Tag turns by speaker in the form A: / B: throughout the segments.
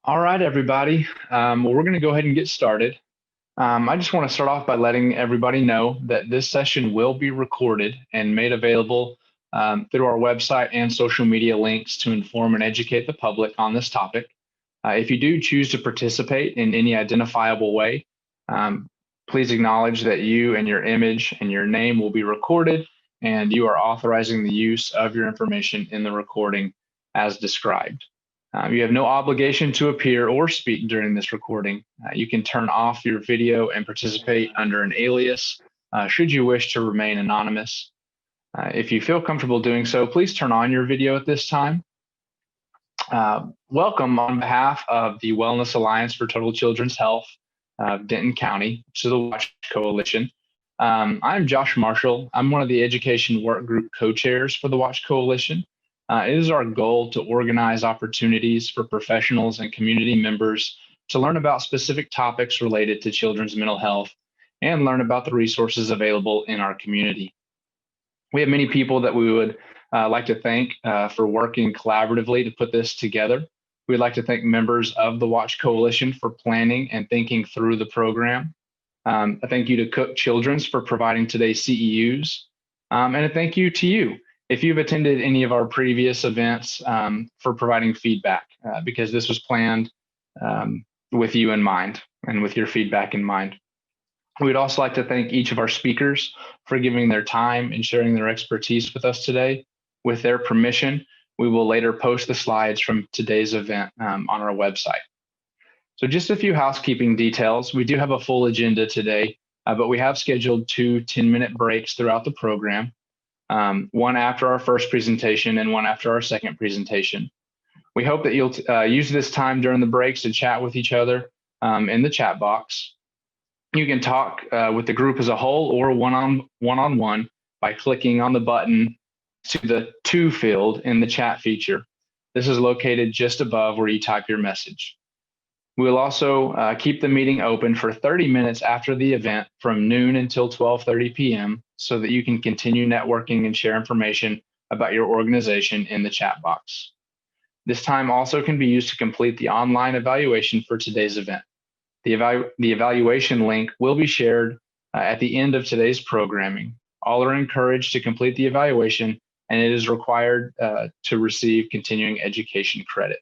A: All right, everybody. Well, we're going to go ahead and get started. I just want to start off by letting everybody know that this session will be recorded and made available through our website and social media links to inform and educate the public on this topic. If you do choose to participate in any identifiable way, please acknowledge that you and your image and your name will be recorded, and you are authorizing the use of your information in the recording as described. You have no obligation to appear or speak during this recording. You can turn off your video and participate under an alias should you wish to remain anonymous. If you feel comfortable doing so, please turn on your video at this time. Welcome on behalf of the Wellness Alliance for Total Children's Health of Denton County to the Watch Coalition. I'm Josh Marshall. I'm one of the Education Work Group co-chairs for the Watch Coalition. It is our goal to organize opportunities for professionals and community members to learn about specific topics related to children's mental health and learn about the resources available in our community. We have many people that we would like to thank for working collaboratively to put this together. We'd like to thank members of the Watch Coalition for planning and thinking through the program. A thank you to Cook Children's for providing today's CEUs, and a thank you to you if you've attended any of our previous events for providing feedback, because this was planned with you in mind and with your feedback in mind. We'd also like to thank each of our speakers for giving their time and sharing their expertise with us today. With their permission, we will later post the slides from today's event on our website. So just a few housekeeping details. We do have a full agenda today, but we have scheduled 2 10-minute breaks throughout the program. One after our first presentation and one after our second presentation. We hope that you'll use this time during the breaks to chat with each other in the chat box. You can talk with the group as a whole or one-on-one by clicking on the button to the To field in the chat feature. This is located just above where you type your message. We'll also keep the meeting open for 30 minutes after the event from noon until 12:30 p.m. so that you can continue networking and share information about your organization in the chat box. This time also can be used to complete the online evaluation for today's event. The evaluation link will be shared at the end of today's programming. All are encouraged to complete the evaluation, and it is required to receive continuing education credit.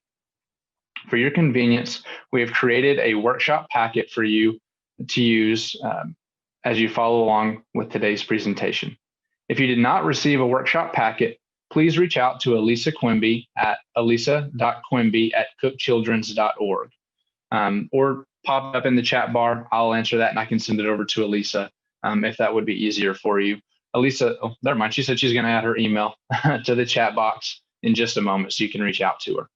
A: For your convenience, we have created a workshop packet for you to use as you follow along with today's presentation. If you did not receive a workshop packet, please reach out to Elisa Quimby at elisa.quimby@cookchildrens.org or pop up in the chat bar. I'll answer that and I can send it over to Elisa if that would be easier for you. Elisa, oh, never mind. She said she's going to add her email to the chat box in just a moment so you can reach out to her.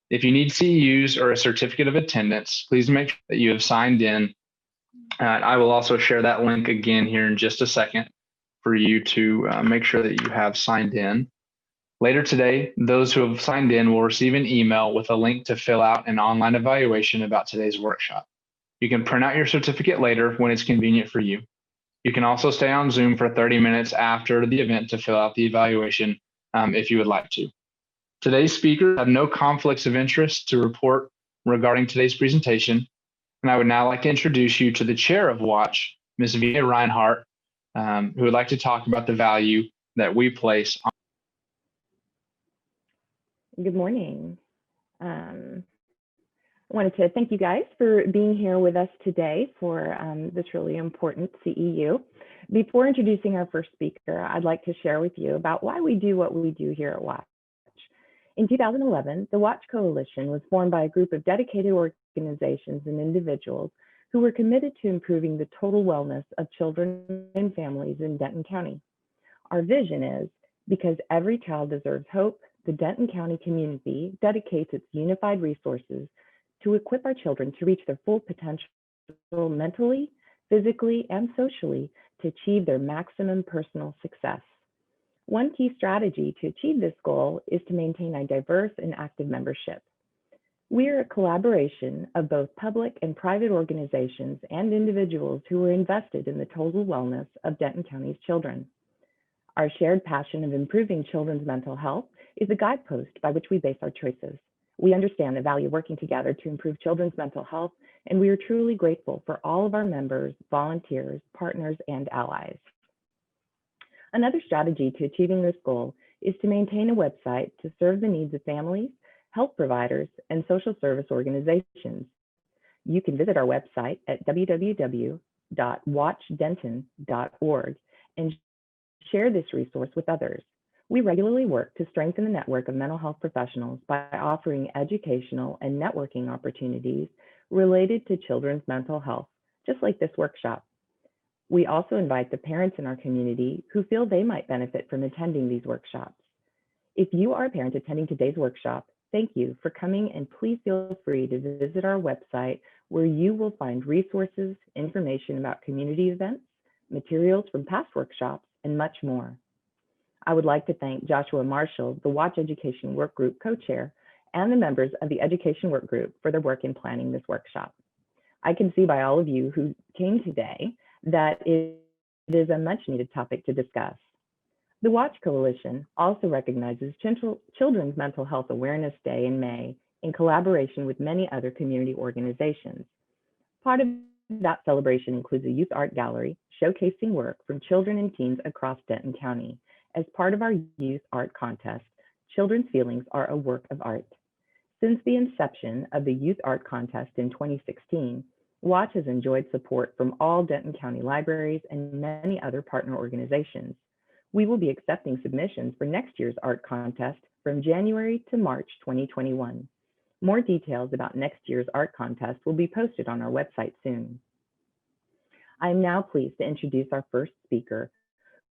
A: If you need CEUs or a certificate of attendance, please make sure that you have signed in. I will also share that link again here in just a second for you to make sure that you have signed in. Later today, those who have signed in will receive an email with a link to fill out an online evaluation about today's workshop. You can print out your certificate later when it's convenient for you. You can also stay on Zoom for 30 minutes after the event to fill out the evaluation if you would like to. Today's speakers have no conflicts of interest to report regarding today's presentation, and I would now like to introduce you to the chair of Watch, Ms. Via Reinhardt, who would like to talk about the value that we place on.
B: Good morning. I wanted to thank you guys for being here with us today for this really important CEU. Before introducing our first speaker, I'd like to share with you about why we do what we do here at Watch. In 2011, the Watch Coalition was formed by a group of dedicated organizations and individuals who were committed to improving the total wellness of children and families in Denton County. Our vision is, because every child deserves hope, the Denton County community dedicates its unified resources to equip our children to reach their full potential mentally, physically, and socially to achieve their maximum personal success. One key strategy to achieve this goal is to maintain a diverse and active membership. We are a collaboration of both public and private organizations and individuals who are invested in the total wellness of Denton County's children. Our shared passion of improving children's mental health is a guidepost by which we base our choices. We understand the value of working together to improve children's mental health, and we are truly grateful for all of our members, volunteers, partners, and allies. Another strategy to achieving this goal is to maintain a website to serve the needs of families, health providers, and social service organizations. You can visit our website at www.watchdenton.org and share this resource with others. We regularly work to strengthen the network of mental health professionals by offering educational and networking opportunities related to children's mental health, just like this workshop. We also invite the parents in our community who feel they might benefit from attending these workshops. If you are a parent attending today's workshop, thank you for coming, and please feel free to visit our website where you will find resources, information about community events, materials from past workshops, and much more. I would like to thank Joshua Marshall, the Watch Education Work Group co-chair, and the members of the Education Work Group for their work in planning this workshop. I can see by all of you who came today that it is a much needed topic to discuss. The Watch Coalition also recognizes Children's Mental Health Awareness Day in May in collaboration with many other community organizations. Part of that celebration includes a youth art gallery showcasing work from children and teens across Denton County. As part of our youth art contest, Children's Feelings Are a Work of Art. Since the inception of the youth art contest in 2016, Watch has enjoyed support from all Denton County libraries and many other partner organizations. We will be accepting submissions for next year's art contest from January to March 2021. More details about next year's art contest will be posted on our website soon. I am now pleased to introduce our first speaker,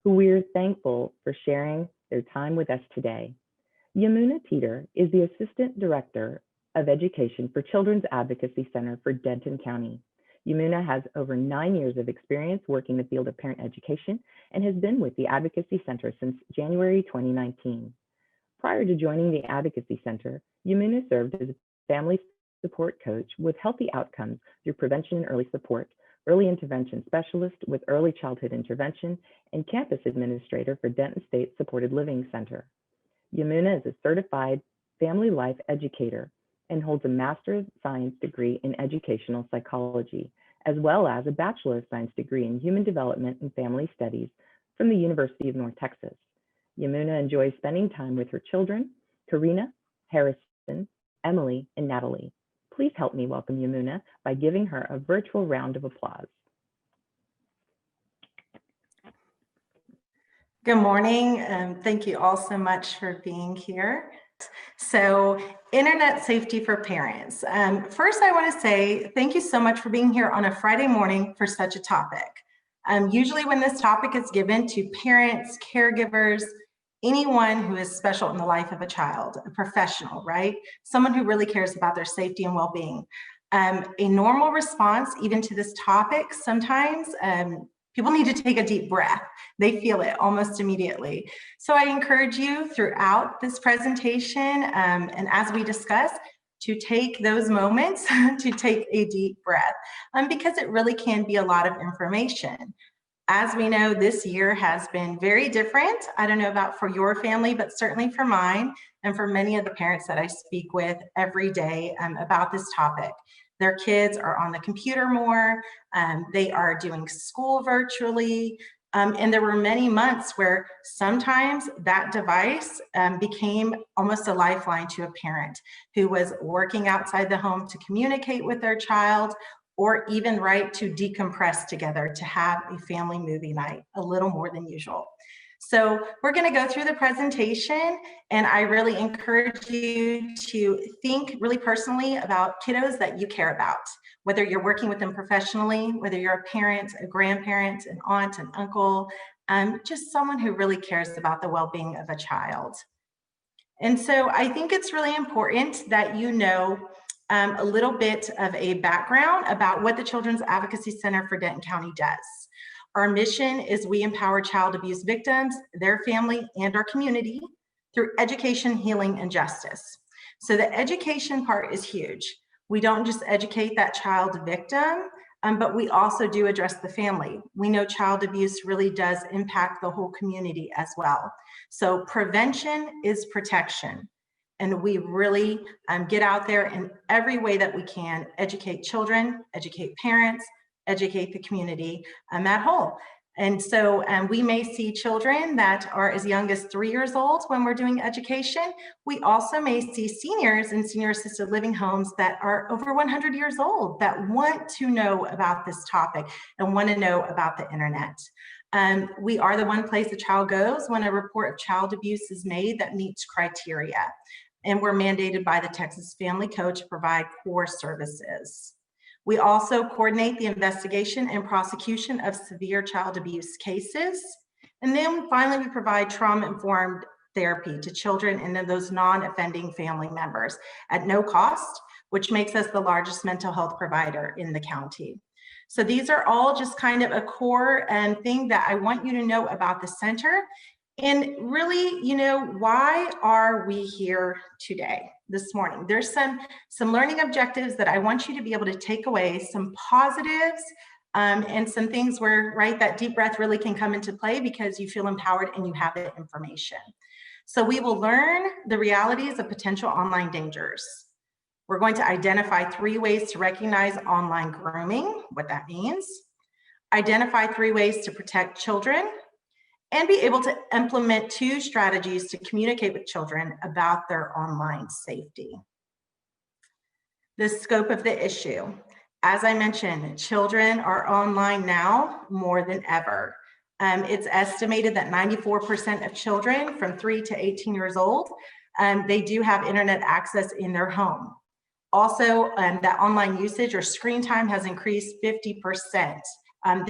B: who we are thankful for sharing their time with us today. Yamuna Teter is the Assistant Director of Education for Children's Advocacy Center for Denton County. Yamuna has over 9 years of experience working the field of parent education and has been with the Advocacy Center since January 2019. Prior to joining the Advocacy Center, Yamuna served as a family support coach with healthy outcomes through prevention and early support, early intervention specialist with early childhood intervention, and campus administrator for Denton State Supported Living Center. Yamuna is a certified family life educator and holds a Master's of Science degree in educational psychology, as well as a Bachelor of Science degree in Human Development and Family Studies from the University of North Texas. Yamuna enjoys spending time with her children, Karina, Harrison, Emily, and Natalie. Please help me welcome Yamuna by giving her a virtual round of applause.
C: Good morning, and thank you all so much for being here. So, internet safety for parents. First, I want to say thank you so much for being here on a Friday morning for such a topic. Usually when this topic is given to parents, caregivers, anyone who is special in the life of a child, a professional, right? Someone who really cares about their safety and well-being. A normal response, even to this topic, sometimes people need to take a deep breath. They feel it almost immediately. So I encourage you throughout this presentation and as we discuss, to take those moments to take a deep breath because it really can be a lot of information. As we know, this year has been very different. I don't know about for your family, but certainly for mine and for many of the parents that I speak with every day about this topic. Their kids are on the computer more, they are doing school virtually, and there were many months where sometimes that device became almost a lifeline to a parent who was working outside the home to communicate with their child, or even to decompress together, to have a family movie night, a little more than usual. So we're going to go through the presentation, and I really encourage you to think really personally about kiddos that you care about, whether you're working with them professionally, whether you're a parent, a grandparent, an aunt, an uncle, just someone who really cares about the well-being of a child. And so I think it's really important that you know a little bit of a background about what the Children's Advocacy Center for Denton County does. Our mission is we empower child abuse victims, their family, and our community through education, healing, and justice. So the education part is huge. We don't just educate that child victim, but we also do address the family. We know child abuse really does impact the whole community as well. So prevention is protection. And we really get out there in every way that we can, educate children, educate parents, educate the community at whole. And so we may see children that are as young as 3 years old when we're doing education. We also may see seniors in senior assisted living homes that are over 100 years old that want to know about this topic and want to know about the internet. We are the one place a child goes when a report of child abuse is made that meets criteria. And we're mandated by the Texas Family Code to provide core services. We also coordinate the investigation and prosecution of severe child abuse cases. And then finally, we provide trauma-informed therapy to children and then those non-offending family members at no cost, which makes us the largest mental health provider in the county. So these are all just kind of a core thing that I want you to know about the center. And really, you know, why are we here today, this morning? There's some learning objectives that I want you to be able to take away, some positives and some things where, right, that deep breath really can come into play because you feel empowered and you have the information. So we will learn the realities of potential online dangers. We're going to identify 3 ways to recognize online grooming, what that means, identify 3 ways to protect children, and be able to implement 2 strategies to communicate with children about their online safety. The scope of the issue. As I mentioned, children are online now more than ever. It's estimated that 94% of children from 3 to 18 years old, they do have internet access in their home. Also, that online usage or screen time has increased 50%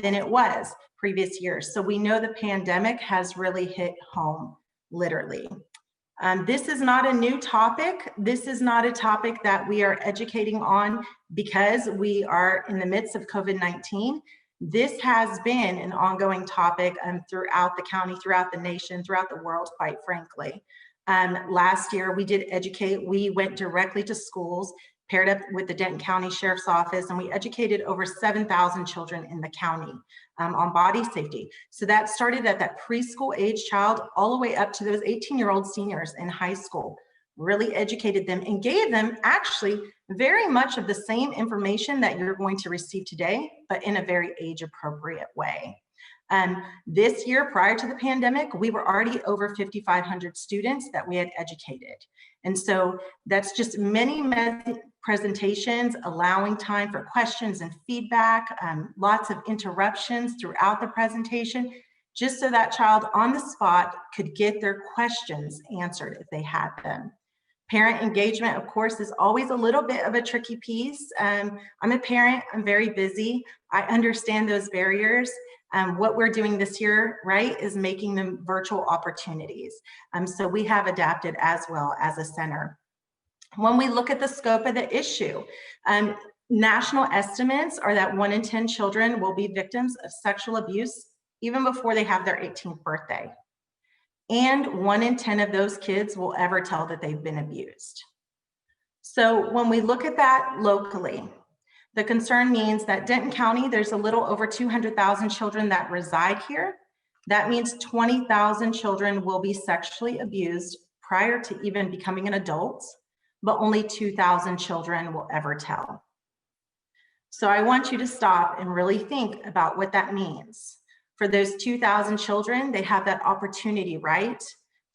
C: than it was previous years. So we know the pandemic has really hit home, literally. This is not a new topic. This is not a topic that we are educating on because we are in the midst of COVID-19. This has been an ongoing topic throughout the county, throughout the nation, throughout the world, quite frankly. Last year, we did educate. We went directly to schools, paired up with the Denton County Sheriff's Office, and we educated over 7,000 children in the county on body safety. So that started at that preschool age child all the way up to those 18-year-old seniors in high school, really educated them and gave them actually very much of the same information that you're going to receive today, but in a very age-appropriate way. This year, prior to the pandemic, we were already over 5,500 students that we had educated. And so that's just many presentations, allowing time for questions and feedback, lots of interruptions throughout the presentation, just so that child on the spot could get their questions answered if they had them. Parent engagement, of course, is always a little bit of a tricky piece. I'm a parent, I'm very busy. I understand those barriers. What we're doing this year, right, is making them virtual opportunities. So we have adapted as well as a center. When we look at the scope of the issue, national estimates are that 1 in 10 children will be victims of sexual abuse even before they have their 18th birthday. And 1 in 10 of those kids will ever tell that they've been abused. So when we look at that locally, the concern means that Denton County, there's a little over 200,000 children that reside here. That means 20,000 children will be sexually abused prior to even becoming an adult, but only 2,000 children will ever tell. So I want you to stop and really think about what that means. For those 2,000 children, they have that opportunity, right,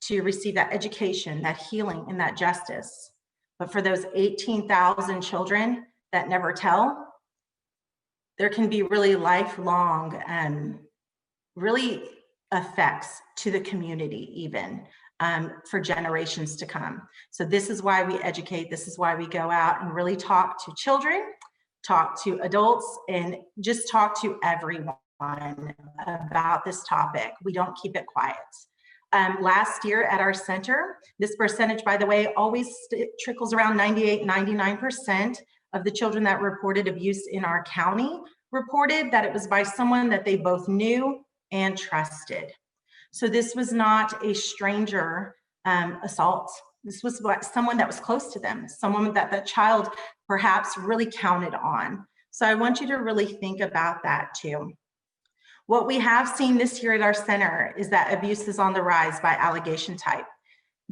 C: to receive that education, that healing, and that justice. But for those 18,000 children that never tell, there can be really lifelong really effects to the community even for generations to come. So this is why we educate, this is why we go out and really talk to children, talk to adults, and just talk to everyone about this topic. We don't keep it quiet. Last year at our center, this percentage, by the way, always trickles around 98, 99% of the children that reported abuse in our county reported that it was by someone that they both knew and trusted. So this was not a stranger assault. This was someone that was close to them, someone that the child perhaps really counted on. So I want you to really think about that too. What we have seen this year at our center is that abuse is on the rise by allegation type.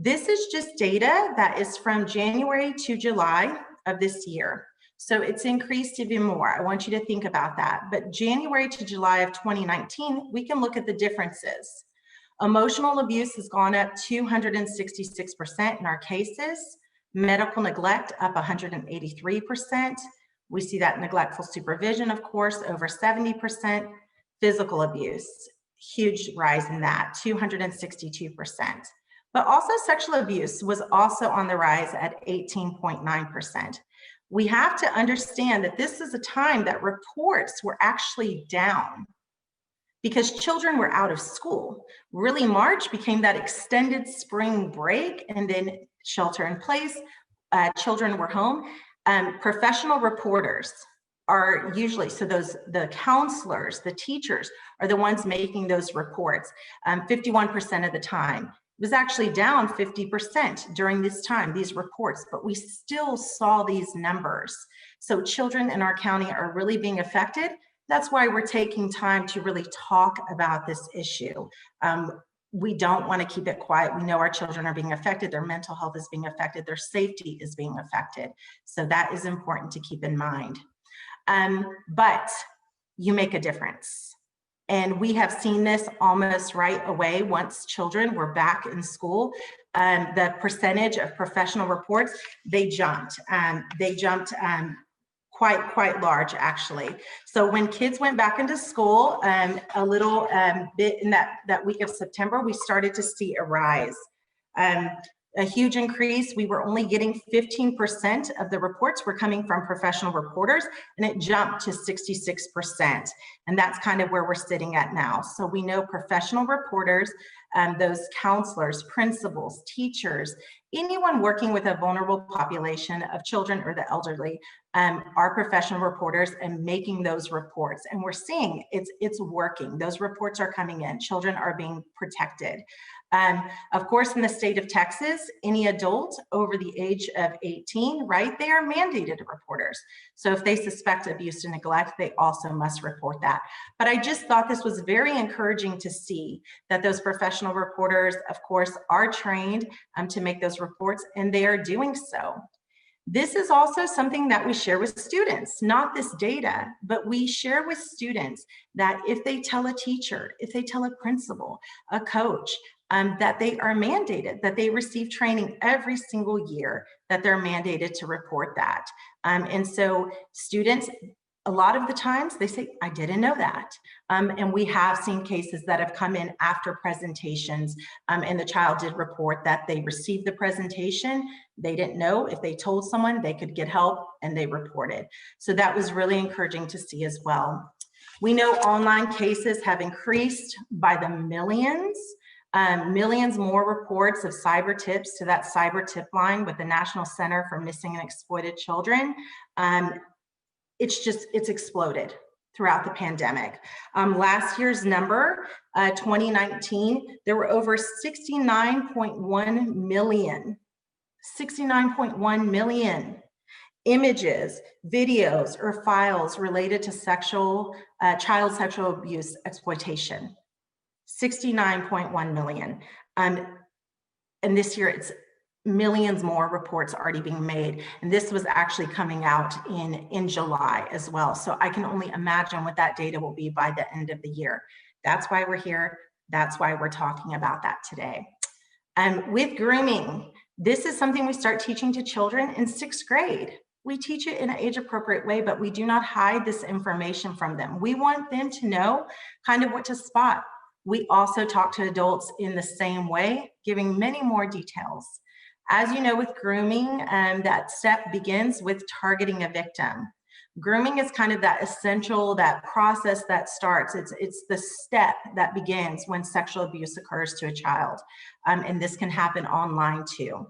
C: This is just data that is from January to July of this year. So it's increased even more. I want you to think about that. But January to July of 2019, we can look at the differences. Emotional abuse has gone up 266% in our cases. Medical neglect up 183%. We see that neglectful supervision, of course, over 70%. Physical abuse, huge rise in that, 262%. But also sexual abuse was also on the rise at 18.9%. We have to understand that this is a time that reports were actually down because children were out of school. Really, March became that extended spring break, and then shelter in place, children were home. Professional reporters are usually, so the counselors, the teachers are the ones making those reports 51% of the time. It was actually down 50% during this time, these reports, but we still saw these numbers. So children in our county are really being affected. That's why we're taking time to really talk about this issue. We don't want to keep it quiet. We know our children are being affected, their mental health is being affected, their safety is being affected. So that is important to keep in mind. But you make a difference. And we have seen this almost right away once children were back in school. The percentage of professional reports, they jumped. Quite large, actually. So when kids went back into school, a little bit in that week of September, we started to see a rise. A huge increase. We were only getting 15% of the reports were coming from professional reporters, and it jumped to 66%. And that's kind of where we're sitting at now. So we know professional reporters, those counselors, principals, teachers, anyone working with a vulnerable population of children or the elderly are professional reporters and making those reports. And we're seeing it's working. Those reports are coming in. Children are being protected. Of course, in the state of Texas, any adult over the age of 18, right, they are mandated reporters. So if they suspect abuse and neglect, they also must report that. But I just thought this was very encouraging to see that those professional reporters, of course, are trained to make those reports, and they are doing so. This is also something that we share with students, not this data, but we share with students that if they tell a teacher, if they tell a principal, a coach, that they are mandated, that they receive training every single year, that they're mandated to report that. And so students, a lot of the times they say, I didn't know that. And we have seen cases that have come in after presentations and the child did report that they received the presentation. They didn't know if they told someone they could get help and they reported. So that was really encouraging to see as well. We know online cases have increased by the millions. Millions more reports of cyber tips to that cyber tip line with the National Center for Missing and Exploited Children. It's exploded throughout the pandemic. Last year's number, 2019, there were over 69.1 million images, videos, or files related to child sexual abuse exploitation. 69.1 million. And this year it's millions more reports already being made. And this was actually coming out in July as well. So I can only imagine what that data will be by the end of the year. That's why we're here. That's why we're talking about that today. And with grooming, this is something we start teaching to children in 6th grade. We teach it in an age-appropriate way, but we do not hide this information from them. We want them to know kind of what to spot. We also talk to adults in the same way, giving many more details. As you know, with grooming, that step begins with targeting a victim. Grooming is kind of that essential, that process that starts. It's the step that begins when sexual abuse occurs to a child. And this can happen online too.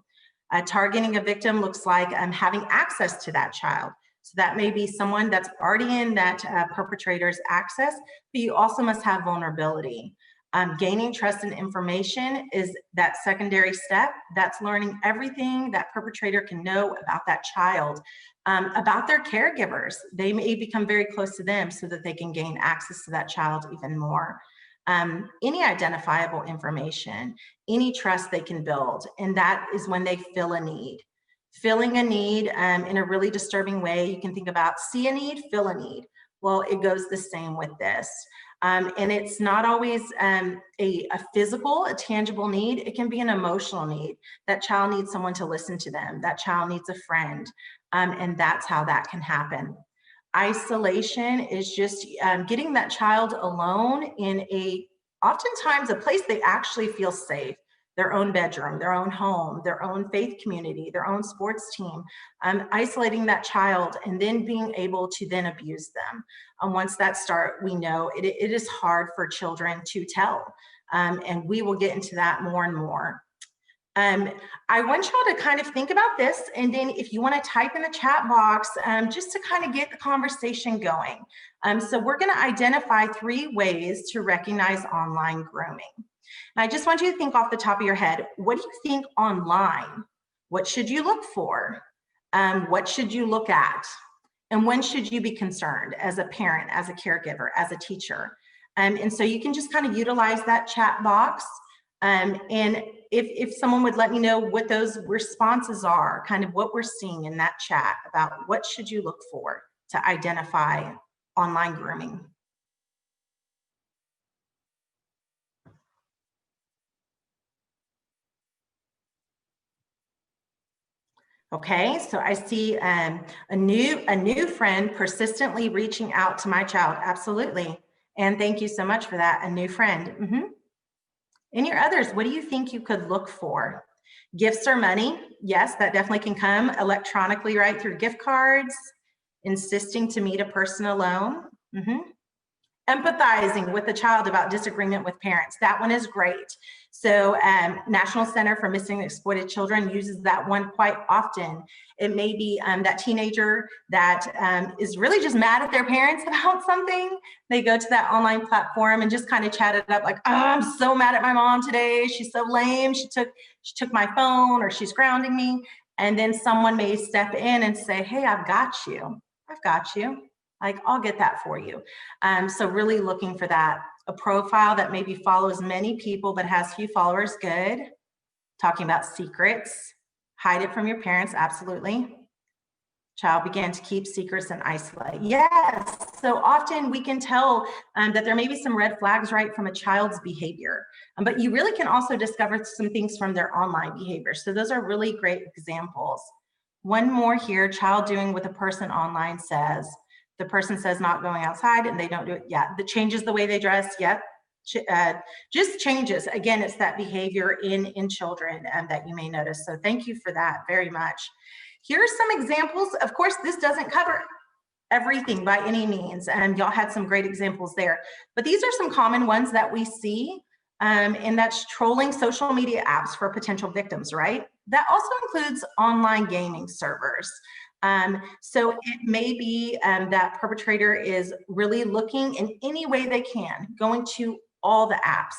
C: Targeting a victim looks like having access to that child. So that may be someone that's already in that perpetrator's access, but you also must have vulnerability. Gaining trust and information is that secondary step. That's learning everything that perpetrator can know about that child, about their caregivers. They may become very close to them so that they can gain access to that child even more. any identifiable information, any trust they can build. And that is when they fill a need. Filling a need in a really disturbing way, you can think about see a need, fill a need. Well, it goes the same with this. And it's not always a physical, a tangible need. It can be an emotional need. That child needs someone to listen to them. That child needs a friend. And that's how that can happen. Isolation is just getting that child alone in oftentimes a place they actually feel safe. Their own bedroom, their own home, their own faith community, their own sports team, isolating that child and then being able to then abuse them. Once that starts, we know it is hard for children to tell. And we will get into that more and more. I want y'all to kind of think about this, and then if you want to type in the chat box, just to kind of get the conversation going. So we're going to identify 3 ways to recognize online grooming. And I just want you to think off the top of your head, what do you think online? What should you look for? What should you look at? And when should you be concerned as a parent, as a caregiver, as a teacher? And so you can just kind of utilize that chat box. And if someone would let me know what those responses are, kind of what we're seeing in that chat about what should you look for to identify online grooming. Okay, so I see a new friend persistently reaching out to my child. Absolutely. And thank you so much for that, a new friend. And your others, what do you think you could look for? Gifts or money? Yes, that definitely can come electronically, right, through gift cards, insisting to meet a person alone. Empathizing with the child about disagreement with parents. That one is great. So National Center for Missing and Exploited Children uses that one quite often. It may be that teenager that is really just mad at their parents about something. They go to that online platform and just kind of chat it up like, oh, I'm so mad at my mom today. She's so lame. She took my phone, or she's grounding me. And then someone may step in and say, hey, I've got you. I've got you. Like, I'll get that for you. So really looking for that. A profile that maybe follows many people but has few followers, good. Talking about secrets, hide it from your parents, absolutely. Child began to keep secrets and isolate. Yes, so often we can tell that there may be some red flags, right, from a child's behavior. But you really can also discover some things from their online behavior. So those are really great examples. One more here, child doing what the person online says. The person says not going outside and they don't do it. Yeah, that changes the way they dress. Yep, just changes. Again, it's that behavior in children that you may notice. So thank you for that very much. Here are some examples. Of course, this doesn't cover everything by any means, and y'all had some great examples there. But these are some common ones that we see, and that's trolling social media apps for potential victims, right? That also includes online gaming servers. So it may be that perpetrator is really looking in any way they can, going to all the apps.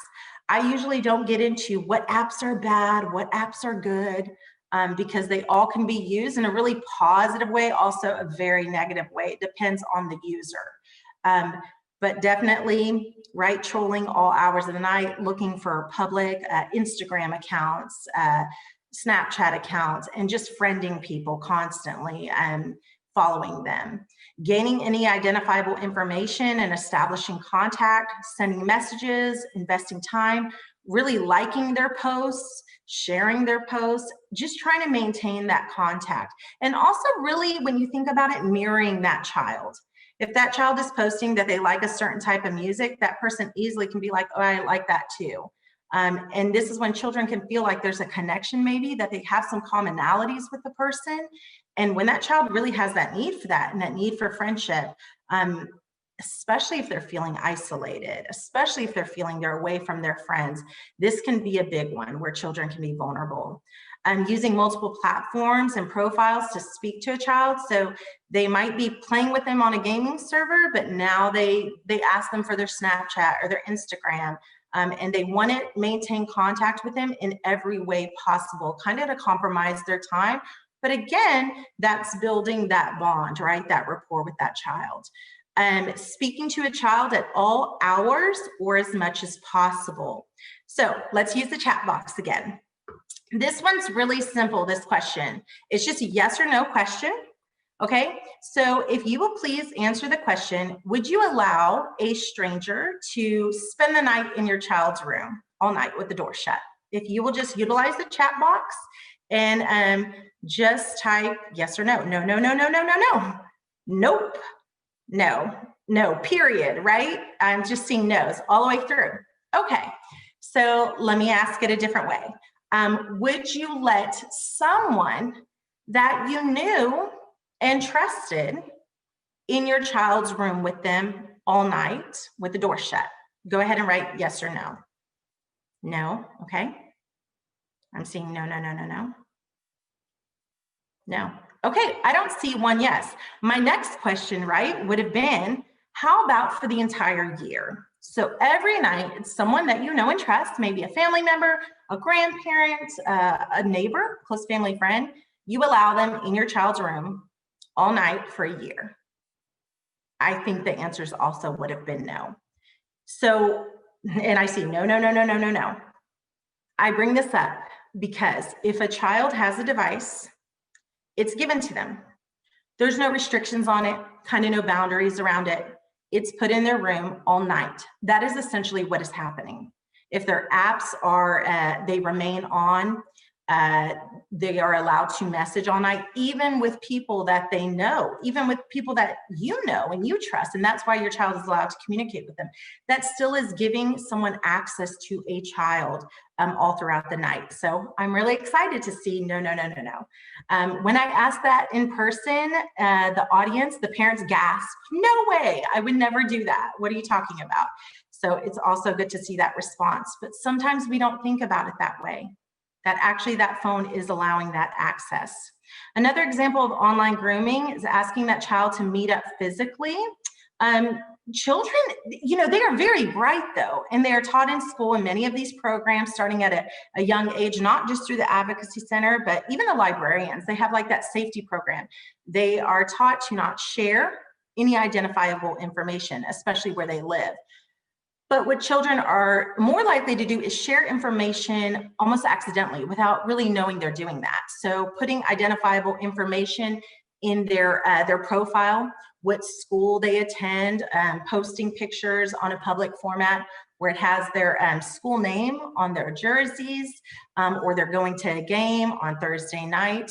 C: I usually don't get into what apps are bad, what apps are good, because they all can be used in a really positive way, also a very negative way. It depends on the user. But definitely, right, trolling all hours of the night, looking for public Instagram accounts, Snapchat accounts, and just friending people constantly and following them. Gaining any identifiable information and establishing contact, sending messages, investing time, really liking their posts, sharing their posts, just trying to maintain that contact. And also really, when you think about it, mirroring that child. If that child is posting that they like a certain type of music, that person easily can be like, oh, I like that too. And this is when children can feel like there's a connection, maybe that they have some commonalities with the person. And when that child really has that need for that and that need for friendship, especially if they're feeling isolated, especially if they're feeling they're away from their friends, this can be a big one where children can be vulnerable. Using multiple platforms and profiles to speak to a child. So they might be playing with them on a gaming server, but now they ask them for their Snapchat or their Instagram. And they want to maintain contact with them in every way possible, kind of to compromise their time. But again, that's building that bond, right? That rapport with that child. speaking to a child at all hours or as much as possible. So let's use the chat box again. This one's really simple, this question. It's just a yes or no question, okay? So if you will please answer the question, would you allow a stranger to spend the night in your child's room all night with the door shut? If you will just utilize the chat box and just type yes or no. No, no, no, no, no, no, no. Nope. No, no, period, right? I'm just seeing no's all the way through. Okay, so let me ask it a different way. Would you let someone that you knew and trusted in your child's room with them all night with the door shut? Go ahead and write yes or no. No, okay. I'm seeing no, no, no, no, no. No. Okay, I don't see one yes. My next question, right, would have been, how about for the entire year? So every night, it's someone that you know and trust, maybe a family member, a grandparent, a neighbor, close family friend, you allow them in your child's room all night for a year. I think the answers also would have been no. So, and I see no, no, no, no, no, no, no. I bring this up because if a child has a device, it's given to them. There's no restrictions on it, kind of no boundaries around it. It's put in their room all night. That is essentially what is happening. If their apps are, they remain on, they are allowed to message all night, even with people that they know, even with people that you know and you trust, and that's why your child is allowed to communicate with them. That still is giving someone access to a child all throughout the night. So I'm really excited to see no, no, no, no, no. When I asked that in person, the audience, the parents gasped, no way, I would never do that. What are you talking about? So it's also good to see that response, but sometimes we don't think about it that way, that actually that phone is allowing that access. Another example of online grooming is asking that child to meet up physically. Children, you know, they are very bright though, and they are taught in school in many of these programs starting at a young age, not just through the Advocacy Center, but even the librarians, they have like that safety program. They are taught to not share any identifiable information, especially where they live. But what children are more likely to do is share information almost accidentally without really knowing they're doing that. So putting identifiable information in their profile, what school they attend, posting pictures on a public format where it has their school name on their jerseys, or they're going to a game on Thursday night,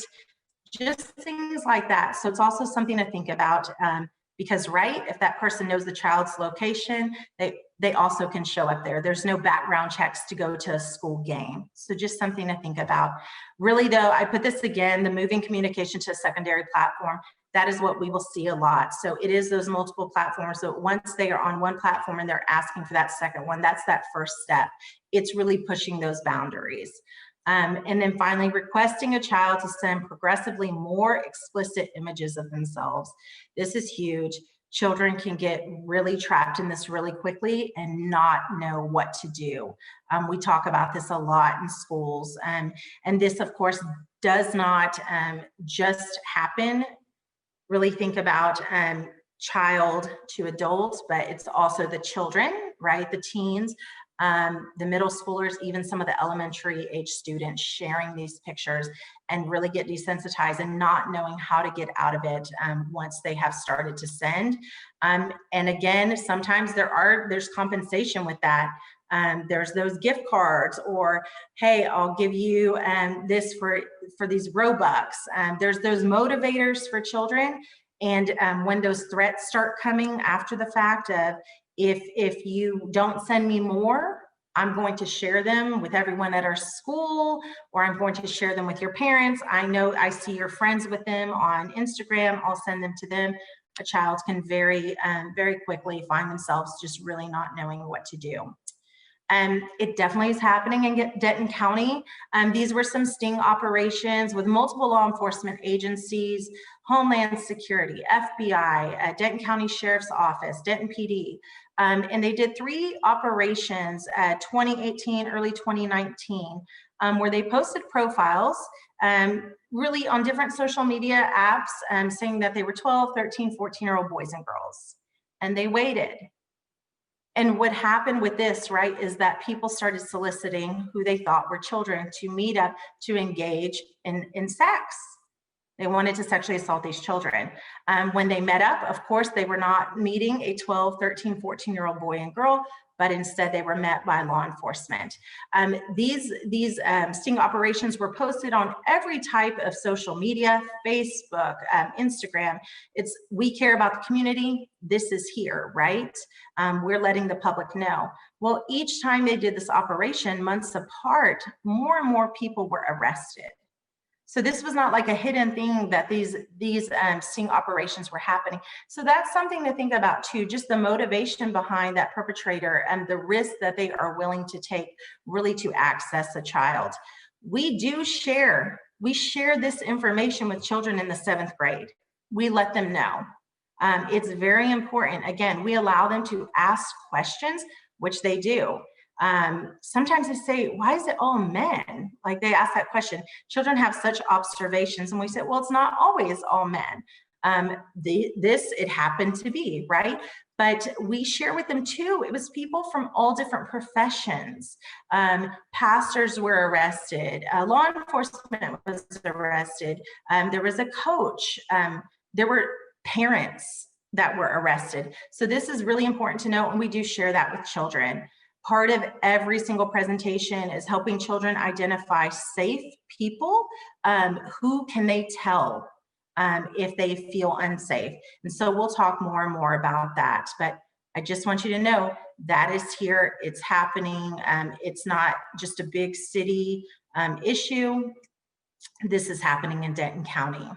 C: just things like that. So it's also something to think about. Because right, if that person knows the child's location, they also can show up there. There's no background checks to go to a school game. So just something to think about. Really though, I put this again, the moving communication to a secondary platform, that is what we will see a lot. So it is those multiple platforms. So once they are on one platform and they're asking for that second one, that's that first step. It's really pushing those boundaries. And then finally, requesting a child to send progressively more explicit images of themselves. This is huge. Children can get really trapped in this really quickly and not know what to do. We talk about this a lot in schools. And this, of course, does not just happen. Really think about child to adult, but it's also the children, right? The teens. The middle schoolers, even some of the elementary age students sharing these pictures and really get desensitized and not knowing how to get out of it once they have started to send. And again, sometimes there's compensation with that. There's those gift cards, or hey, I'll give you this for these Robux. There's those motivators for children. And when those threats start coming after the fact of, if you don't send me more, I'm going to share them with everyone at our school, or I'm going to share them with your parents. I know I see you're friends with them on Instagram. I'll send them to them. A child can very quickly find themselves just really not knowing what to do. It definitely is happening in Denton County. These were some sting operations with multiple law enforcement agencies, Homeland Security, FBI, Denton County Sheriff's Office, Denton PD. And they did 3 operations, 2018, early 2019, where they posted profiles really on different social media apps saying that they were 12, 13, 14-year-old boys and girls. and they waited. And what happened with this, right, is that people started soliciting who they thought were children to meet up to engage in sex. They wanted to sexually assault these children. When they met up, of course, they were not meeting a 12, 13, 14-year-old boy and girl, but instead they were met by law enforcement. These sting operations were posted on every type of social media, Facebook, Instagram. It's, we care about the community, this is here, right? We're letting the public know. Well, each time they did this operation, months apart, more and more people were arrested. So this was not like a hidden thing that these sting operations were happening. So that's something to think about too, just the motivation behind that perpetrator and the risk that they are willing to take really to access a child. We share this information with children in the 7th grade. We let them know. It's very important. Again, we allow them to ask questions, which they do. Sometimes they say, why is it all men? Like they ask that question. Children have such observations and we say, well, it's not always all men. It happened to be, right? But we share with them too, it was people from all different professions. Pastors were arrested, law enforcement was arrested, there was a coach, there were parents that were arrested. So this is really important to know, and we do share that with children. Part of every single presentation is helping children identify safe people. Who can they tell if they feel unsafe? And so we'll talk more and more about that. But I just want you to know that is here, it's happening. It's not just a big city issue. This is happening in Denton County.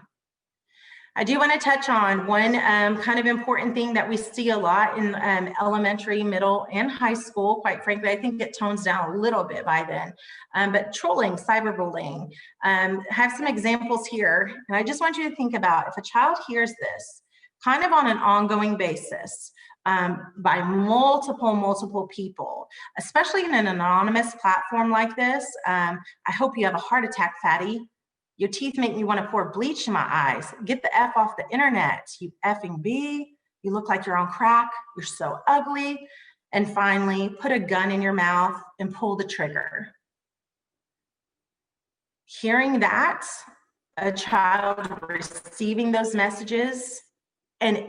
C: I do want to touch on one kind of important thing that we see a lot in elementary, middle, and high school. Quite frankly, I think it tones down a little bit by then. But trolling, cyberbullying, have some examples here. And I just want you to think about if a child hears this kind of on an ongoing basis by multiple people, especially in an anonymous platform like this. I hope you have a heart attack, fatty. Your teeth make me want to pour bleach in my eyes. Get the F off the internet, you effing B. You look like you're on crack. You're so ugly. And finally, put a gun in your mouth and pull the trigger. Hearing that, a child receiving those messages, and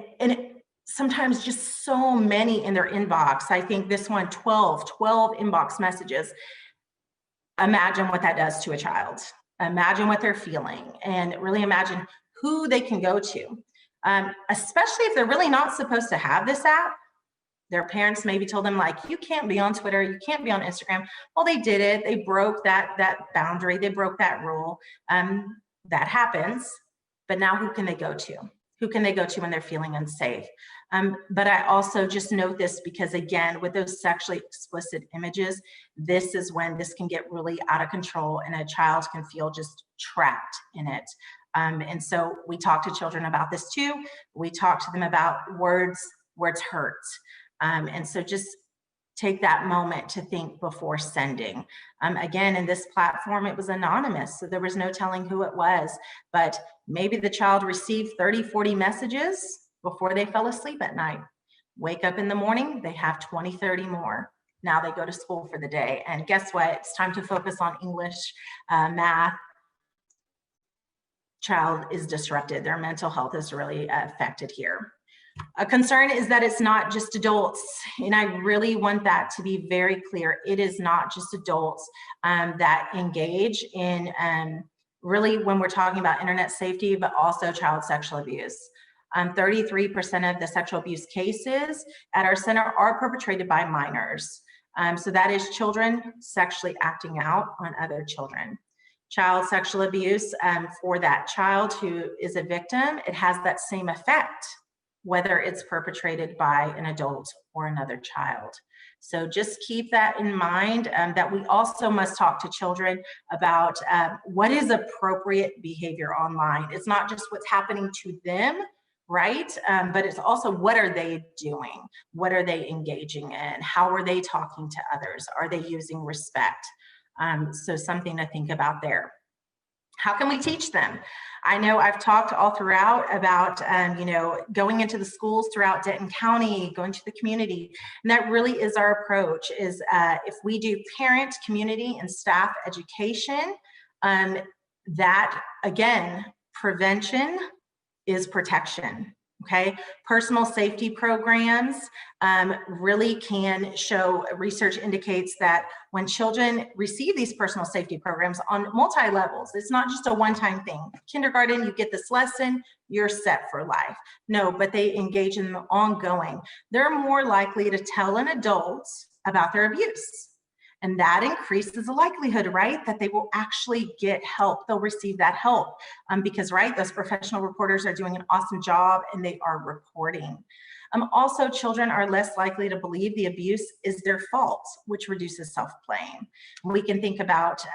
C: sometimes just so many in their inbox. I think this one, 12 inbox messages. Imagine what that does to a child. Imagine what they're feeling and really imagine who they can go to, especially if they're really not supposed to have this app. Their parents maybe told them like, you can't be on Twitter, you can't be on Instagram. Well, they did it. They broke that boundary. They broke that rule. That happens. But now who can they go to? Who can they go to when they're feeling unsafe? But I also just note this because, again, with those sexually explicit images, this is when this can get really out of control and a child can feel just trapped in it. And so we talk to children about this too. We talk to them about words hurt. And so just take that moment to think before sending. Again, in this platform, it was anonymous, so there was no telling who it was, but maybe the child received 30, 40 messages before they fell asleep at night. Wake up in the morning, they have 20, 30 more. Now they go to school for the day. And guess what? It's time to focus on English, math. Child is disrupted. Their mental health is really affected here. A concern is that it's not just adults, and I really want that to be very clear. It is not just adults that engage in really when we're talking about internet safety, but also child sexual abuse. 33% of the sexual abuse cases at our center are perpetrated by minors. So that is children sexually acting out on other children. Child sexual abuse, for that child who is a victim, it has that same effect, whether it's perpetrated by an adult or another child. So just keep that in mind, that we also must talk to children about what is appropriate behavior online. It's not just what's happening to them, right? But it's also what are they doing? What are they engaging in? How are they talking to others? Are they using respect? So something to think about there. How can we teach them? I know I've talked all throughout about, going into the schools throughout Denton County, going to the community, and that really is our approach, is if we do parent, community, and staff education, that, again, prevention is protection. Okay, personal safety programs really can show, research indicates that when children receive these personal safety programs on multi-levels, it's not just a one-time thing. Kindergarten, you get this lesson, you're set for life. No, but they engage in the ongoing. They're more likely to tell an adult about their abuse. And that increases the likelihood, right, that they will actually get help. They'll receive that help because, right, those professional reporters are doing an awesome job and they are reporting. Also, children are less likely to believe the abuse is their fault, which reduces self-blame. We can think about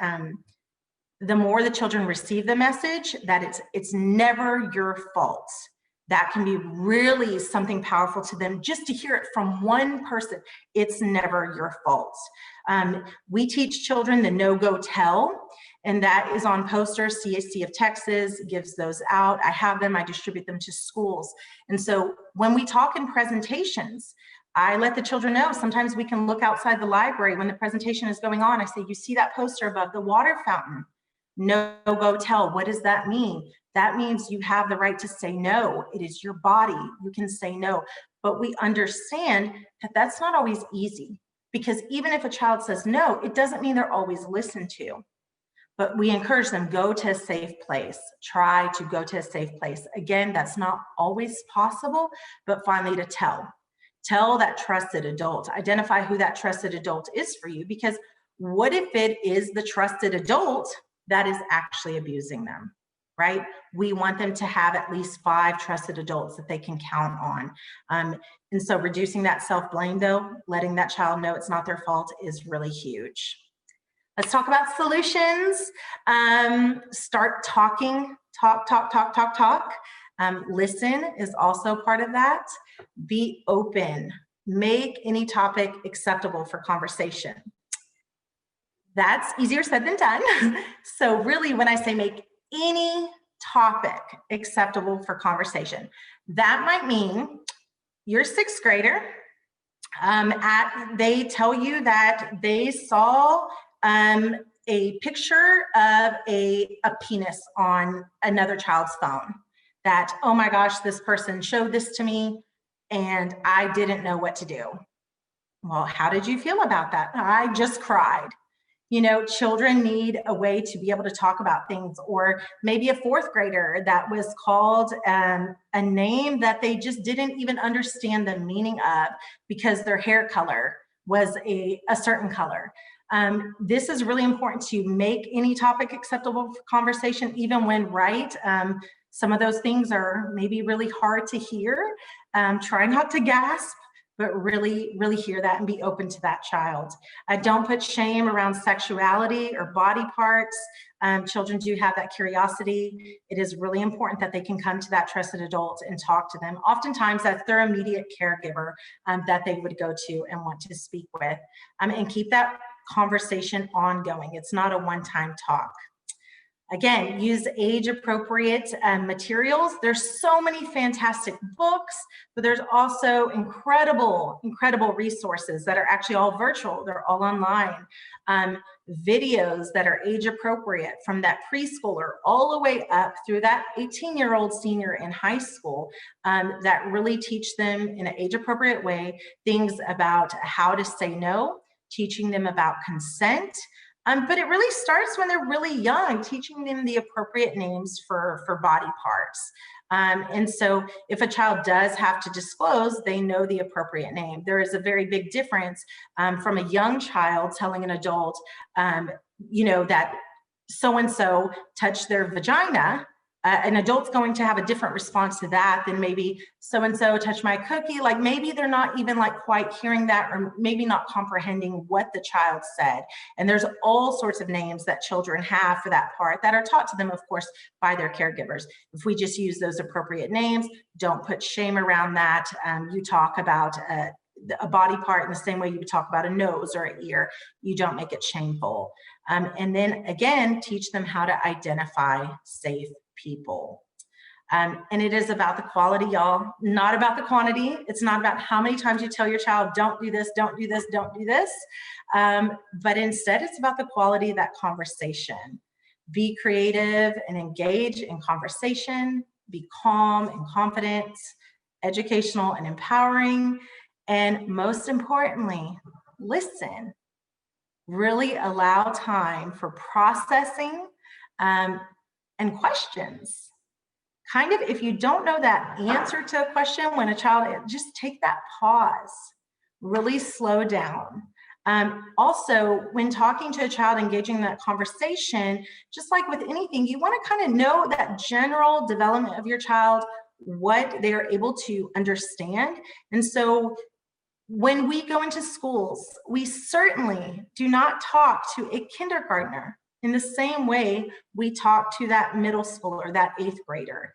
C: the more the children receive the message that it's never your fault. That can be really something powerful to them, just to hear it from one person. It's never your fault. We teach children the no-go tell, and that is on posters. CAC of Texas gives those out. I have them, I distribute them to schools. And so when we talk in presentations, I let the children know, sometimes we can look outside the library when the presentation is going on. I say, you see that poster above the water fountain? No-go tell, what does that mean? That means you have the right to say no. It is your body, you can say no. But we understand that that's not always easy, because even if a child says no, it doesn't mean they're always listened to. But we encourage them, go to a safe place, try to go to a safe place. Again, that's not always possible, but finally to tell that trusted adult, identify who that trusted adult is for you, because what if it is the trusted adult that is actually abusing them, right? We want them to have at least 5 trusted adults that they can count on. And so reducing that self-blame, though, letting that child know it's not their fault, is really huge. Let's talk about solutions. Start talking, talk. Listen is also part of that. Be open. Make any topic acceptable for conversation. That's easier said than done. So really, when I say make any topic acceptable for conversation, that might mean you're a 6th grader. They tell you that they saw a picture of a penis on another child's phone. That, oh my gosh, this person showed this to me and I didn't know what to do. Well, how did you feel about that? I just cried. You know, children need a way to be able to talk about things. Or maybe a 4th grader that was called a name that they just didn't even understand the meaning of because their hair color was a certain color. This is really important, to make any topic acceptable for conversation, even when right. Some of those things are maybe really hard to hear. Try not to gasp, but really, really hear that and be open to that child. Don't put shame around sexuality or body parts. Children do have that curiosity. It is really important that they can come to that trusted adult and talk to them. Oftentimes that's their immediate caregiver that they would go to and want to speak with. And keep that conversation ongoing. It's not a one-time talk. Again, use age-appropriate materials. There's so many fantastic books, but there's also incredible resources that are actually all virtual. They're all online. Videos that are age-appropriate from that preschooler all the way up through that 18-year-old senior in high school that really teach them in an age-appropriate way things about how to say no, teaching them about consent. But it really starts when they're really young, teaching them the appropriate names for body parts. And so if a child does have to disclose, they know the appropriate name. There is a very big difference from a young child telling an adult, that so-and-so touched their vagina. An adult's going to have a different response to that than maybe so-and-so touched my cookie. Like maybe they're not even like quite hearing that, or maybe not comprehending what the child said. And there's all sorts of names that children have for that part that are taught to them, of course, by their caregivers. If we just use those appropriate names, don't put shame around that. You talk about a body part in the same way you would talk about a nose or an ear. You don't make it shameful. And then again, teach them how to identify safe people. And it is about the quality, y'all, not about the quantity. It's not about how many times you tell your child, don't do this, don't do this, don't do this. But instead, it's about the quality of that conversation. Be creative and engage in conversation. Be calm and confident, educational and empowering. And most importantly, listen. Really allow time for processing and questions. Kind of, if you don't know that answer to a question when a child, just take that pause, really slow down. Also, when talking to a child, engaging in that conversation, just like with anything, you want to kind of know that general development of your child, what they are able to understand. And so when we go into schools, we certainly do not talk to a kindergartner in the same way we talk to that middle schooler, that 8th grader.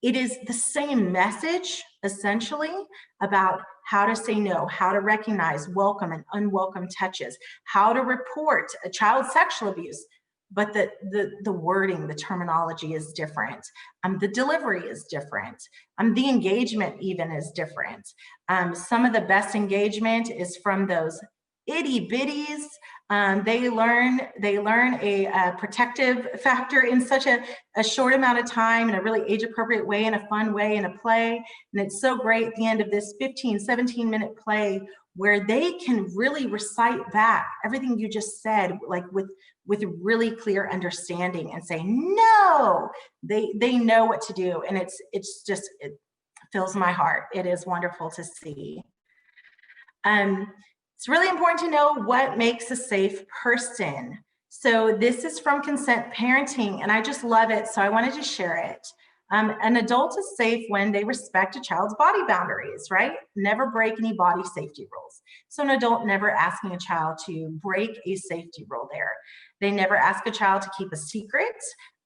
C: It is the same message, essentially, about how to say no, how to recognize welcome and unwelcome touches, how to report a child's sexual abuse. But the wording, the terminology is different. The delivery is different. The engagement even is different. Some of the best engagement is from those itty bitties. They learn a protective factor in such a short amount of time, in a really age-appropriate way, in a fun way, in a play. And it's so great at the end of this 15, 17-minute play where they can really recite back everything you just said, like with really clear understanding, and say, no, they know what to do. And it fills my heart. It is wonderful to see. It's really important to know what makes a safe person. So this is from Consent Parenting, and I just love it, so I wanted to share it. An adult is safe when they respect a child's body boundaries, right? Never break any body safety rules. So an adult never asking a child to break a safety rule there. They never ask a child to keep a secret.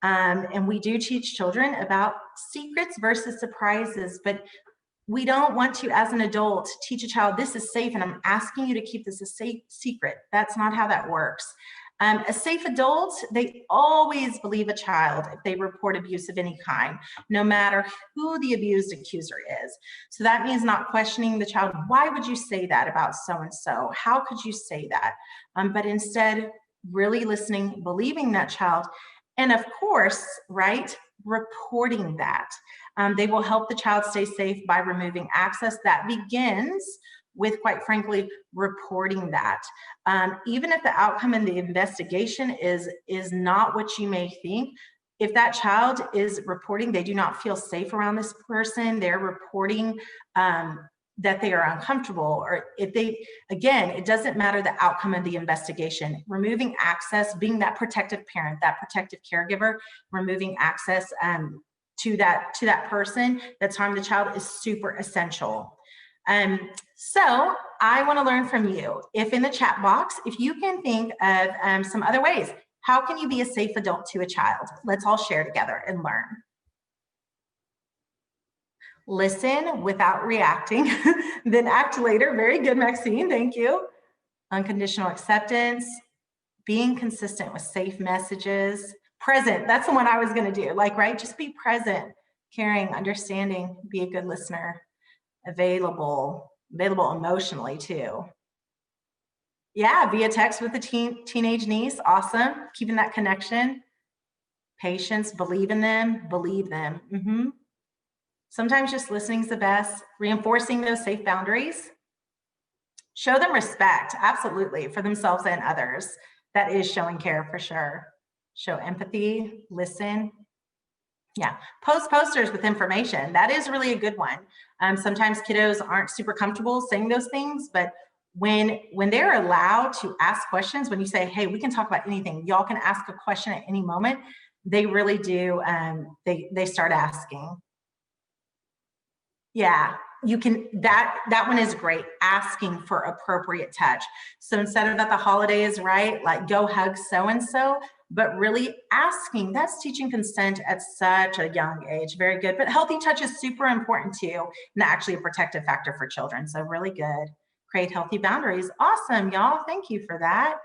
C: And we do teach children about secrets versus surprises, but we don't want to, as an adult, teach a child, this is safe and I'm asking you to keep this a safe secret. That's not how that works. A safe adult, they always believe a child if they report abuse of any kind, no matter who the abused accuser is. So that means not questioning the child. Why would you say that about so-and-so? How could you say that? But instead, really listening, believing that child, and of course, right, reporting that. They will help the child stay safe by removing access. That begins with, quite frankly, reporting that. Even if the outcome in the investigation is not what you may think, if that child is reporting they do not feel safe around this person, they're reporting that they are uncomfortable, or if they, again, it doesn't matter the outcome of the investigation, removing access, being that protective parent, that protective caregiver, removing access to that person that's harmed the child is super essential. So I want to learn from you. If in the chat box, if you can think of some other ways, how can you be a safe adult to a child? Let's all share together and learn. Listen without reacting, then act later. Very good, Maxine, thank you. Unconditional acceptance, being consistent with safe messages. Present, that's the one I was gonna do, like, right? Just be present, caring, understanding, be a good listener, available emotionally too. Yeah, via text with a teenage niece, awesome. Keeping that connection. Patience, believe in them, believe them. Sometimes just listening is the best. Reinforcing those safe boundaries. Show them respect, absolutely, for themselves and others. That is showing care for sure. Show empathy, listen. Yeah, post posters with information. That is really a good one. Sometimes kiddos aren't super comfortable saying those things, but when they're allowed to ask questions, when you say, hey, we can talk about anything, y'all can ask a question at any moment, they really do, they start asking. Yeah, you can, that one is great, asking for appropriate touch. So instead of at the holidays, right, like go hug so-and-so, but really asking, that's teaching consent at such a young age. Very good, but healthy touch is super important too, and actually a protective factor for children, so really good. Create healthy boundaries, awesome, y'all, thank you for that.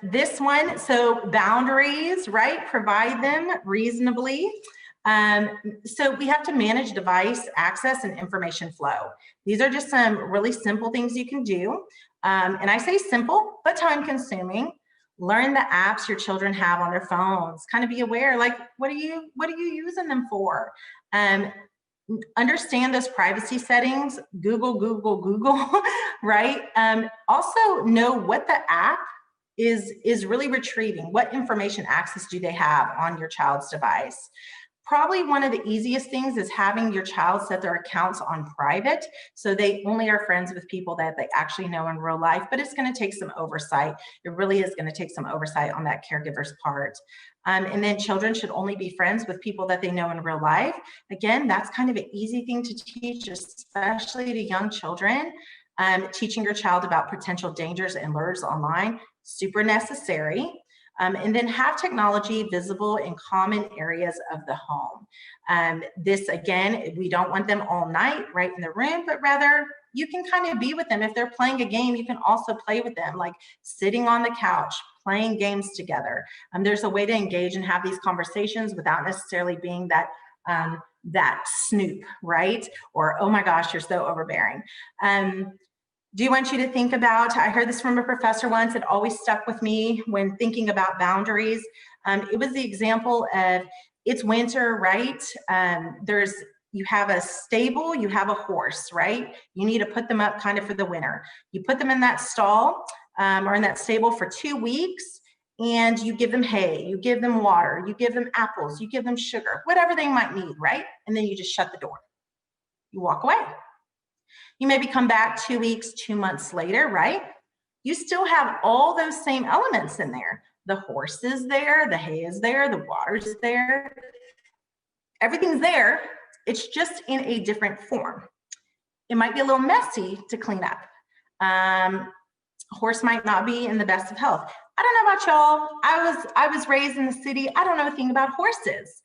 C: This one, so boundaries, right? Provide them reasonably. So we have to manage device access and information flow. These are just some really simple things you can do. And I say simple, but time consuming. Learn the apps your children have on their phones. Kind of be aware, like, what are you using them for? Understand those privacy settings. Google, right? Also know what the app is really retrieving. What information access do they have on your child's device? Probably one of the easiest things is having your child set their accounts on private, so they only are friends with people that they actually know in real life, but it's going to take some oversight. It really is going to take some oversight on that caregiver's part. And then children should only be friends with people that they know in real life. Again, that's kind of an easy thing to teach, especially to young children. Teaching your child about potential dangers and lures online, super necessary. And then have technology visible in common areas of the home. This, again, we don't want them all night right in the room, but rather you can kind of be with them. If they're playing a game, you can also play with them, like sitting on the couch, playing games together. There's a way to engage and have these conversations without necessarily being that that snoop, right? Or, oh my gosh, you're so overbearing. Do want you to think about, I heard this from a professor once, it always stuck with me when thinking about boundaries. It was the example of, it's winter, right? You have a stable, you have a horse, right? You need to put them up kind of for the winter. You put them in that stall or in that stable for 2 weeks, and you give them hay, you give them water, you give them apples, you give them sugar, whatever they might need, right? And then you just shut the door. You walk away. You maybe come back 2 weeks, 2 months later, right? You still have all those same elements in there. The horse is there, the hay is there, the water's there. Everything's there. It's just in a different form. It might be a little messy to clean up. Horse might not be in the best of health. I don't know about y'all. I was raised in the city. I don't know a thing about horses.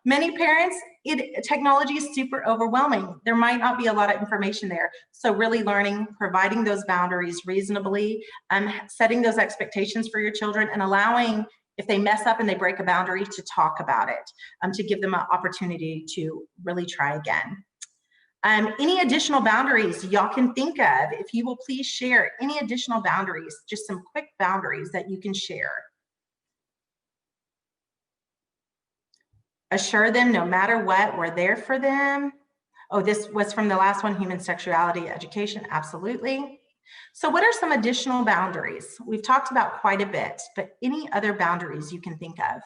C: Many parents, technology is super overwhelming. There might not be a lot of information there. So really learning, providing those boundaries reasonably, setting those expectations for your children, and allowing, if they mess up and they break a boundary, to talk about it, to give them an opportunity to really try again. Any additional boundaries y'all can think of, if you will please share any additional boundaries, just some quick boundaries that you can share. Assure them no matter what, we're there for them. Oh, this was from the last one, human sexuality education, absolutely. So what are some additional boundaries? We've talked about quite a bit, but any other boundaries you can think of?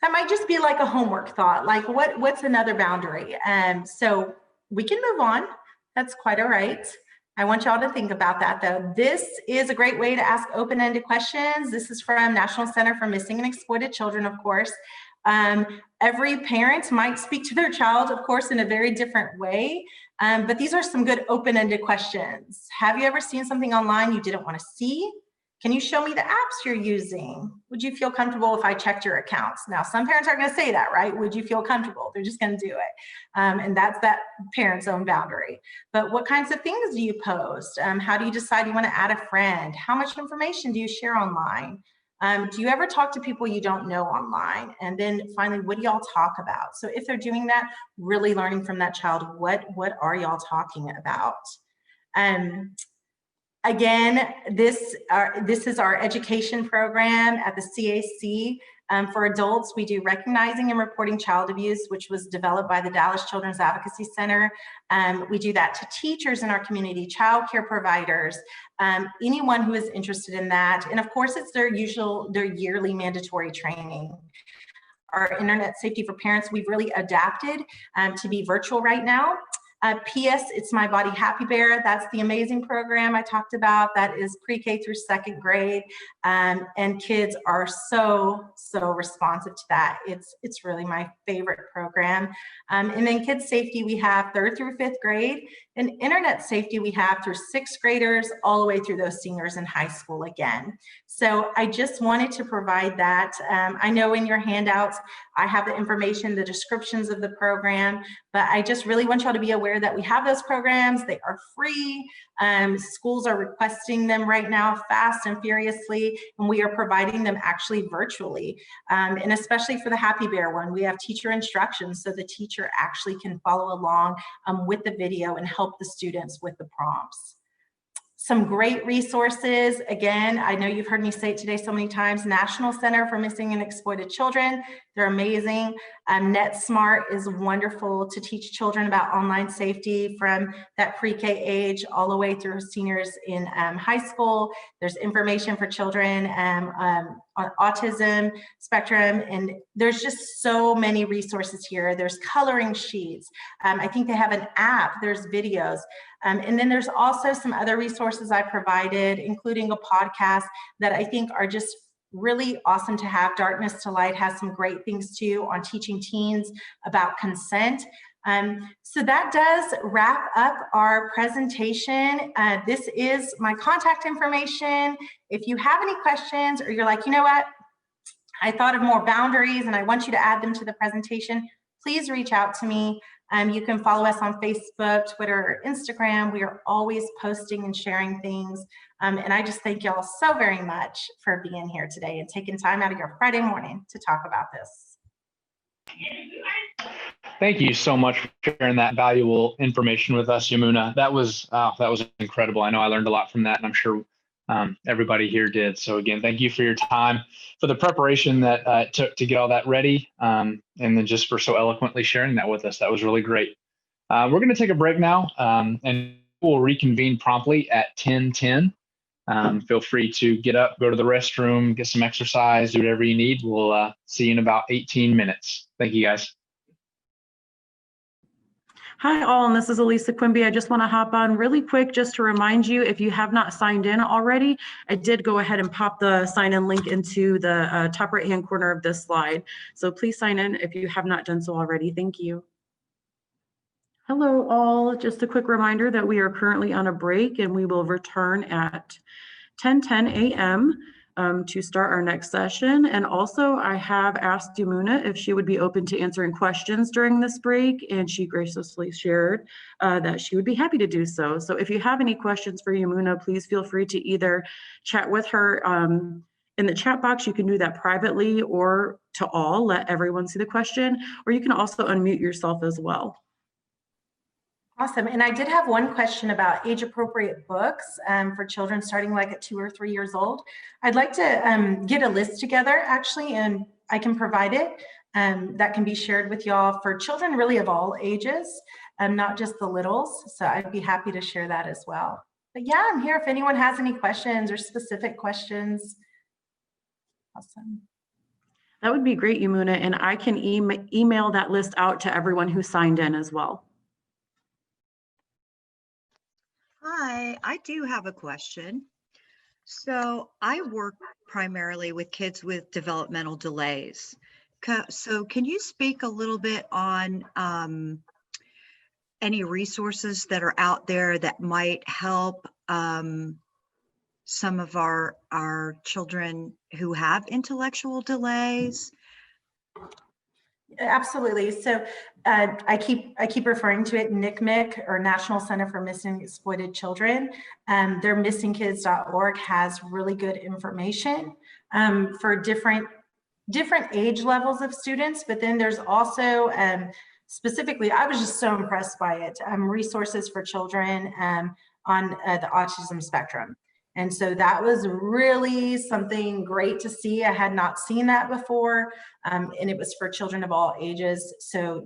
C: That might just be like a homework thought, like what's another boundary? So we can move on. That's quite all right. I want y'all to think about that though. This is a great way to ask open-ended questions. This is from National Center for Missing and Exploited Children, of course. Every parent might speak to their child, of course, in a very different way. But these are some good open-ended questions. Have you ever seen something online you didn't want to see? Can you show me the apps you're using? Would you feel comfortable if I checked your accounts? Now, some parents aren't going to say that, right? Would you feel comfortable? They're just going to do it. And that's that parent's own boundary. But what kinds of things do you post? How do you decide you want to add a friend? How much information do you share online? Do you ever talk to people you don't know online? And then finally, what do y'all talk about? So if they're doing that, really learning from that child, what are y'all talking about? Again, this is our education program at the CAC. For adults, we do recognizing and reporting child abuse, which was developed by the Dallas Children's Advocacy Center. We do that to teachers in our community, child care providers, anyone who is interested in that. And of course, it's their yearly mandatory training. Our internet safety for parents, we've really adapted to be virtual right now. P.S. It's My Body Happy Bear. That's the amazing program I talked about. That is pre-K through 2nd grade. And kids are so responsive to that. It's really my favorite program. And then kids safety, we have 3rd through 5th grade. And internet safety, we have through 6th graders all the way through those seniors in high school again. So I just wanted to provide that. I know in your handouts, I have the information, the descriptions of the program, but I just really want y'all to be aware that we have those programs. They are free. Schools are requesting them right now fast and furiously, and we are providing them actually virtually. And especially for the Happy Bear one, we have teacher instructions so the teacher actually can follow along with the video and help the students with the prompts. Some great resources. Again, I know you've heard me say it today so many times, National Center for Missing and Exploited Children. They're amazing. NetSmart is wonderful to teach children about online safety from that pre-K age all the way through seniors in high school. There's information for children on autism spectrum, and there's just so many resources here. There's coloring sheets. I think they have an app, there's videos. And then there's also some other resources I provided, including a podcast that I think are just really awesome to have. Darkness to Light has some great things too on teaching teens about consent. So that does wrap up our presentation. This is my contact information. If you have any questions or you're like, you know what, I thought of more boundaries and I want you to add them to the presentation, please reach out to me. You can follow us on Facebook, Twitter, or Instagram. We are always posting and sharing things. And I just thank y'all so very much for being here today and taking time out of your Friday morning to talk about this.
A: Thank you so much for sharing that valuable information with us, Yamuna. That was incredible. I know I learned a lot from that, and I'm sure everybody here did. So again, thank you for your time, for the preparation that it took to get all that ready, and then just for so eloquently sharing that with us. That was really great. We're going to take a break now, and we'll reconvene promptly at 10:10. Feel free to get up, go to the restroom, get some exercise, do whatever you need. We'll see you in about 18 minutes. Thank you, guys.
D: Hi all, and this is Elisa Quimby. I just want to hop on really quick just to remind you, if you have not signed in already, I did go ahead and pop the sign-in link into the top right-hand corner of this slide. So please sign in if you have not done so already. Thank you. Hello all, just a quick reminder that we are currently on a break and we will return at 10:10 a.m. To start our next session. And also I have asked Yamuna if she would be open to answering questions during this break, and she graciously shared that she would be happy to do so. So if you have any questions for Yamuna, please feel free to either chat with her in the chat box. You can do that privately or to all, let everyone see the question, or you can also unmute yourself as well.
C: Awesome. And I did have one question about age-appropriate books for children starting like at 2 or 3 years old. I'd like to get a list together actually, and I can provide it. That can be shared with y'all for children really of all ages, not just the littles. So I'd be happy to share that as well. But yeah, I'm here if anyone has any questions or specific questions. Awesome.
D: That would be great, Yamuna, and I can email that list out to everyone who signed in as well.
E: Hi, I do have a question. So I work primarily with kids with developmental delays. So can you speak a little bit on any resources that are out there that might help some of our children who have intellectual delays?
C: Absolutely. So I keep referring to it, NCMEC, or National Center for Missing and Exploited Children. Their missingkids.org has really good information for different age levels of students. But then there's also specifically, I was just so impressed by it, resources for children on the autism spectrum. And so that was really something great to see. I had not seen that before, and it was for children of all ages. So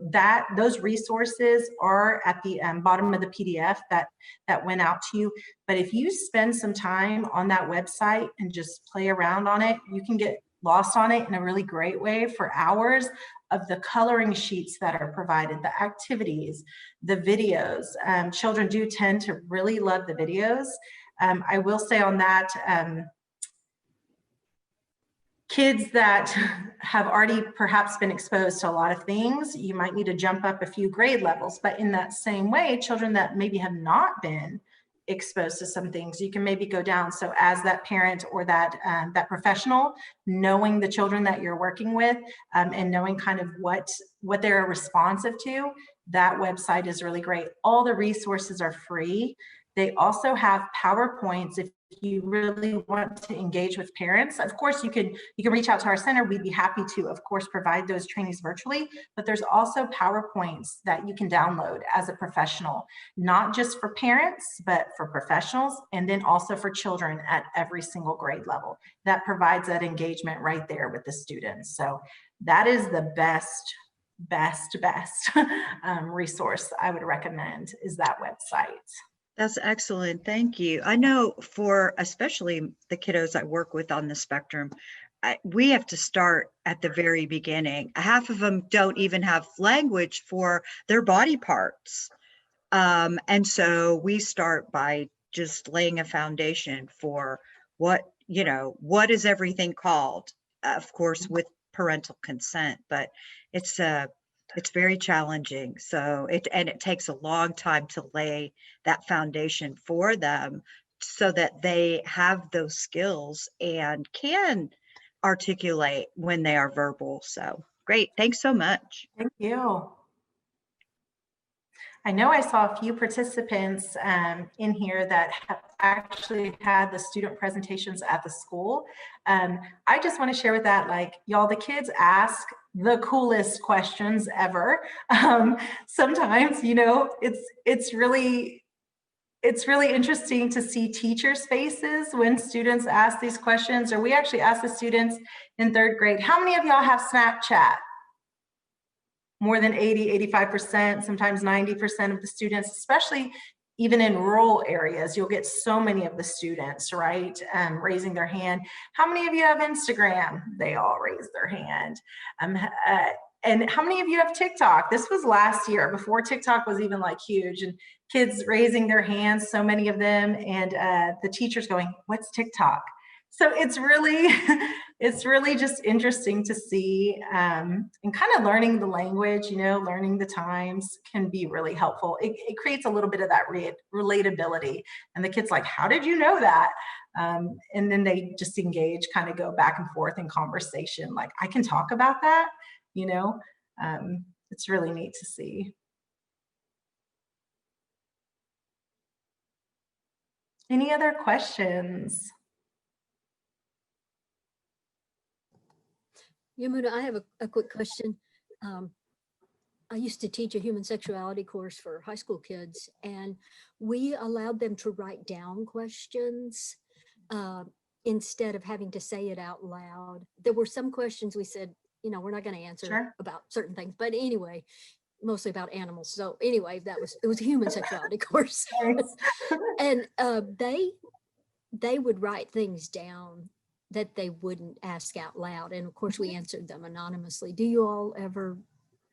C: those resources are at the bottom of the PDF that went out to you. But if you spend some time on that website and just play around on it, you can get lost on it in a really great way for hours of the coloring sheets that are provided, the activities, the videos. Children do tend to really love the videos. I will say on that, kids that have already perhaps been exposed to a lot of things, you might need to jump up a few grade levels. But in that same way, children that maybe have not been exposed to some things, you can maybe go down. So as that parent or that professional, knowing the children that you're working with, and knowing kind of what they're responsive to, that website is really great. All the resources are free. They also have PowerPoints if you really want to engage with parents. Of course, you can reach out to our center. We'd be happy to, of course, provide those trainings virtually, but there's also PowerPoints that you can download as a professional, not just for parents, but for professionals, and then also for children at every single grade level. That provides that engagement right there with the students. So that is the best resource I would recommend, is that website.
E: That's excellent. Thank you. I know for especially the kiddos I work with on the spectrum, we have to start at the very beginning. Half of them don't even have language for their body parts. And so we start by just laying a foundation for what is everything called, of course, with parental consent, but it's very challenging. So it takes a long time to lay that foundation for them so that they have those skills and can articulate when they are verbal. So great. Thanks so much.
C: Thank you. I know I saw a few participants in here that have actually had the student presentations at the school. I just want to share with that, like, y'all, the kids ask the coolest questions ever. Sometimes, it's really interesting to see teachers' faces when students ask these questions. Or we actually asked the students in 3rd grade, how many of y'all have Snapchat? More than 80, 85%, sometimes 90% of the students, especially even in rural areas, you'll get so many of the students, right, raising their hand. How many of you have Instagram? They all raise their hand. And how many of you have TikTok? This was last year, before TikTok was even like huge, and kids raising their hands, so many of them, and the teachers going, what's TikTok? So it's really just interesting to see, and kind of learning the language, learning the times can be really helpful. It creates a little bit of that relatability, and the kid's like, how did you know that? And then they just engage, kind of go back and forth in conversation, like, I can talk about that, it's really neat to see. Any other questions?
F: Yamuna, I have a quick question. I used to teach a human sexuality course for high school kids, and we allowed them to write down questions instead of having to say it out loud. There were some questions we said, we're not going to answer about certain things, but anyway, mostly about animals. So anyway, it was a human sexuality course. And they would write things down that they wouldn't ask out loud. And of course we answered them anonymously. Do you all ever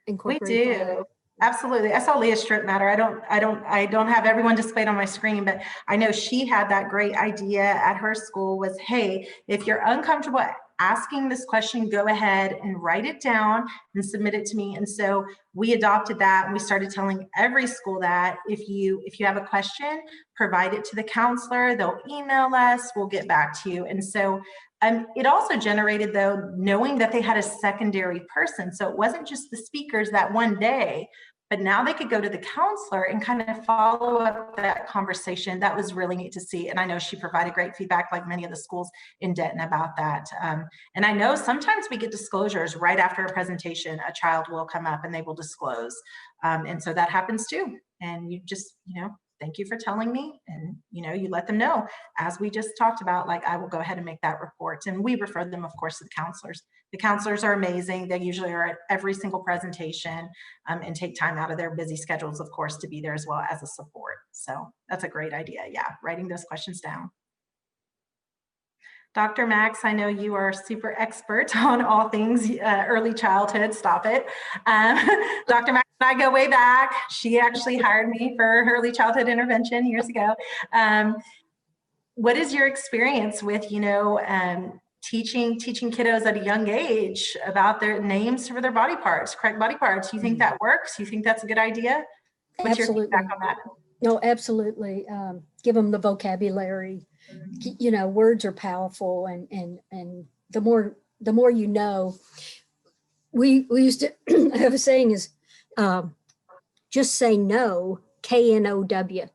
F: incorporate
C: We do.
F: that?
C: Absolutely. I saw Leah's strip matter. I don't have everyone displayed on my screen, but I know she had that great idea at her school was, hey, if you're uncomfortable asking this question, go ahead and write it down and submit it to me. And so we adopted that, and we started telling every school that if you have a question, provide it to the counselor, they'll email us, we'll get back to you. And so it also generated, though, knowing that they had a secondary person. So it wasn't just the speakers that one day, but now they could go to the counselor and kind of follow up that conversation. That was really neat to see. And I know she provided great feedback, like many of the schools in Denton, about that. And I know sometimes we get disclosures right after a presentation. A child will come up and they will disclose. And so that happens too. And you just, thank you for telling me. And, you let them know, as we just talked about, like, I will go ahead and make that report. And we refer them, of course, to the counselors. The counselors are amazing. They usually are at every single presentation, and take time out of their busy schedules, of course, to be there as well as a support. So that's a great idea. Yeah, writing those questions down. Dr. Max, I know you are super expert on all things early childhood. Stop it. Dr. Max and I go way back. She actually hired me for early childhood intervention years ago. What is your experience with, teaching kiddos at a young age about their names for their body parts, correct body parts? You think that works? You think that's a good idea? What's
F: Absolutely.
C: your feedback on that?
F: No, absolutely. Give them the vocabulary. You know, words are powerful, and the more you know. We used to have a saying is, just say no, KNOW.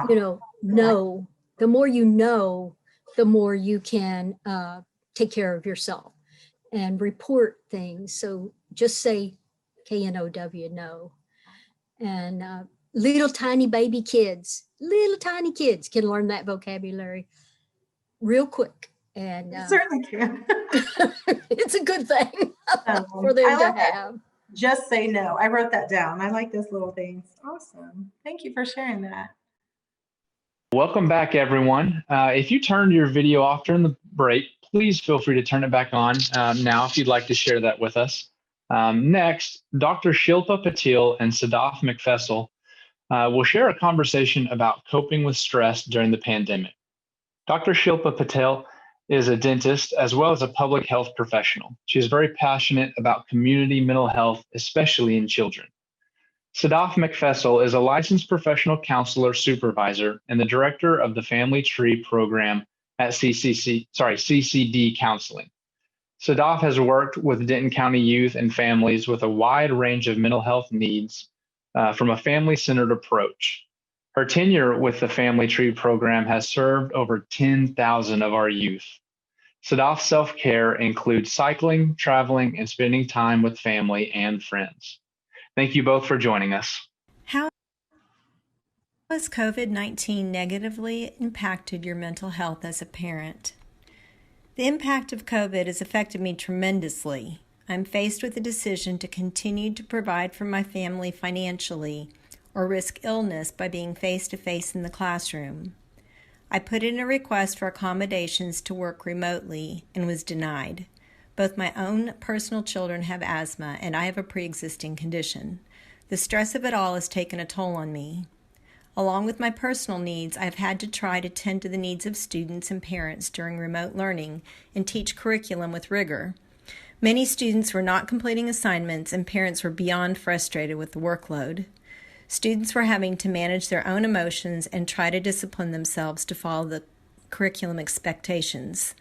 F: You know, no. The more you know, the more you can take care of yourself and report things. So just say KNOW, no. And little tiny kids can learn that vocabulary real quick. And
C: Certainly can.
F: it's a good thing for them to have.
C: Just say no. I wrote that down. I like those little things. Awesome. Thank you for sharing that.
A: Welcome back, everyone. If you turned your video off during the break, please feel free to turn it back on now if you'd like to share that with us. Next, Dr. Shilpa Patil and Sadaf Meckfessel will share a conversation about coping with stress during the pandemic. Dr. Shilpa Patil is a dentist as well as a public health professional. She is very passionate about community mental health, especially in children. Sadaf Meckfessel is a licensed professional counselor supervisor and the director of the Family Tree program at CCD Counseling. Sadaf has worked with Denton County youth and families with a wide range of mental health needs from a family-centered approach. Her tenure with the Family Tree program has served over 10,000 of our youth. Sadaf's self-care includes cycling, traveling, and spending time with family and friends. Thank you both for joining us.
G: How has COVID-19 negatively impacted your mental health as a parent? The impact of COVID has affected me tremendously. I'm faced with the decision to continue to provide for my family financially or risk illness by being face-to-face in the classroom. I put in a request for accommodations to work remotely and was denied. Both my own personal children have asthma, and I have a pre-existing condition. The stress of it all has taken a toll on me. Along with my personal needs, I've had to try to tend to the needs of students and parents during remote learning and teach curriculum with rigor. Many students were not completing assignments, and parents were beyond frustrated with the workload. Students were having to manage their own emotions and try to discipline themselves to follow the curriculum expectations.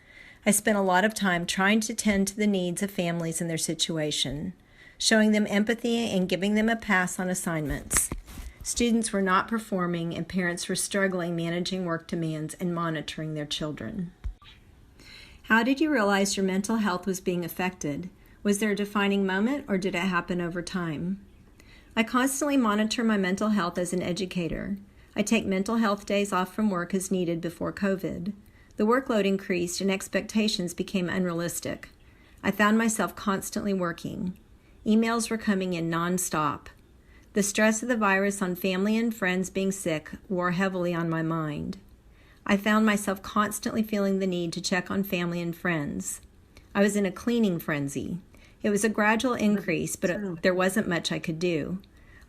G: I spent a lot of time trying to tend to the needs of families in their situation, showing them empathy and giving them a pass on assignments. Students were not performing, and parents were struggling managing work demands and monitoring their children. How did you realize your mental health was being affected? Was there a defining moment, or did it happen over time? I constantly monitor my mental health as an educator. I take mental health days off from work as needed before COVID. The workload increased and expectations became unrealistic. I found myself constantly working. Emails were coming in nonstop. The stress of the virus on family and friends being sick wore heavily on my mind. I found myself constantly feeling the need to check on family and friends. I was in a cleaning frenzy. It was a gradual increase, but there wasn't much I could do.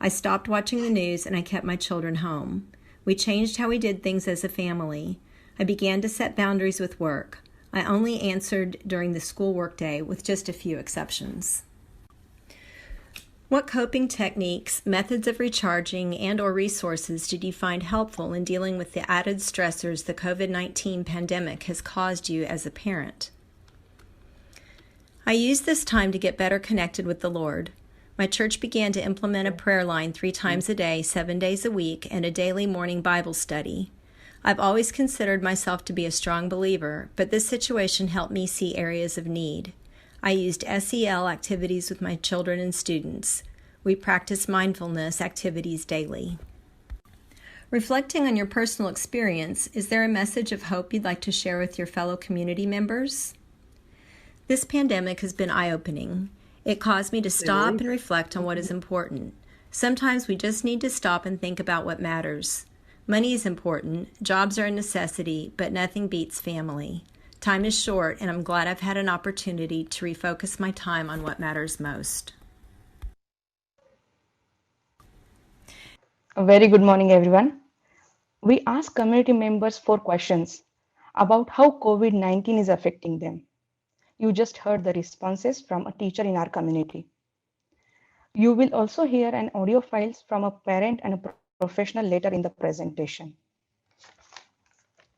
G: I stopped watching the news and I kept my children home. We changed how we did things as a family. I began to set boundaries with work. I only answered during the school workday with just a few exceptions. What coping techniques, methods of recharging, and/or resources did you find helpful in dealing with the added stressors the COVID-19 pandemic has caused you as a parent? I used this time to get better connected with the Lord. My church began to implement a prayer line 3 times a day, 7 days a week, and a daily morning Bible study. I've always considered myself to be a strong believer, but this situation helped me see areas of need. I used SEL activities with my children and students. We practiced mindfulness activities daily. Reflecting on your personal experience, is there a message of hope you'd like to share with your fellow community members? This pandemic has been eye-opening. It caused me to stop and reflect on what is important. Sometimes we just need to stop and think about what matters. Money is important, jobs are a necessity, but nothing beats family. Time is short, and I'm glad I've had an opportunity to refocus my time on what matters most.
H: A very good morning, everyone. We asked community members 4 questions about how COVID-19 is affecting them. You just heard the responses from a teacher in our community. You will also hear an audio files from a parent and a professional later in the presentation.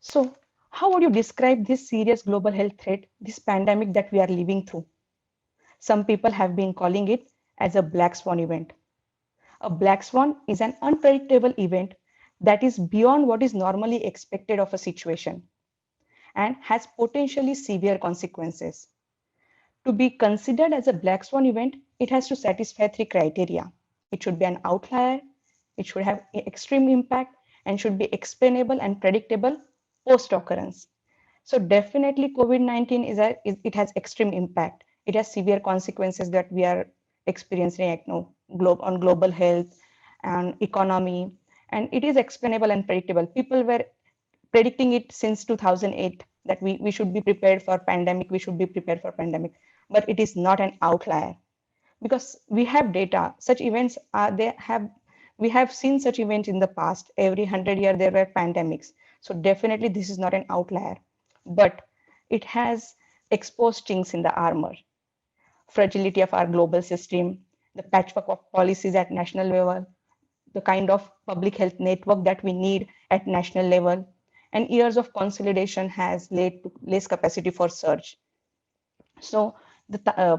H: So, how would you describe this serious global health threat, this pandemic that we are living through? Some people have been calling it as a black swan event. A black swan is an unpredictable event that is beyond what is normally expected of a situation and has potentially severe consequences. To be considered as a black swan event, it has to satisfy 3 criteria. It should be an outlier, it should have extreme impact, and should be explainable and predictable post-occurrence. So definitely COVID-19 it has extreme impact. It has severe consequences that we are experiencing on global health and economy, and it is explainable and predictable. People were predicting it since 2008 that we should be prepared for pandemic, but it is not an outlier because we have data. Such events we have seen such events in the past. Every 100 years there were pandemics. So definitely this is not an outlier, but it has exposed chinks in the armor, fragility of our global system, the patchwork of policies at national level, the kind of public health network that we need at national level, and years of consolidation has led to less capacity for search. So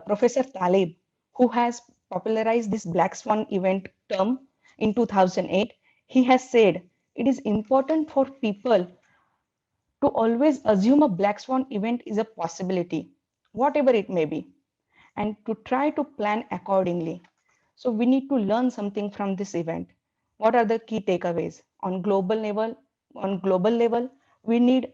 H: Professor Taleb, who has popularized this black swan event term in 2008, he has said it is important for people to always assume a black swan event is a possibility, whatever it may be, and to try to plan accordingly. So we need to learn something from this event. What are the key takeaways? On global level, we need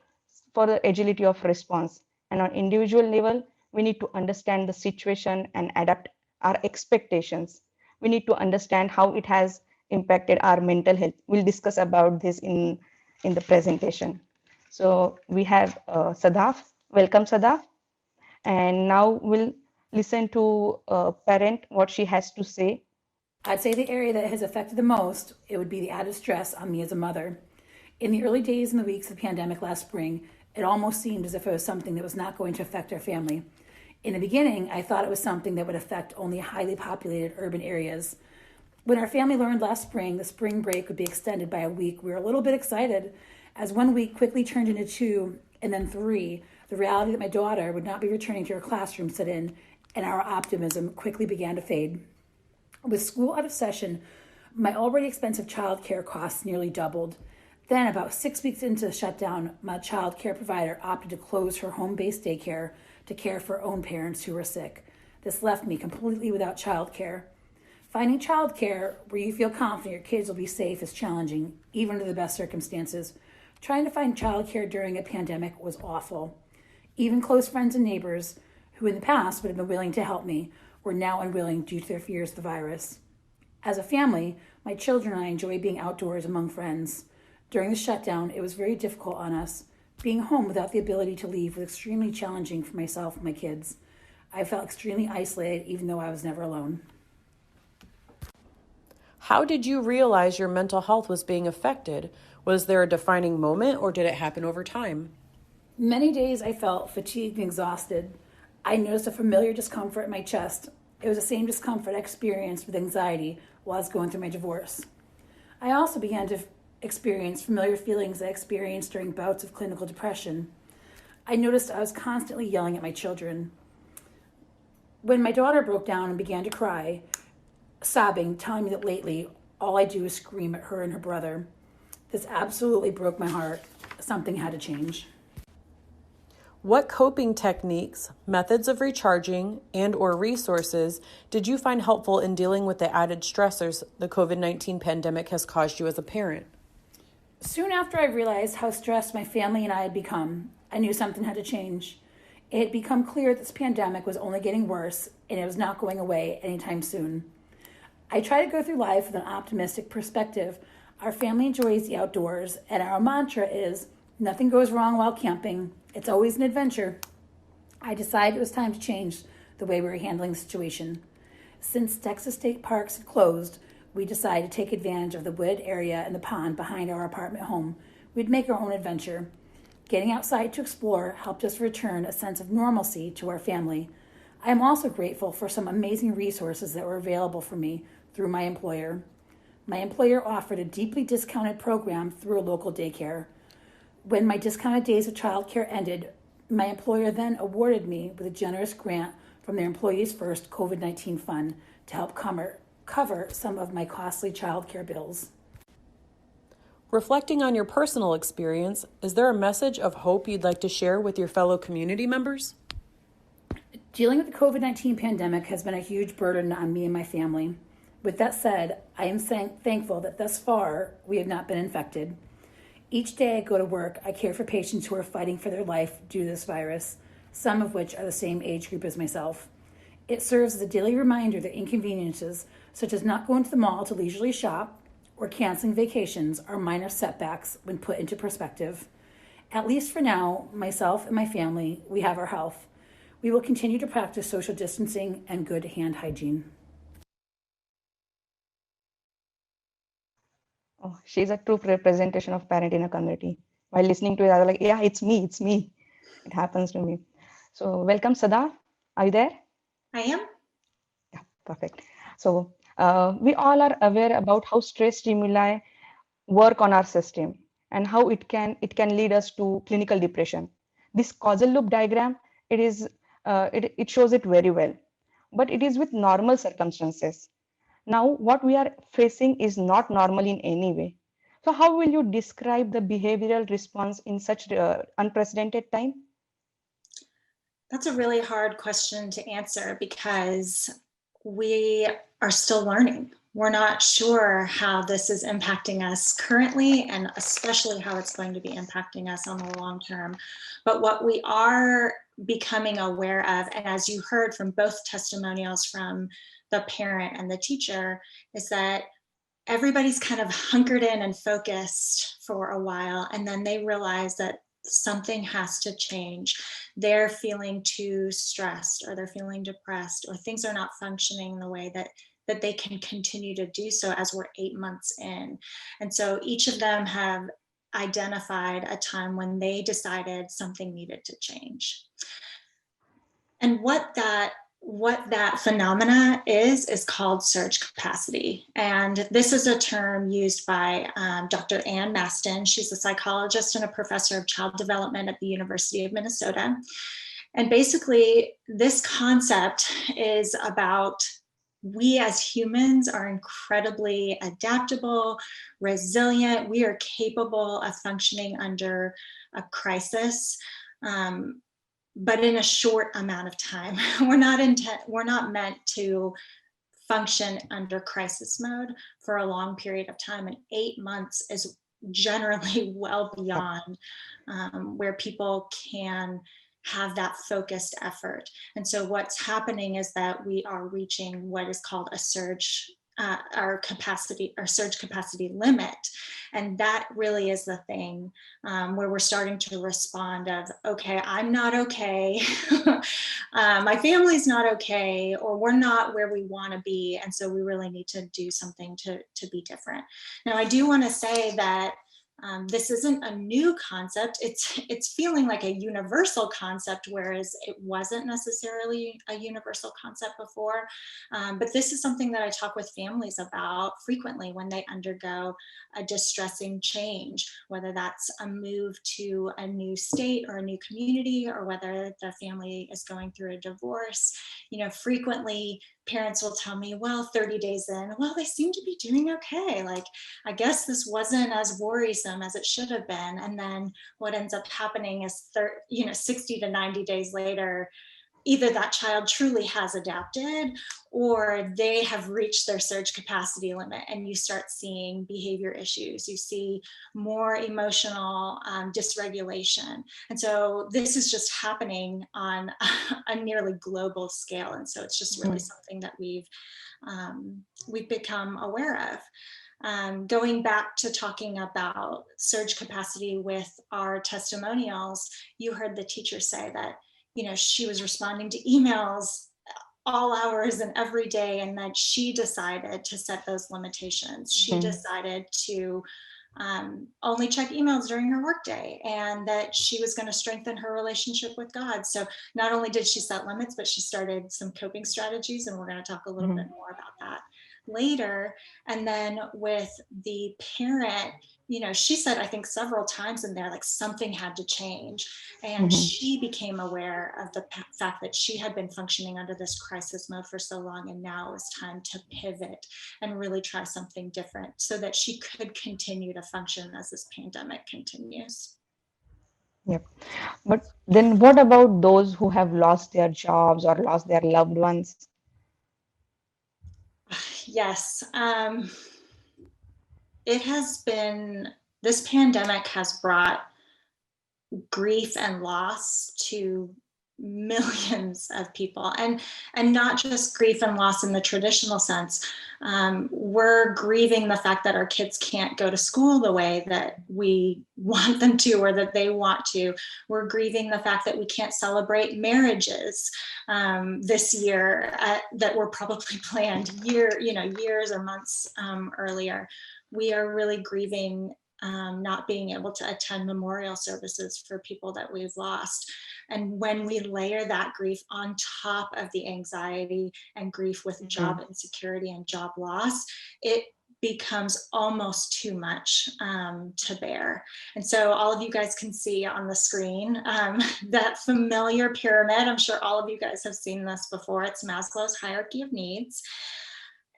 H: for the agility of response, and on individual level, we need to understand the situation and adapt our expectations. We need to understand how it has impacted our mental health. We'll discuss about this in the presentation. So we have Sadaf. Welcome, Sadaf. And now we'll listen to a parent, what she has to say.
I: I'd say the area that has affected the most, it would be the added stress on me as a mother. In the early days and the weeks of the pandemic last spring, it almost seemed as if it was something that was not going to affect our family. In the beginning, I thought it was something that would affect only highly populated urban areas. When our family learned last spring the spring break would be extended by a week, we were a little bit excited, as 1 week quickly turned into 2 and then 3. The reality that my daughter would not be returning to her classroom set in, and our optimism quickly began to fade. With school out of session, my already expensive childcare costs nearly doubled. Then, about 6 weeks into the shutdown, my childcare provider opted to close her home-based daycare to care for her own parents who were sick. This left me completely without childcare. Finding childcare where you feel confident your kids will be safe is challenging, even under the best circumstances. Trying to find childcare during a pandemic was awful. Even close friends and neighbors, who in the past would have been willing to help me, were now unwilling due to their fears of the virus. As a family, my children and I enjoy being outdoors among friends. During the shutdown, it was very difficult on us. Being home without the ability to leave was extremely challenging for myself and my kids. I felt extremely isolated, even though I was never alone.
D: How did you realize your mental health was being affected? Was there a defining moment, or did it happen over time?
I: Many days I felt fatigued and exhausted. I noticed a familiar discomfort in my chest. It was the same discomfort I experienced with anxiety while I was going through my divorce. I also began to experience familiar feelings I experienced during bouts of clinical depression. I noticed I was constantly yelling at my children. When my daughter broke down and began to cry, sobbing, telling me that lately all I do is scream at her and her brother. This absolutely broke my heart. Something had to change.
D: What coping techniques, methods of recharging, and/or resources did you find helpful in dealing with the added stressors the COVID-19 pandemic has caused you as a parent?
I: Soon after I realized how stressed my family and I had become, I knew something had to change. It had become clear that this pandemic was only getting worse and it was not going away anytime soon. I try to go through life with an optimistic perspective. Our family enjoys the outdoors, and our mantra is, nothing goes wrong while camping. It's always an adventure. I decided it was time to change the way we were handling the situation. Since Texas state parks had closed, we decided to take advantage of the wooded area and the pond behind our apartment home. We'd make our own adventure. Getting outside to explore helped us return a sense of normalcy to our family. I am also grateful for some amazing resources that were available for me through my employer. My employer offered a deeply discounted program through a local daycare. When my discounted days of childcare ended, my employer then awarded me with a generous grant from their Employees First COVID-19 fund to help cover some of my costly childcare bills.
D: Reflecting on your personal experience, is there a message of hope you'd like to share with your fellow community members?
I: Dealing with the COVID-19 pandemic has been a huge burden on me and my family. With that said, I am thankful that thus far we have not been infected. Each day I go to work, I care for patients who are fighting for their life due to this virus, some of which are the same age group as myself. It serves as a daily reminder that inconveniences, such as not going to the mall to leisurely shop or canceling vacations, are minor setbacks when put into perspective. At least for now, myself and my family, we have our health. We will continue to practice social distancing and good hand hygiene.
H: Oh, she's a true representation of parent in a community. While listening to it, I was like, yeah, it's me, it's me. It happens to me. So welcome, Sadaf. Are you there?
J: I am.
H: Yeah, perfect. So we all are aware about how stress stimuli work on our system and how it can lead us to clinical depression. This causal loop diagram, it shows it very well, but it is with normal circumstances. Now, what we are facing is not normal in any way. So how will you describe the behavioral response in such unprecedented time?
J: That's a really hard question to answer because we are still learning. We're not sure how this is impacting us currently, and especially how it's going to be impacting us on the long term. But what we are becoming aware of, and as you heard from both testimonials from the parent and the teacher, is that everybody's kind of hunkered in and focused for a while, and then they realize that something has to change. They're feeling too stressed, or they're feeling depressed, or things are not functioning the way that they can continue to do so as we're 8 months in. And so each of them have identified a time when they decided something needed to change. And what that phenomena is called surge capacity. And this is a term used by Dr. Ann Maston. She's a psychologist and a professor of child development at the University of Minnesota. And basically, this concept is about we as humans are incredibly adaptable, resilient. We are capable of functioning under a crisis. But in a short amount of time. We're not meant to function under crisis mode for a long period of time, and 8 months is generally well beyond where people can have that focused effort. And so what's happening is that we are reaching what is called a surge surge capacity limit. And that really is the thing where we're starting to respond of, okay, I'm not okay. My family's not okay, or we're not where we want to be. And so we really need to do something to be different. Now, I do want to say that this isn't a new concept. It's feeling like a universal concept, whereas it wasn't necessarily a universal concept before. But this is something that I talk with families about frequently when they undergo a distressing change, whether that's a move to a new state or a new community, or whether the family is going through a divorce. You know, frequently parents will tell me, well, 30 days in, well, they seem to be doing okay. Like, I guess this wasn't as worrisome as it should have been. And then what ends up happening is 60 to 90 days later, either that child truly has adapted or they have reached their surge capacity limit, and you start seeing behavior issues. You see more emotional dysregulation. And so this is just happening on a nearly global scale. And so it's just really something that we've become aware of. Going back to talking about surge capacity with our testimonials, you heard the teacher say that, she was responding to emails all hours and every day, and that she decided to set those limitations. She decided to only check emails during her workday, and that she was going to strengthen her relationship with God. So not only did she set limits, but she started some coping strategies, and we're going to talk a little bit more about that later. And then with the parent, she said, I think several times in there, like something had to change. And she became aware of the fact that she had been functioning under this crisis mode for so long. And now it was time to pivot and really try something different so that she could continue to function as this pandemic continues.
H: Yep. But then what about those who have lost their jobs or lost their loved ones?
J: Yes. It has been, this pandemic has brought grief and loss to millions of people, and not just grief and loss in the traditional sense. We're grieving the fact that our kids can't go to school the way that we want them to or that they want to. We're grieving the fact that we can't celebrate marriages this year that were probably planned years or months earlier. We are really grieving not being able to attend memorial services for people that we've lost. And when we layer that grief on top of the anxiety and grief with job insecurity and job loss, it becomes almost too much to bear. And so all of you guys can see on the screen that familiar pyramid. I'm sure all of you guys have seen this before. It's Maslow's hierarchy of needs.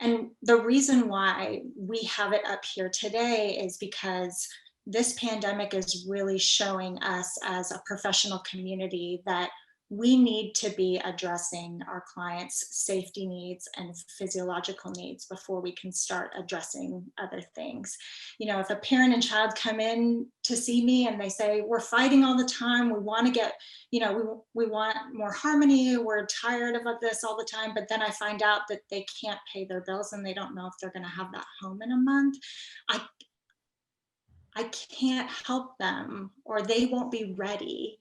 J: And the reason why we have it up here today is because this pandemic is really showing us as a professional community that we need to be addressing our clients' safety needs and physiological needs before we can start addressing other things. If a parent and child come in to see me and they say, we're fighting all the time, we want to get, we want more harmony, we're tired of this all the time, but then I find out that they can't pay their bills and they don't know if they're going to have that home in a month, I can't help them, or they won't be ready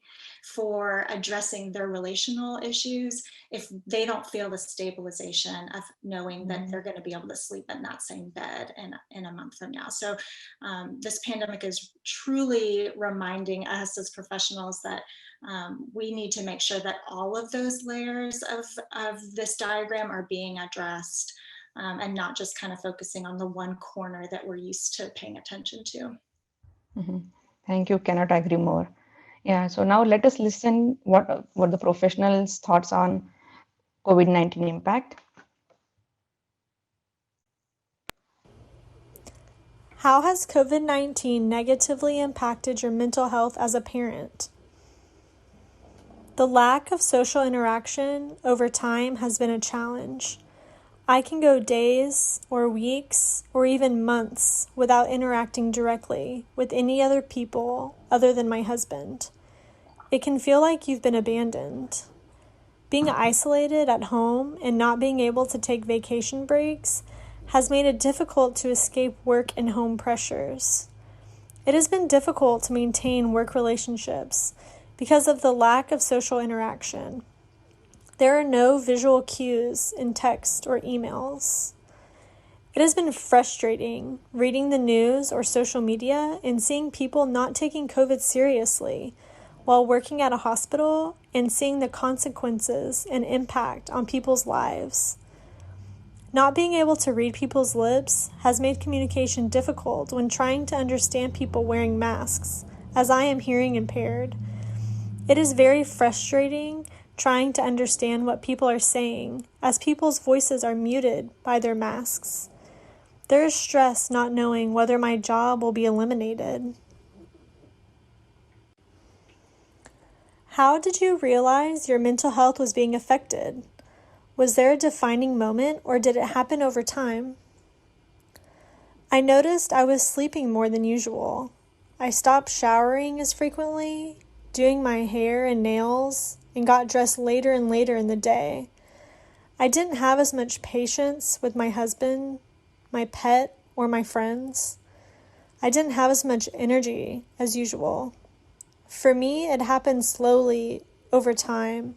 J: for addressing their relational issues if they don't feel the stabilization of knowing that they're going to be able to sleep in that same bed in a month from now. So this pandemic is truly reminding us as professionals that we need to make sure that all of those layers of this diagram are being addressed and not just kind of focusing on the one corner that we're used to paying attention to.
H: Thank you. Cannot agree more. Yeah. So now let us listen what the professionals' thoughts on COVID-19 impact.
K: How has COVID-19 negatively impacted your mental health as a parent? The lack of social interaction over time has been a challenge. I can go days or weeks or even months without interacting directly with any other people other than my husband. It can feel like you've been abandoned. Being isolated at home and not being able to take vacation breaks has made it difficult to escape work and home pressures. It has been difficult to maintain work relationships because of the lack of social interaction. There are no visual cues in text or emails. It has been frustrating reading the news or social media and seeing people not taking COVID seriously while working at a hospital and seeing the consequences and impact on people's lives. Not being able to read people's lips has made communication difficult when trying to understand people wearing masks, as I am hearing impaired. It is very frustrating trying to understand what people are saying as people's voices are muted by their masks. There is stress not knowing whether my job will be eliminated. How did you realize your mental health was being affected? Was there a defining moment or did it happen over time? I noticed I was sleeping more than usual. I stopped showering as frequently, doing my hair and nails, and got dressed later and later in the day. I didn't have as much patience with my husband, my pet, or my friends. I didn't have as much energy as usual. For me, it happened slowly over time,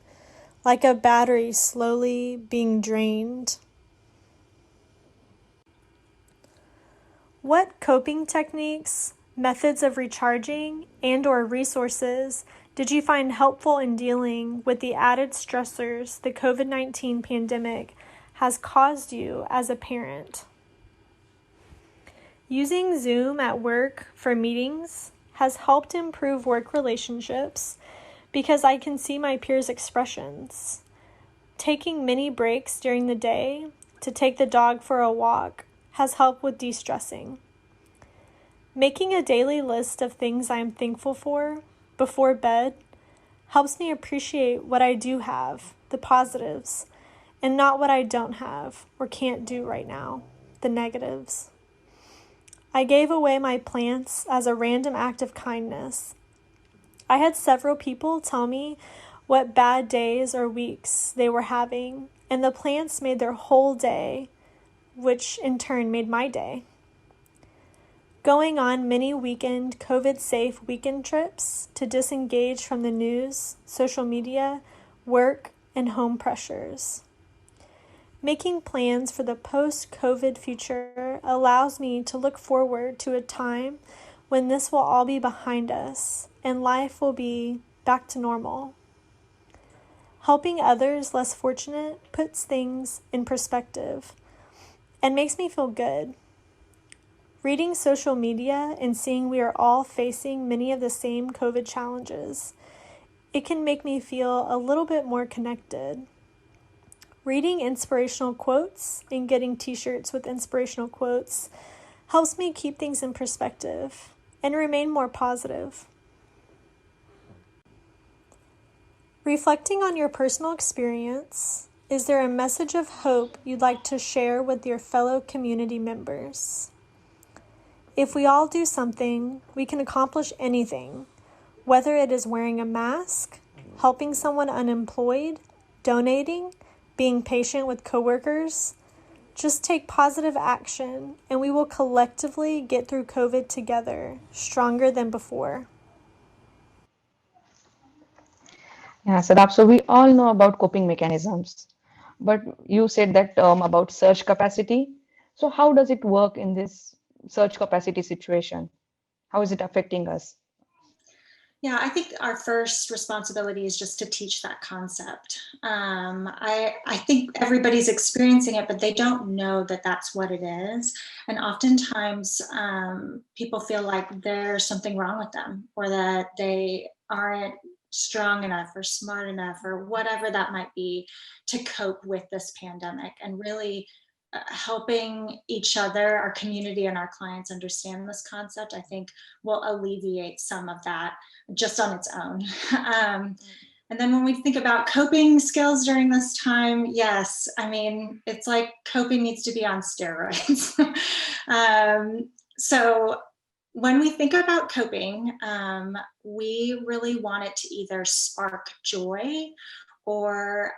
K: like a battery slowly being drained. What coping techniques, methods of recharging, and/or resources did you find helpful in dealing with the added stressors the COVID-19 pandemic has caused you as a parent. Using Zoom at work for meetings has helped improve work relationships because I can see my peers' expressions. Taking mini breaks during the day to take the dog for a walk has helped with de-stressing. Making a daily list of things I am thankful for before bed helps me appreciate what I do have, the positives, and not what I don't have or can't do right now, the negatives. I gave away my plants as a random act of kindness. I had several people tell me what bad days or weeks they were having, and the plants made their whole day, which in turn made my day. Going on many weekend COVID-safe weekend trips to disengage from the news, social media, work, and home pressures. Making plans for the post-COVID future allows me to look forward to a time when this will all be behind us and life will be back to normal. Helping others less fortunate puts things in perspective and makes me feel good. Reading social media and seeing we are all facing many of the same COVID challenges, it can make me feel a little bit more connected. Reading inspirational quotes and getting t-shirts with inspirational quotes helps me keep things in perspective and remain more positive. Reflecting on your personal experience, is there a message of hope you'd like to share with your fellow community members? If we all do something, we can accomplish anything, whether it is wearing a mask, helping someone unemployed, donating, being patient with coworkers. Just take positive action and we will collectively get through COVID together, stronger than before.
H: Yeah, Sadaf, so we all know about coping mechanisms, but you said that about surge capacity. So how does it work in this surge capacity situation? How is it affecting us?
J: Yeah, I think our first responsibility is just to teach that concept. I think everybody's experiencing it, but they don't know that that's what it is. And oftentimes people feel like there's something wrong with them or that they aren't strong enough or smart enough or whatever that might be to cope with this pandemic. And really helping each other, our community and our clients understand this concept, I think will alleviate some of that just on its own. And then when we think about coping skills during this time, yes, I mean, it's like coping needs to be on steroids. So when we think about coping, we really want it to either spark joy or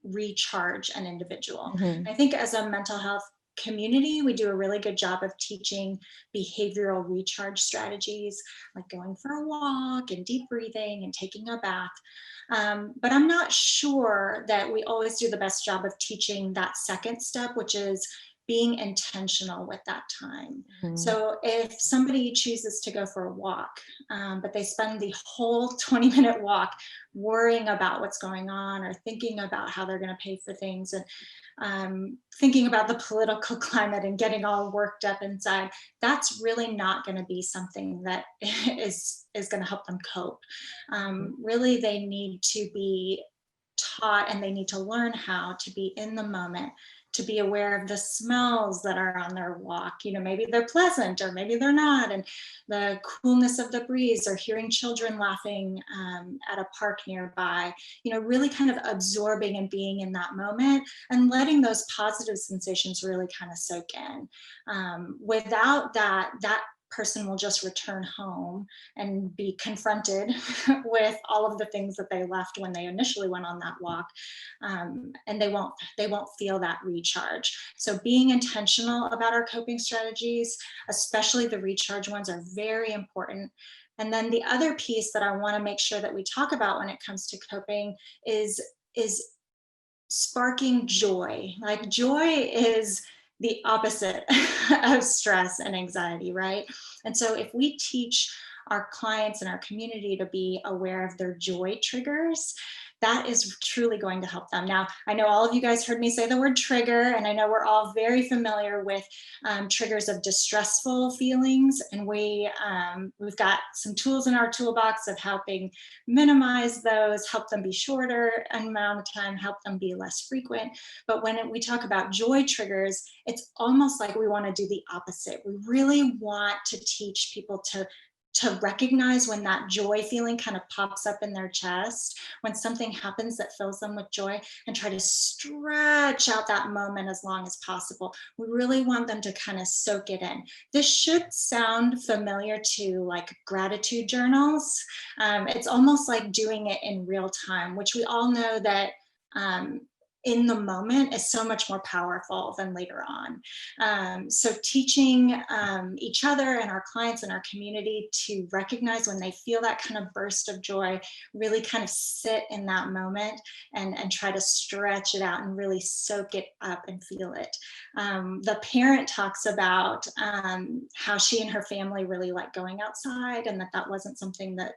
J: recharge an individual.
H: Mm-hmm.
J: I think as a mental health community, we do a really good job of teaching behavioral recharge strategies, like going for a walk and deep breathing and taking a bath. But I'm not sure that we always do the best job of teaching that second step, which is being intentional with that time.
H: Mm-hmm.
J: So if somebody chooses to go for a walk, but they spend the whole 20-minute walk worrying about what's going on or thinking about how they're going to pay for things and thinking about the political climate and getting all worked up inside, that's really not going to be something that is going to help them cope. Really, they need to be taught and they need to learn how to be in the moment, to be aware of the smells that are on their walk. You know, maybe they're pleasant or maybe they're not, and the coolness of the breeze or hearing children laughing at a park nearby, you know, really kind of absorbing and being in that moment and letting those positive sensations really kind of soak in. Without that person will just return home and be confronted with all of the things that they left when they initially went on that walk, and they won't feel that recharge. So being intentional about our coping strategies, especially the recharge ones, are very important. And then the other piece that I want to make sure that we talk about when it comes to coping is sparking joy. Like, joy is the opposite of stress and anxiety, right? And so if we teach our clients and our community to be aware of their joy triggers, that is truly going to help them. Now, I know all of you guys heard me say the word trigger, and I know we're all very familiar with triggers of distressful feelings, and we've got some tools in our toolbox of helping minimize those, help them be shorter amount of time, help them be less frequent. But when we talk about joy triggers, it's almost like we want to do the opposite. We really want to teach people to recognize when that joy feeling kind of pops up in their chest, when something happens that fills them with joy, and try to stretch out that moment as long as possible. We really want them to kind of soak it in. This should sound familiar to like gratitude journals. It's almost like doing it in real time, which we all know that in the moment is so much more powerful than later on. So teaching each other and our clients and our community to recognize when they feel that kind of burst of joy, really kind of sit in that moment and try to stretch it out and really soak it up and feel it. The parent talks about how she and her family really like going outside, and that wasn't something that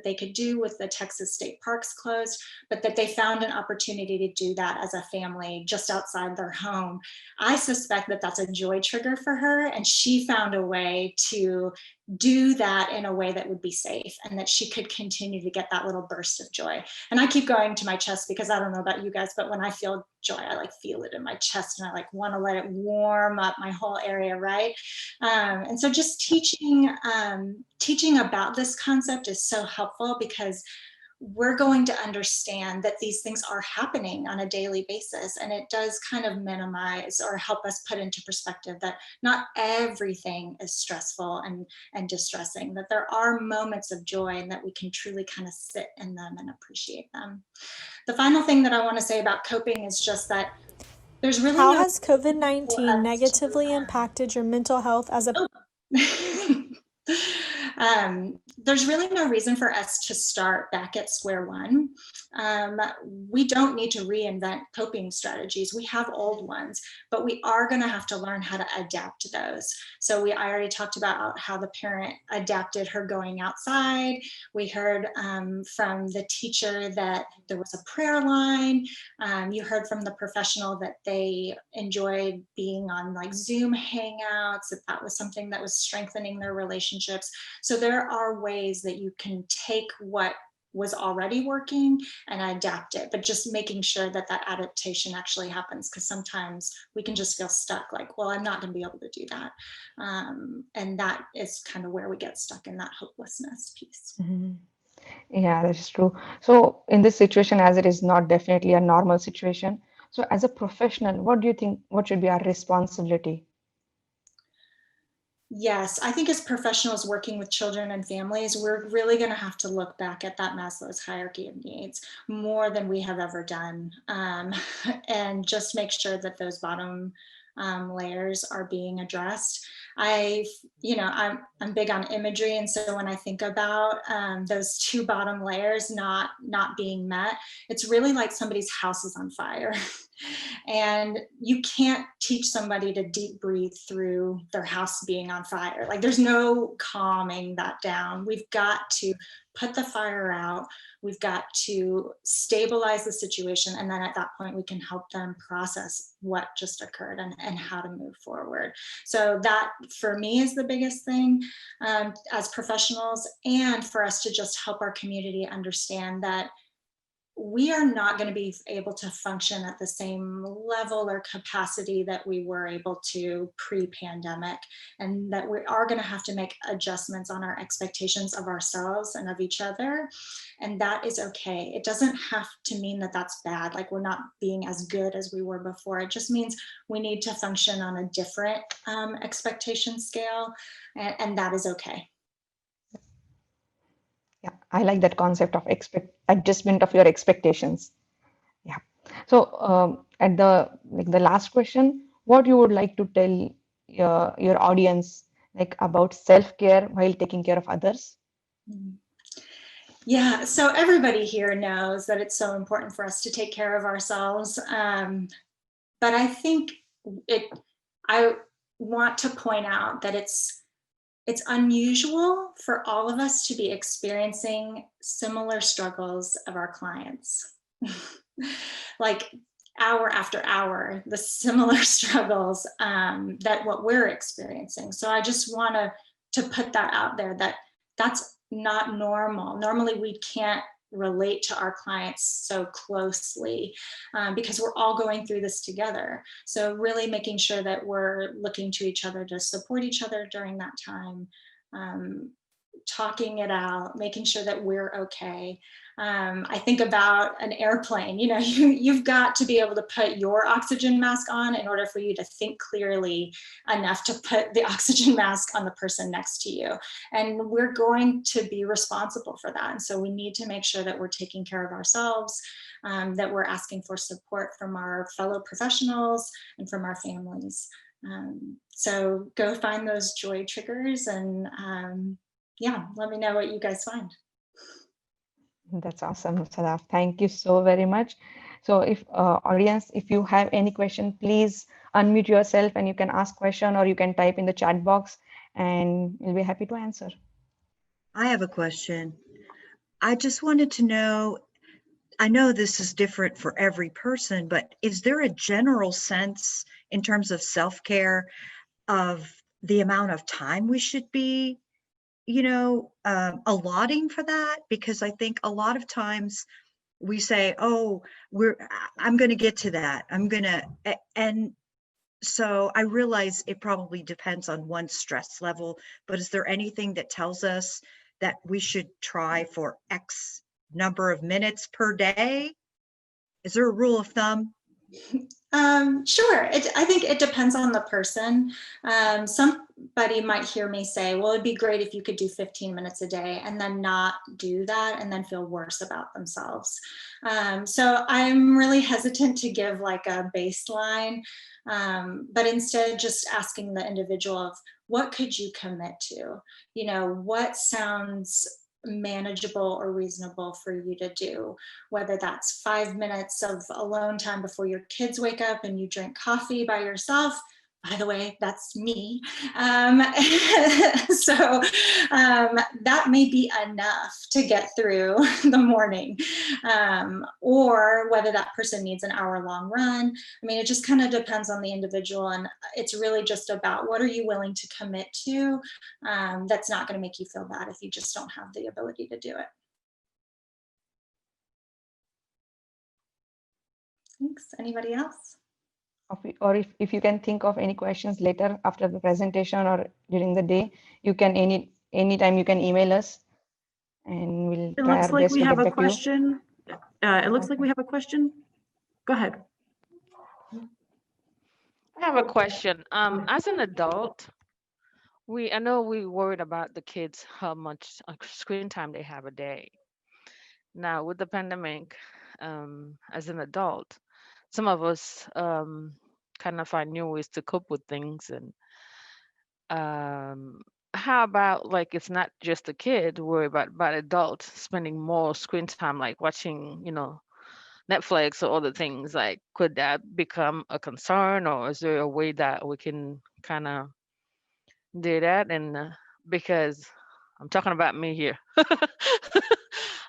J: they could do with the Texas state parks closed, but that they found an opportunity to do that as a family just outside their home. I suspect that that's a joy trigger for her, and she found a way to do that in a way that would be safe, and that she could continue to get that little burst of joy. And I keep going to my chest because I don't know about you guys, but when I feel joy, I like feel it in my chest, and I like want to let it warm up my whole area, right? And so just teaching about this concept is so helpful, because we're going to understand that these things are happening on a daily basis, and it does kind of minimize or help us put into perspective that not everything is stressful and distressing, that there are moments of joy, and that we can truly kind of sit in them and appreciate them. The final thing that I want to say about coping is just that there's really
K: How has COVID-19 negatively impacted your mental health as a
J: there's really no reason for us to start back at square one. We don't need to reinvent coping strategies. We have old ones, but we are going to have to learn how to adapt to those. So I already talked about how the parent adapted her going outside. We heard from the teacher that there was a prayer line. You heard from the professional that they enjoyed being on like Zoom hangouts, that was something that was strengthening their relationships. So there are ways that you can take what was already working and adapt it, but just making sure that that adaptation actually happens, because sometimes we can just feel stuck, like, well, I'm not going to be able to do that. And that is kind of where we get stuck in that hopelessness piece.
H: Mm-hmm. Yeah, that's true. So in this situation, as it is not definitely a normal situation, so as a professional, what do you think, what should be our responsibility?
J: Yes, I think as professionals working with children and families, we're really going to have to look back at that Maslow's hierarchy of needs more than we have ever done, and just make sure that those bottom layers are being addressed. I'm big on imagery, and so when I think about those two bottom layers not being met, it's really like somebody's house is on fire. And you can't teach somebody to deep breathe through their house being on fire. Like, there's no calming that down. We've got to put the fire out. We've got to stabilize the situation. And then at that point, we can help them process what just occurred and how to move forward. So that, for me, is the biggest thing as professionals, and for us to just help our community understand that we are not going to be able to function at the same level or capacity that we were able to pre-pandemic, and that we are going to have to make adjustments on our expectations of ourselves and of each other. And that is okay. It doesn't have to mean that that's bad, like we're not being as good as we were before. It just means we need to function on a different expectation scale, and that is okay.
H: Yeah, I like that concept of adjustment of your expectations. Yeah. So at the last question, what you would like to tell your audience about self-care while taking care of others?
J: Yeah, so everybody here knows that it's so important for us to take care of ourselves. But I think I want to point out that it's unusual for all of us to be experiencing similar struggles of our clients. like hour after hour, the similar struggles that what we're experiencing. So I just want to put that out there, that that's not normal. Normally we can't relate to our clients so closely because we're all going through this together. So really making sure that we're looking to each other to support each other during that time, talking it out, making sure that we're okay. I think about an airplane, you know, you've got to be able to put your oxygen mask on in order for you to think clearly enough to put the oxygen mask on the person next to you. And we're going to be responsible for that. And so we need to make sure that we're taking care of ourselves, that we're asking for support from our fellow professionals and from our families. So go find those joy triggers and yeah, let me know what you guys find.
H: That's awesome, Sadaf. Thank you so very much. So if audience, if you have any question, please unmute yourself and you can ask question or you can type in the chat box and we'll be happy to answer.
E: I have a question. I just wanted to know, I know this is different for every person, but is there a general sense in terms of self-care of the amount of time we should be, you know, allotting for that? Because I think a lot of times we say, oh, I'm going to get to that. And so I realize it probably depends on one's stress level, but is there anything that tells us that we should try for X number of minutes per day? Is there a rule of thumb?
J: Sure. I think it depends on the person. Somebody might hear me say, well, it'd be great if you could do 15 minutes a day and then not do that and then feel worse about themselves. So I'm really hesitant to give like a baseline, but instead just asking the individual of what could you commit to? You know, what sounds manageable or reasonable for you to do, whether that's 5 minutes of alone time before your kids wake up and you drink coffee by yourself. By the way, that's me. So that may be enough to get through the morning, or whether that person needs an hour-long run. I mean, it just kind of depends on the individual, and it's really just about what are you willing to commit to that's not going to make you feel bad if you just don't have the ability to do it. Thanks. Anybody else?
H: Or if you can think of any questions later after the presentation or during the day, you can anytime you can email us and we'll try our best to get back to you.
D: It looks like we have a question. Go ahead.
L: I have a question. As an adult, I know we worried about the kids, how much screen time they have a day. Now with the pandemic, as an adult, some of us kind of find new ways to cope with things. And how about like it's not just the kid worry about adults spending more screen time, like watching, you know, Netflix or other things? Like, could that become a concern, or is there a way that we can kind of do that? And because I'm talking about me here.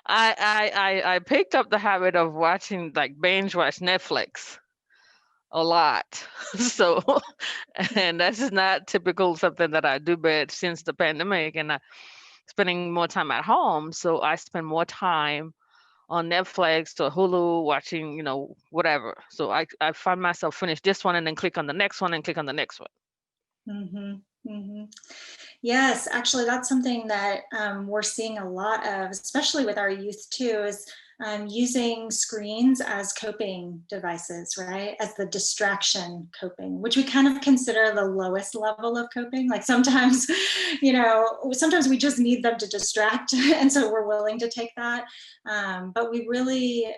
L: I picked up the habit of watching, like binge watch Netflix a lot. So, and that's just not typical something that I do, but since the pandemic and spending more time at home, so I spend more time on Netflix or Hulu watching, you know, whatever. So I find myself finish this one and then click on the next one and click on the next one.
J: Mm-hmm. Mm-hmm. Yes, actually, that's something that we're seeing a lot of, especially with our youth too, is using screens as coping devices, right? As the distraction coping, which we kind of consider the lowest level of coping. Like sometimes, you know, sometimes we just need them to distract. And so we're willing to take that. But we really,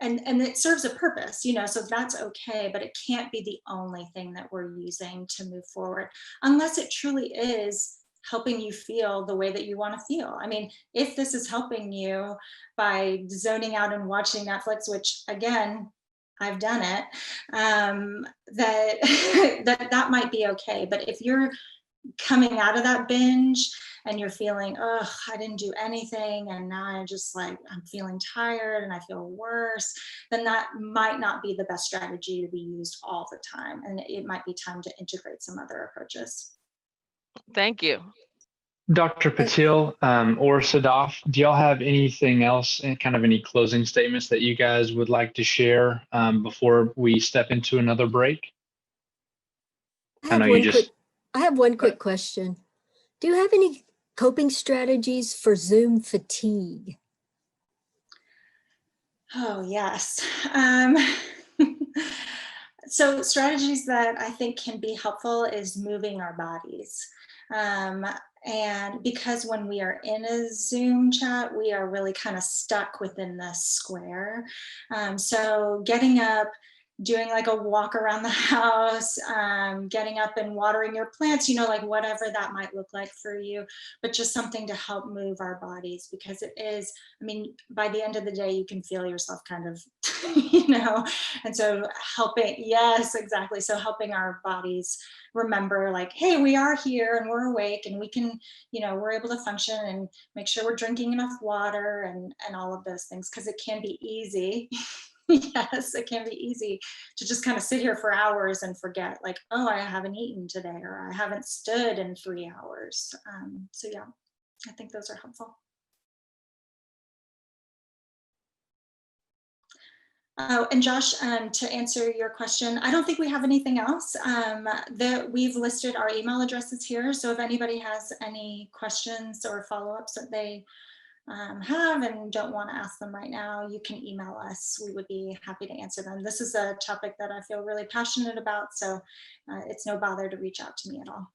J: and it serves a purpose, you know, so that's okay, but it can't be the only thing that we're using to move forward, unless it truly is helping you feel the way that you want to feel. I mean, if this is helping you by zoning out and watching Netflix, which again, I've done it, that might be okay. But if you're coming out of that binge and you're feeling, oh, I didn't do anything, and now I'm feeling tired and I feel worse, then that might not be the best strategy to be used all the time. And it might be time to integrate some other approaches.
L: Thank you.
A: Dr. Patil or Sadaf, do y'all have anything else, kind of any closing statements that you guys would like to share before we step into another break?
F: I have one quick question. Do you have any coping strategies for Zoom fatigue?
J: Oh, yes. So strategies that I think can be helpful is moving our bodies. And because when we are in a Zoom chat, we are really kind of stuck within the square. So getting up, doing like a walk around the house, getting up and watering your plants, like whatever that might look like for you, but just something to help move our bodies, because it is, by the end of the day, you can feel yourself kind of, and so yes, exactly. So helping our bodies remember like, hey, we are here and we're awake and we can, we're able to function, and make sure we're drinking enough water and all of those things, because it can be easy. Yes, it can be easy to just kind of sit here for hours and forget like, oh, I haven't eaten today, or I haven't stood in 3 hours. So yeah, I think those are helpful. Oh, and Josh, to answer your question, I don't think we have anything else. We've listed our email addresses here. So if anybody has any questions or follow-ups that they have and don't want to ask them right now, you can email us. We would be happy to answer them. This is a topic that I feel really passionate about, so it's no bother to reach out to me at all.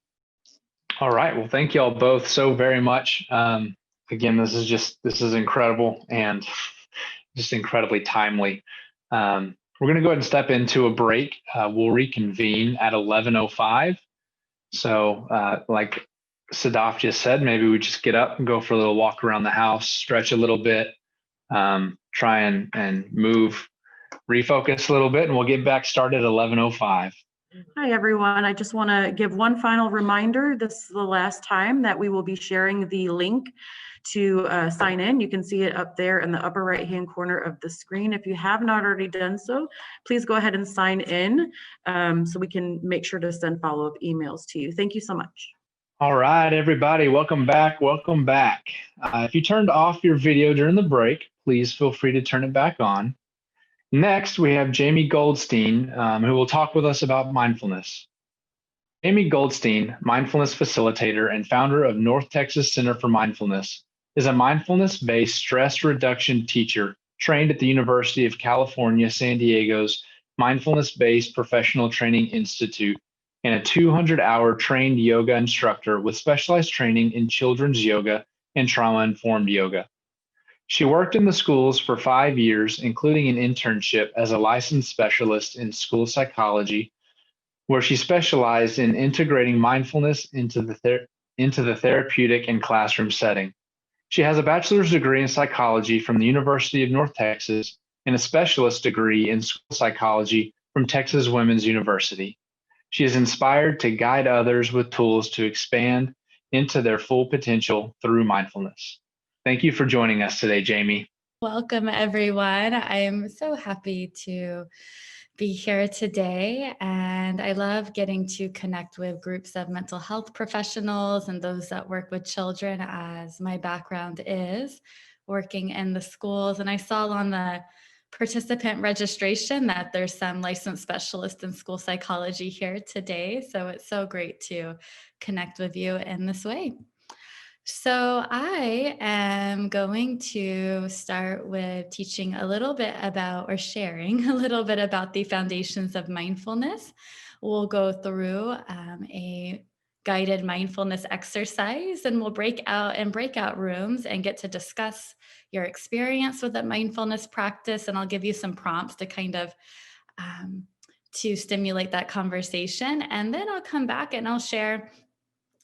A: All right. Well, thank you all both so very much. Again, this is incredible and just incredibly timely. We're going to go ahead and step into a break. We'll reconvene at 11:05. So like Sadaf just said, maybe we just get up and go for a little walk around the house, stretch a little bit, try and move, refocus a little bit, and we'll get back started at 11:05.
D: Hi, everyone. I just want to give one final reminder. This is the last time that we will be sharing the link to sign in. You can see it up there in the upper right-hand corner of the screen. If you have not already done so, please go ahead and sign in so we can make sure to send follow-up emails to you. Thank you so much.
A: All right, everybody, welcome back. Welcome back. If you turned off your video during the break, please feel free to turn it back on. Next, we have Jaime Goldstein, who will talk with us about mindfulness. Jaime Goldstein, mindfulness facilitator and founder of North Texas Center for Mindfulness, is a mindfulness-based stress reduction teacher trained at the University of California, San Diego's Mindfulness-Based Professional Training Institute, and a 200-hour trained yoga instructor with specialized training in children's yoga and trauma-informed yoga. She worked in the schools for 5 years, including an internship as a licensed specialist in school psychology, where she specialized in integrating mindfulness into the therapeutic and classroom setting. She has a bachelor's degree in psychology from the University of North Texas and a specialist degree in school psychology from Texas Women's University. She is inspired to guide others with tools to expand into their full potential through mindfulness. Thank you for joining us today, Jaime.
M: Welcome, everyone. I am so happy to be here today, and I love getting to connect with groups of mental health professionals and those that work with children, as my background is working in the schools. And I saw on the participant registration that there's some licensed specialists in school psychology here today, so it's so great to connect with you in this way. So I am going to start with teaching a little bit about, or sharing a little bit about, the foundations of mindfulness. We'll go through a guided mindfulness exercise, and we'll break out in breakout rooms and get to discuss your experience with a mindfulness practice. And I'll give you some prompts to kind of to stimulate that conversation. And then I'll come back and I'll share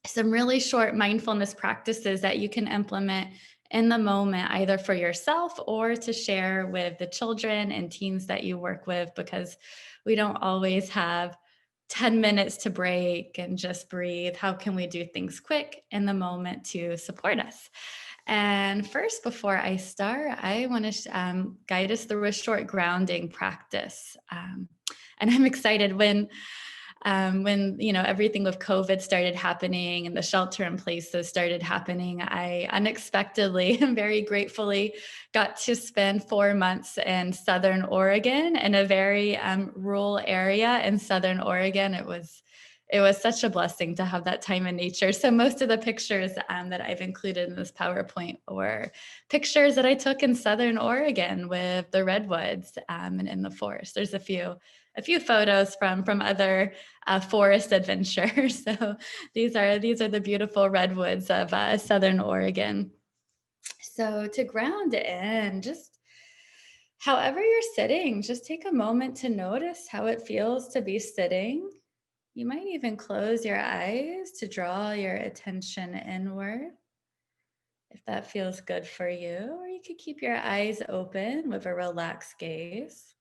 M: some really short mindfulness practices that you can implement in the moment, either for yourself or to share with the children and teens that you work with, because we don't always have 10 minutes to break and just breathe. How can we do things quick in the moment to support us? And first, before I start, I want to guide us through a short grounding practice. And I'm excited when everything with COVID started happening and the shelter in places started happening, I unexpectedly and very gratefully got to spend 4 months in Southern Oregon, in a very rural area in Southern Oregon. It was such a blessing to have that time in nature. So most of the pictures that I've included in this PowerPoint were pictures that I took in Southern Oregon with the redwoods and in the forest. There's a few photos from other forest adventures. So these are the beautiful redwoods of Southern Oregon. So to ground in, just however you're sitting, just take a moment to notice how it feels to be sitting. You might even close your eyes to draw your attention inward, if that feels good for you, or you could keep your eyes open with a relaxed gaze.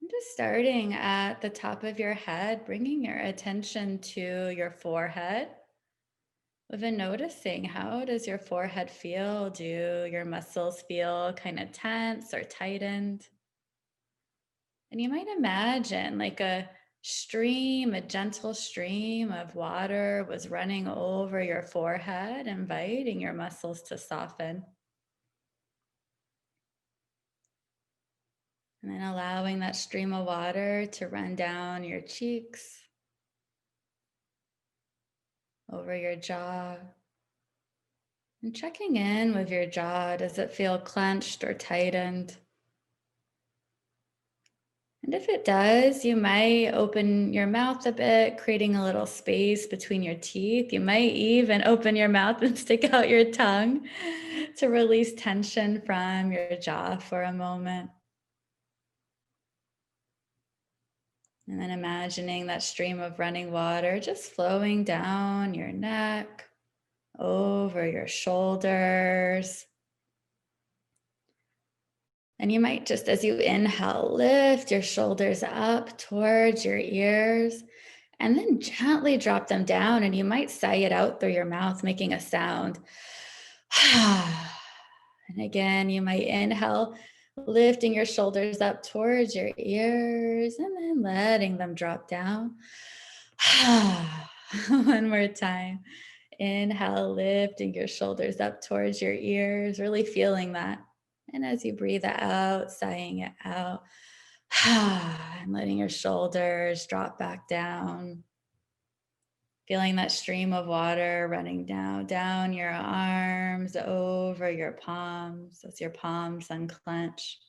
M: I'm just starting at the top of your head, bringing your attention to your forehead. With noticing, how does your forehead feel? Do your muscles feel kind of tense or tightened? And you might imagine like a gentle stream of water was running over your forehead, inviting your muscles to soften. And then allowing that stream of water to run down your cheeks, over your jaw. And checking in with your jaw, does it feel clenched or tightened? And if it does, you might open your mouth a bit, creating a little space between your teeth. You might even open your mouth and stick out your tongue to release tension from your jaw for a moment. And then imagining that stream of running water just flowing down your neck, over your shoulders. And you might just, as you inhale, lift your shoulders up towards your ears and then gently drop them down. And you might sigh it out through your mouth, making a sound. And again, you might inhale, lifting your shoulders up towards your ears and then letting them drop down. One more time. Inhale, lifting your shoulders up towards your ears, really feeling that. And as you breathe out, sighing it out, and letting your shoulders drop back down. Feeling that stream of water running down your arms, over your palms, as your palms unclench.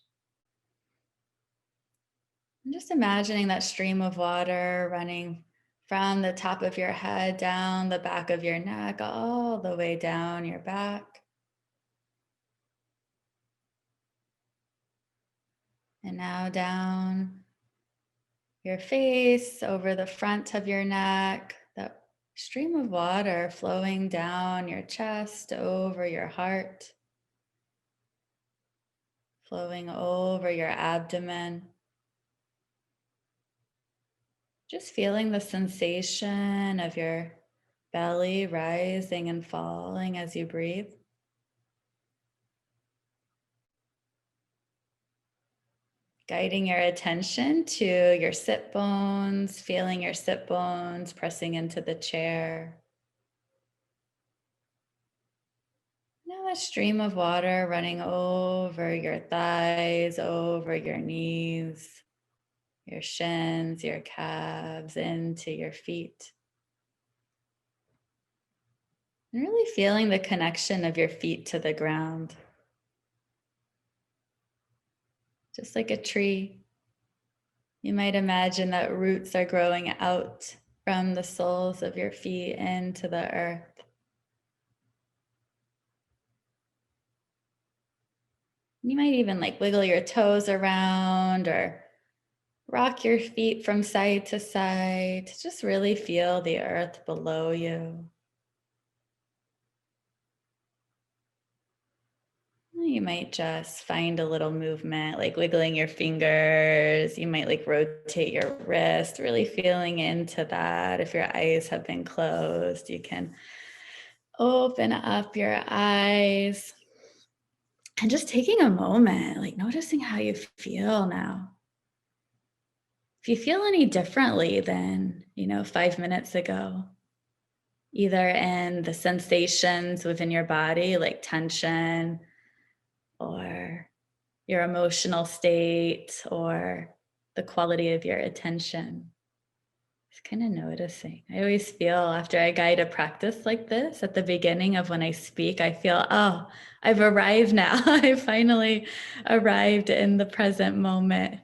M: And just imagining that stream of water running from the top of your head, down the back of your neck, all the way down your back. And now down your face, over the front of your neck, that stream of water flowing down your chest, over your heart, flowing over your abdomen. Just feeling the sensation of your belly rising and falling as you breathe. Guiding your attention to your sit bones, feeling your sit bones pressing into the chair. Now a stream of water running over your thighs, over your knees, your shins, your calves, into your feet. And really feeling the connection of your feet to the ground. Just like a tree, you might imagine that roots are growing out from the soles of your feet into the earth. You might even wiggle your toes around or rock your feet from side to side to just really feel the earth below you. You might just find a little movement, like wiggling your fingers. You might like rotate your wrist, really feeling into that. If your eyes have been closed, you can open up your eyes and just taking a moment, like noticing how you feel now. If you feel any differently than, 5 minutes ago, either in the sensations within your body, like tension, or your emotional state, or the quality of your attention. Just kind of noticing. I always feel after I guide a practice like this, at the beginning of when I speak, I feel, oh, I've arrived now. I finally arrived in the present moment.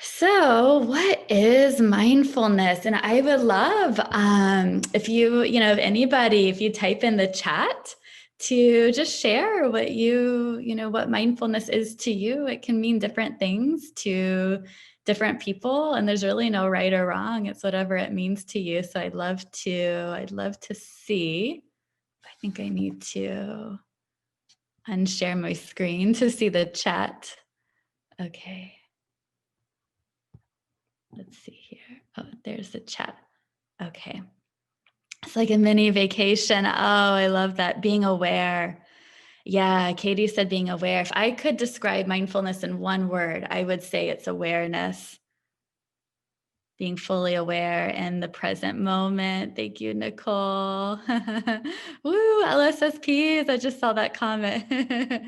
M: So what is mindfulness? And I would love if you type in the chat to just share what what mindfulness is to you. It can mean different things to different people, and there's really no right or wrong. It's whatever it means to you. So I'd love to see. I think I need to unshare my screen to see the chat. Okay. Let's see here. Oh, there's the chat. Okay. It's like a mini vacation. Oh, I love that. Being aware. Yeah, Katie said being aware. If I could describe mindfulness in one word, I would say it's awareness. Being fully aware in the present moment. Thank you, Nicole. Woo, LSSPs. I just saw that comment.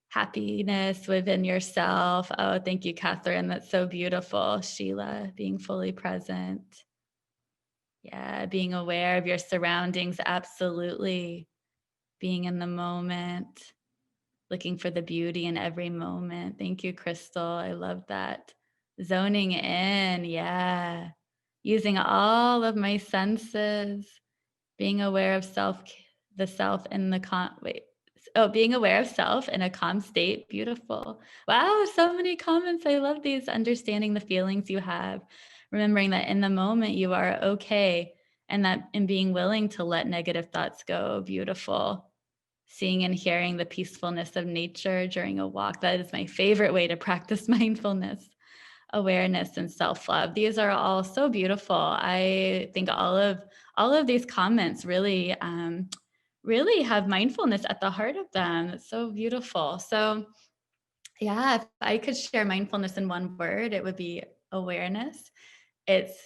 M: Happiness within yourself. Oh, thank you, Catherine. That's so beautiful. Sheila, being fully present. Yeah, being aware of your surroundings. Absolutely. Being in the moment. Looking for the beauty in every moment. Thank you, Crystal. I love that. Zoning in. Yeah. Using all of my senses. Being aware of the self in the being aware of self in a calm state. Beautiful. Wow, so many comments. I love these. Understanding the feelings you have. Remembering that in the moment you are okay, and that in being willing to let negative thoughts go. Beautiful. Seeing and hearing the peacefulness of nature during a walk. That is my favorite way to practice mindfulness. Awareness and self-love. These are all so beautiful. I think all of these comments really have mindfulness at the heart of them. It's so beautiful. So yeah, if I could share mindfulness in one word, it would be awareness. It's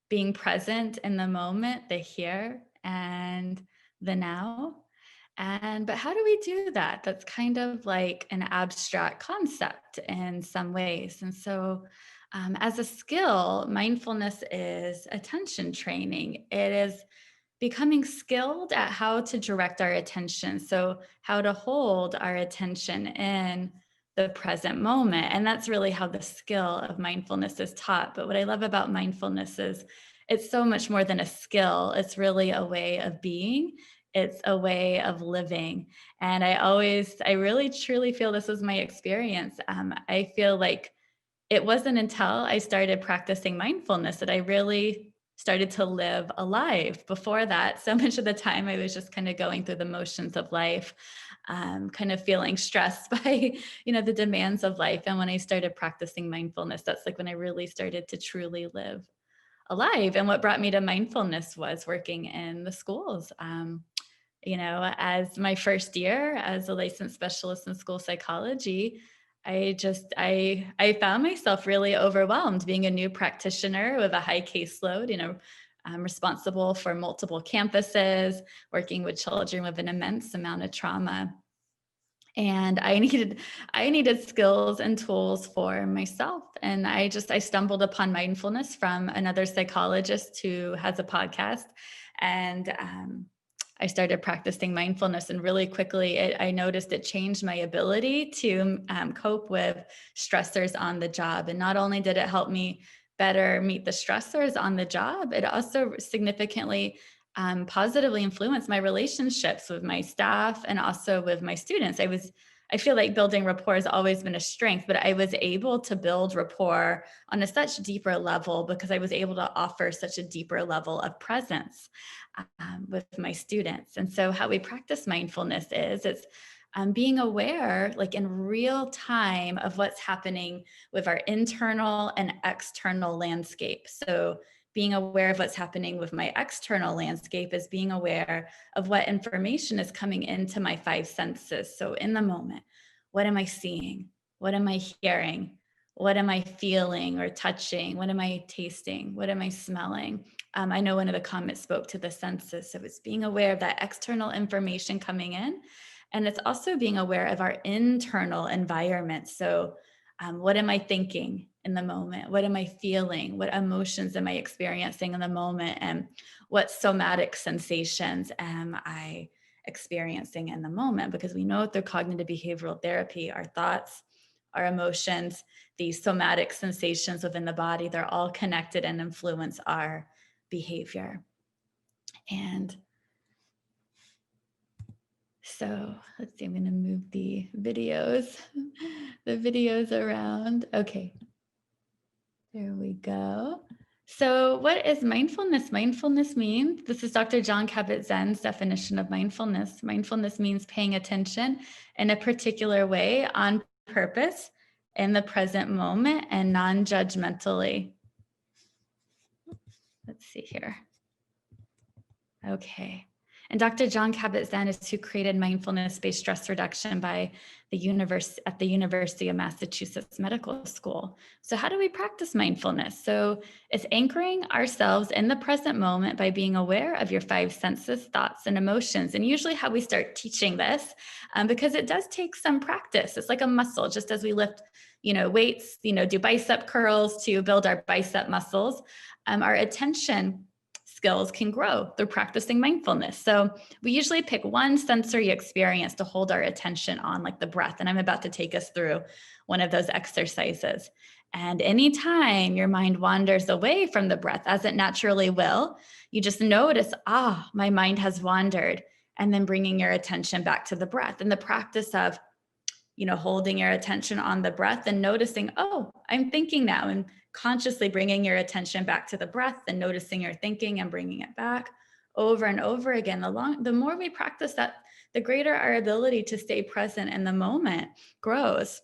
M: being present in the moment, the here and the now. But how do we do that? That's kind of like an abstract concept in some ways. And so as a skill, mindfulness is attention training. It is becoming skilled at how to direct our attention. So how to hold our attention in the present moment. And that's really how the skill of mindfulness is taught. But what I love about mindfulness is it's so much more than a skill. It's really a way of being. It's a way of living. And I really truly feel this was my experience. I feel like it wasn't until I started practicing mindfulness that I really started to live alive. Before that, so much of the time I was just kind of going through the motions of life, kind of feeling stressed by, the demands of life. And when I started practicing mindfulness, that's like when I really started to truly live alive. And what brought me to mindfulness was working in the schools. As my first year as a licensed specialist in school psychology, I found myself really overwhelmed being a new practitioner with a high caseload. I'm responsible for multiple campuses, working with children with an immense amount of trauma. And I needed skills and tools for myself. And I stumbled upon mindfulness from another psychologist who has a podcast. And I started practicing mindfulness, and really quickly I noticed it changed my ability to cope with stressors on the job. And not only did it help me better meet the stressors on the job, it also significantly positively influenced my relationships with my staff and also with my students. I feel like building rapport has always been a strength, but I was able to build rapport on a such deeper level because I was able to offer such a deeper level of presence with my students. And so how we practice mindfulness is it's being aware, like in real time, of what's happening with our internal and external landscape. So being aware of what's happening with my external landscape is being aware of what information is coming into my five senses. So in the moment, what am I seeing? What am I hearing? What am I feeling or touching? What am I tasting? What am I smelling? I know one of the comments spoke to the senses. So it's being aware of that external information coming in. And it's also being aware of our internal environment. So what am I thinking in the moment? What am I feeling? What emotions am I experiencing in the moment? And what somatic sensations am I experiencing in the moment? Because we know through cognitive behavioral therapy, our thoughts, our emotions, these somatic sensations within the body, they're all connected and influence our behavior. And so let's see, I'm going to move the videos around. Okay, there we go. So what is mindfulness? Mindfulness means, this is Dr. Jon Kabat-Zinn's definition of mindfulness. Mindfulness means paying attention in a particular way on purpose in the present moment and non-judgmentally. Let's see here. Okay. And Dr. Jon Kabat-Zinn is who created mindfulness-based stress reduction at the University of Massachusetts Medical School. So how do we practice mindfulness? So it's anchoring ourselves in the present moment by being aware of your five senses, thoughts, and emotions. And usually how we start teaching this, because it does take some practice. It's like a muscle, just as we lift, weights, do bicep curls to build our bicep muscles. Our attention skills can grow through practicing mindfulness. So we usually pick one sensory experience to hold our attention on, like the breath. And I'm about to take us through one of those exercises. And anytime your mind wanders away from the breath, as it naturally will, you just notice, my mind has wandered, and then bringing your attention back to the breath. And the practice of, holding your attention on the breath and noticing, I'm thinking now, and consciously bringing your attention back to the breath and noticing your thinking and bringing it back over and over again. The more we practice that, the greater our ability to stay present in the moment grows.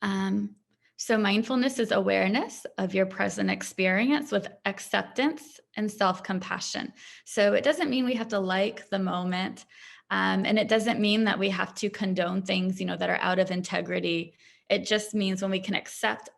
M: So mindfulness is awareness of your present experience with acceptance and self-compassion. So it doesn't mean we have to like the moment. And it doesn't mean that we have to condone things, that are out of integrity. It just means when we can accept,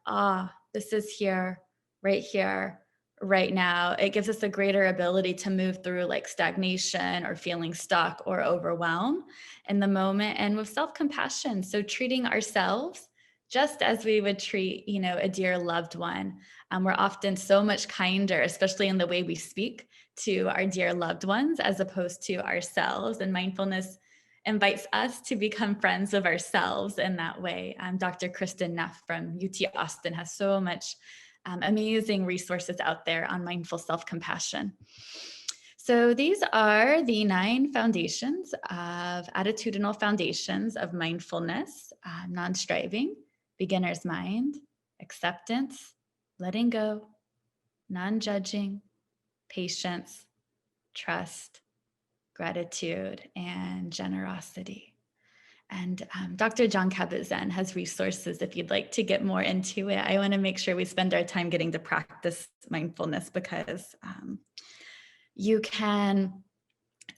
M: this is here, right now, it gives us a greater ability to move through like stagnation or feeling stuck or overwhelmed in the moment. And with self-compassion, so treating ourselves just as we would treat, a dear loved one. We're often so much kinder, especially in the way we speak to our dear loved ones as opposed to ourselves. And mindfulness invites us to become friends with ourselves in that way. Dr. Kristen Neff from UT Austin has so much amazing resources out there on mindful self-compassion. So these are the 9 foundations of attitudinal foundations of mindfulness: non-striving, beginner's mind, acceptance, letting go, non-judging, patience, trust, gratitude, and generosity. And Dr. Jon Kabat-Zinn has resources if you'd like to get more into it. I want to make sure we spend our time getting to practice mindfulness, because you can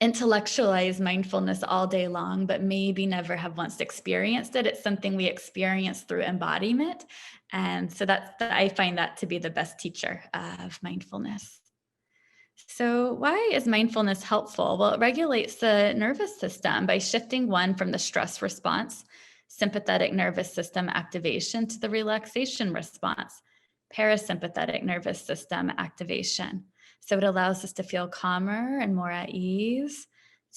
M: intellectualize mindfulness all day long, but maybe never have once experienced it. It's something we experience through embodiment. And so I find that to be the best teacher of mindfulness. So why is mindfulness helpful? Well, it regulates the nervous system by shifting one from the stress response, sympathetic nervous system activation, to the relaxation response, parasympathetic nervous system activation. So it allows us to feel calmer and more at ease,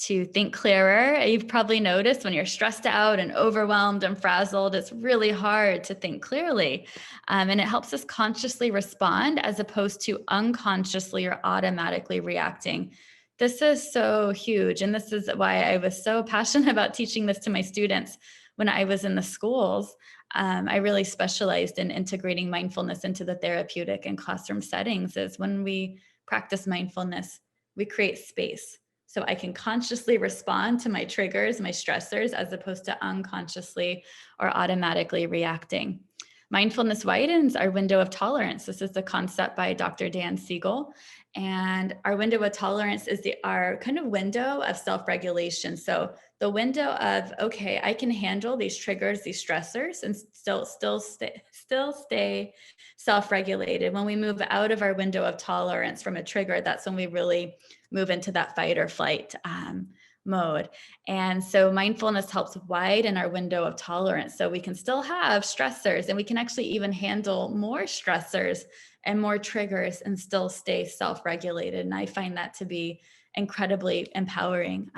M: to think clearer. You've probably noticed when you're stressed out and overwhelmed and frazzled, it's really hard to think clearly. And it helps us consciously respond as opposed to unconsciously or automatically reacting This is so huge. And this is why I was so passionate about teaching this to my students when I was in the schools. I really specialized in integrating mindfulness into the therapeutic and classroom settings. Is when we practice mindfulness, we create space. So I can consciously respond to my triggers, my stressors, as opposed to unconsciously or automatically reacting. Mindfulness widens our window of tolerance. This is the concept by Dr. Dan Siegel. And our window of tolerance is our kind of window of self-regulation. So the window of, okay, I can handle these triggers, these stressors, and still stay self-regulated. When we move out of our window of tolerance from a trigger, that's when we really move into that fight or flight mode. And so mindfulness helps widen our window of tolerance. So we can still have stressors, and we can actually even handle more stressors and more triggers and still stay self-regulated. And I find that to be incredibly empowering.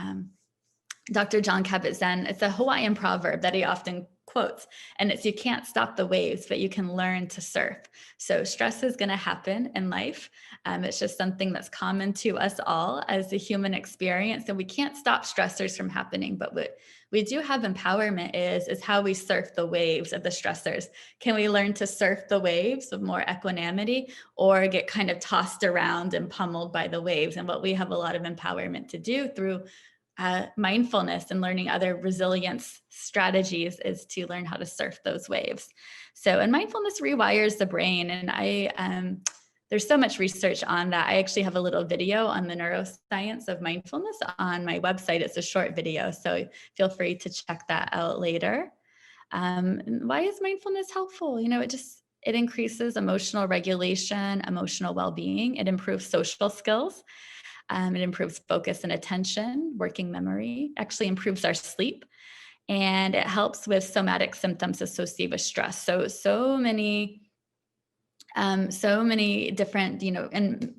M: Dr. John Kabat-Zinn, it's a Hawaiian proverb that he often quotes, and it's, you can't stop the waves, but you can learn to surf. So stress is going to happen in life. It's just something that's common to us all as a human experience, and we can't stop stressors from happening. But what we do have empowerment is how we surf the waves of the stressors. Can we learn to surf the waves with more equanimity, or get kind of tossed around and pummeled by the waves? And what we have a lot of empowerment to do through mindfulness and learning other resilience strategies is to learn how to surf those waves. So, and mindfulness rewires the brain. And there's so much research on that. I actually have a little video on the neuroscience of mindfulness on my website. It's a short video, so feel free to check that out later. Why is mindfulness helpful? It increases emotional regulation, emotional well-being. It improves social skills. It improves focus and attention, working memory, actually improves our sleep, and it helps with somatic symptoms associated with stress. So many different, and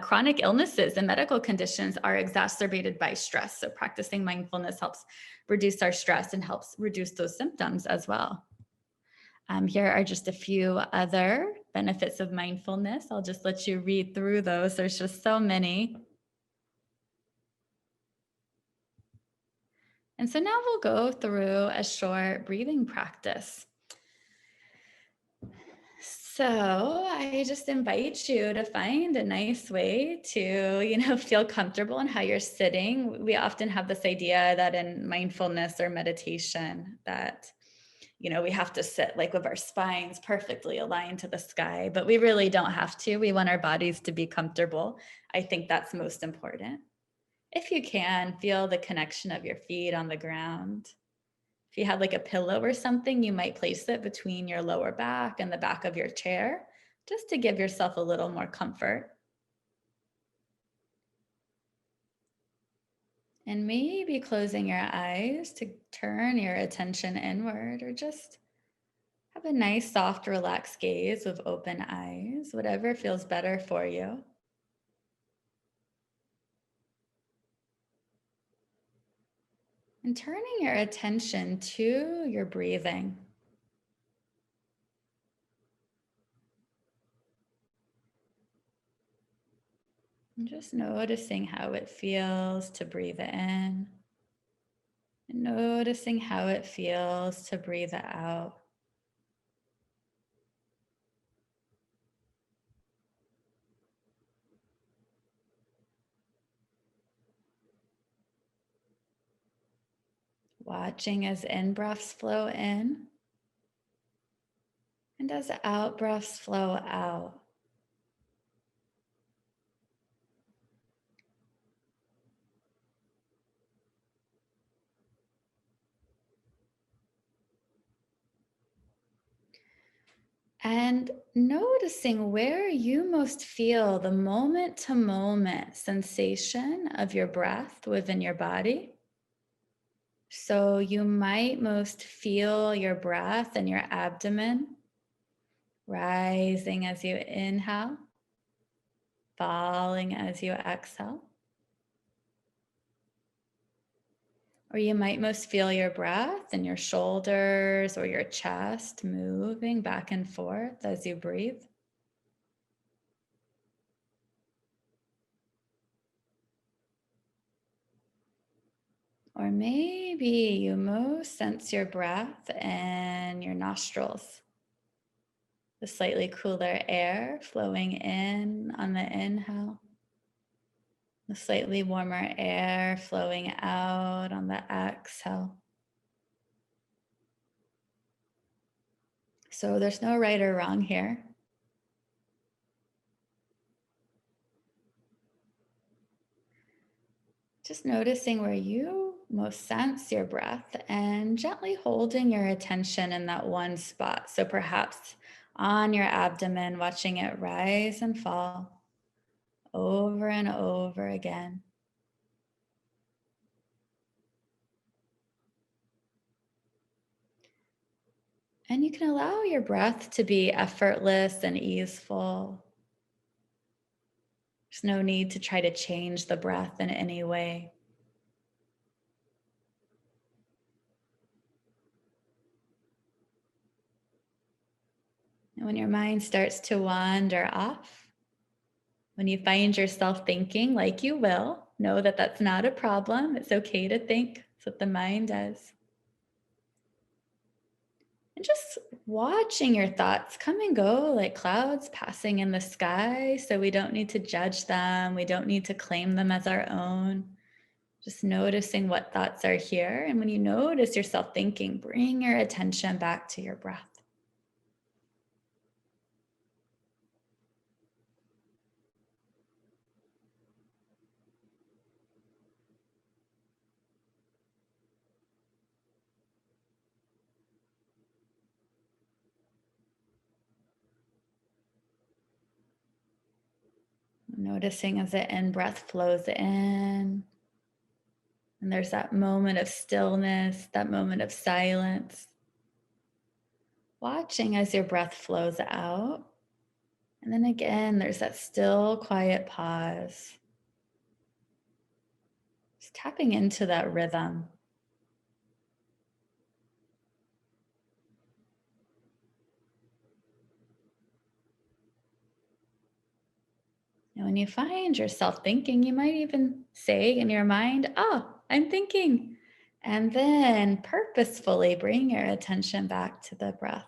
M: chronic illnesses and medical conditions are exacerbated by stress. So practicing mindfulness helps reduce our stress and helps reduce those symptoms as well. Here are just a few other benefits of mindfulness. I'll just let you read through those. There's just so many. And so now we'll go through a short breathing practice. So I just invite you to find a nice way to, feel comfortable in how you're sitting. We often have this idea that in mindfulness or meditation that, we have to sit like with our spines perfectly aligned to the sky, but we really don't have to. We want our bodies to be comfortable. I think that's most important. If you can, feel the connection of your feet on the ground. If you have like a pillow or something, you might place it between your lower back and the back of your chair, just to give yourself a little more comfort. And maybe closing your eyes to turn your attention inward, or just have a nice, soft, relaxed gaze with open eyes, whatever feels better for you. And turning your attention to your breathing. And just noticing how it feels to breathe it in. And noticing how it feels to breathe it out. Watching as in-breaths flow in and as out-breaths flow out. And noticing where you most feel the moment-to-moment sensation of your breath within your body. So you might most feel your breath in your abdomen, rising as you inhale, falling as you exhale. Or you might most feel your breath in your shoulders or your chest moving back and forth as you breathe. Or maybe you most sense your breath in your nostrils. The slightly cooler air flowing in on the inhale. The slightly warmer air flowing out on the exhale. So there's no right or wrong here. Just noticing where you most sense your breath and gently holding your attention in that one spot. So perhaps on your abdomen, watching it rise and fall over and over again. And you can allow your breath to be effortless and easeful. There's no need to try to change the breath in any way. And when your mind starts to wander off, when you find yourself thinking, like you will, know that that's not a problem. It's okay to think. It's what the mind does. And just watching your thoughts come and go like clouds passing in the sky. So we don't need to judge them. We don't need to claim them as our own. Just noticing what thoughts are here. And when you notice yourself thinking, bring your attention back to your breath. Noticing as the in-breath flows in, and there's that moment of stillness, that moment of silence. Watching as your breath flows out. And then again, there's that still, quiet pause. Just tapping into that rhythm. And when you find yourself thinking, you might even say in your mind, oh, I'm thinking. And then purposefully bring your attention back to the breath.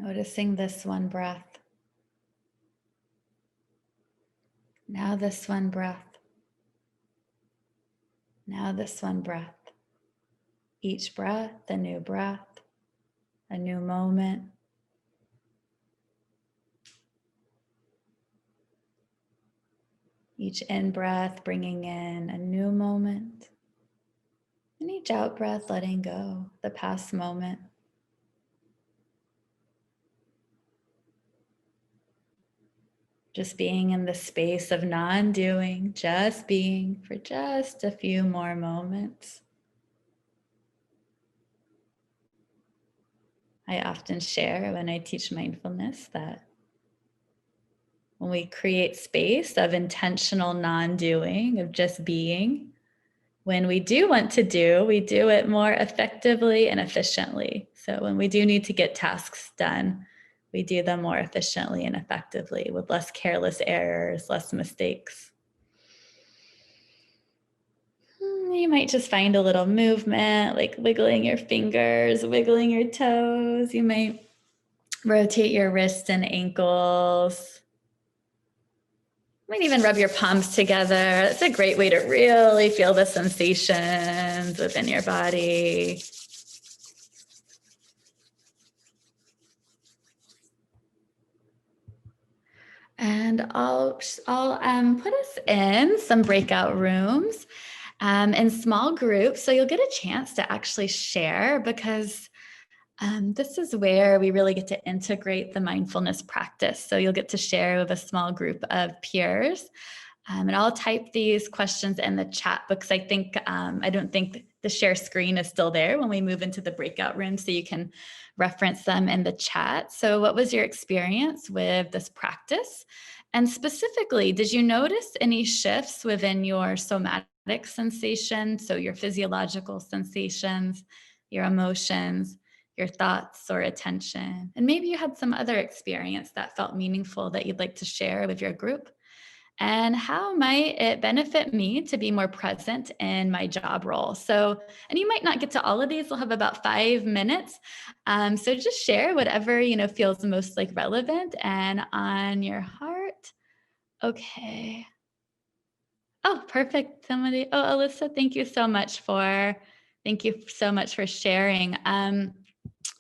M: Noticing this one breath. Now this one breath. Now this one breath. Each breath, a new moment. Each in-breath bringing in a new moment. And each out-breath letting go the past moment. Just being in the space of non-doing, just being for just a few more moments. I often share when I teach mindfulness that when we create space of intentional non-doing, of just being, when we do want to do, we do it more effectively and efficiently. So when we do need to get tasks done, we do them more efficiently and effectively with less careless errors, less mistakes. You might just find a little movement, like wiggling your fingers, wiggling your toes. You might rotate your wrists and ankles. You might even rub your palms together. It's a great way to really feel the sensations within your body. And I'll put us in some breakout rooms in small groups. So you'll get a chance to actually share, because this is where we really get to integrate the mindfulness practice. So you'll get to share with a small group of peers. And I'll type these questions in the chat because I think, I don't think the share screen is still there when we move into the breakout room, so you can reference them in the chat. So what was your experience with this practice? And specifically, did you notice any shifts within your somatic sensations, so your physiological sensations, your emotions, your thoughts or attention? And maybe you had some other experience that felt meaningful that you'd like to share with your group. And how might it benefit me to be more present in my job role? So, and you might not get to all of these. We'll have about 5 minutes. So just share whatever, feels most like relevant and on your heart. Okay. Oh, perfect. Somebody, Alyssa, thank you so much for sharing.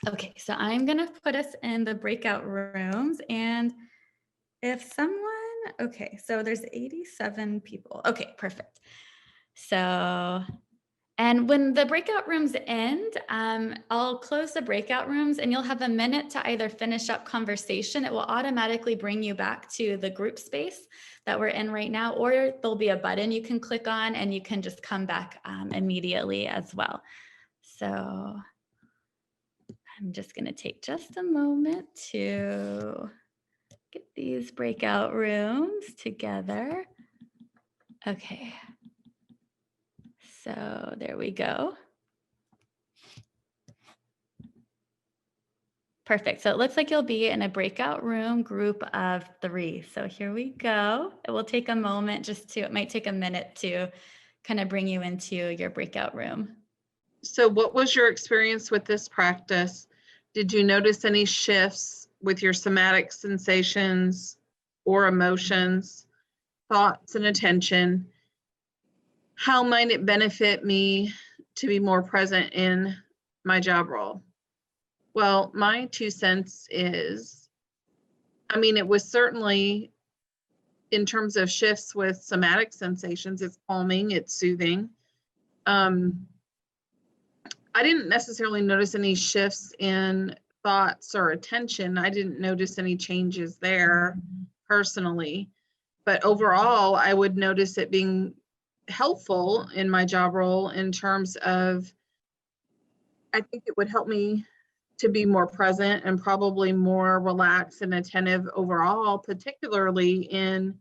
M: Okay, so I'm gonna put us in the breakout rooms, and if someone, okay, so there's 87 people. Okay, perfect. So, and when the breakout rooms end, I'll close the breakout rooms and you'll have a minute to either finish up conversation. It will automatically bring you back to the group space that we're in right now, or there'll be a button you can click on and you can just come back immediately as well. So I'm just gonna take just a moment to get these breakout rooms together. Okay, so there we go. Perfect. So it looks like you'll be in a breakout room group of 3. So here we go. It will take a moment it might take a minute to kind of bring you into your breakout room.
D: So what was your experience with this practice? Did you notice any shifts with your somatic sensations or emotions, thoughts and attention? How might it benefit me to be more present in my job role? Well, my 2 cents is, it was certainly, in terms of shifts with somatic sensations, it's calming, it's soothing. I didn't necessarily notice any shifts in thoughts or attention. I didn't notice any changes there personally, but overall, I would notice it being helpful in my job role in terms of, I think it would help me to be more present and probably more relaxed and attentive overall, particularly in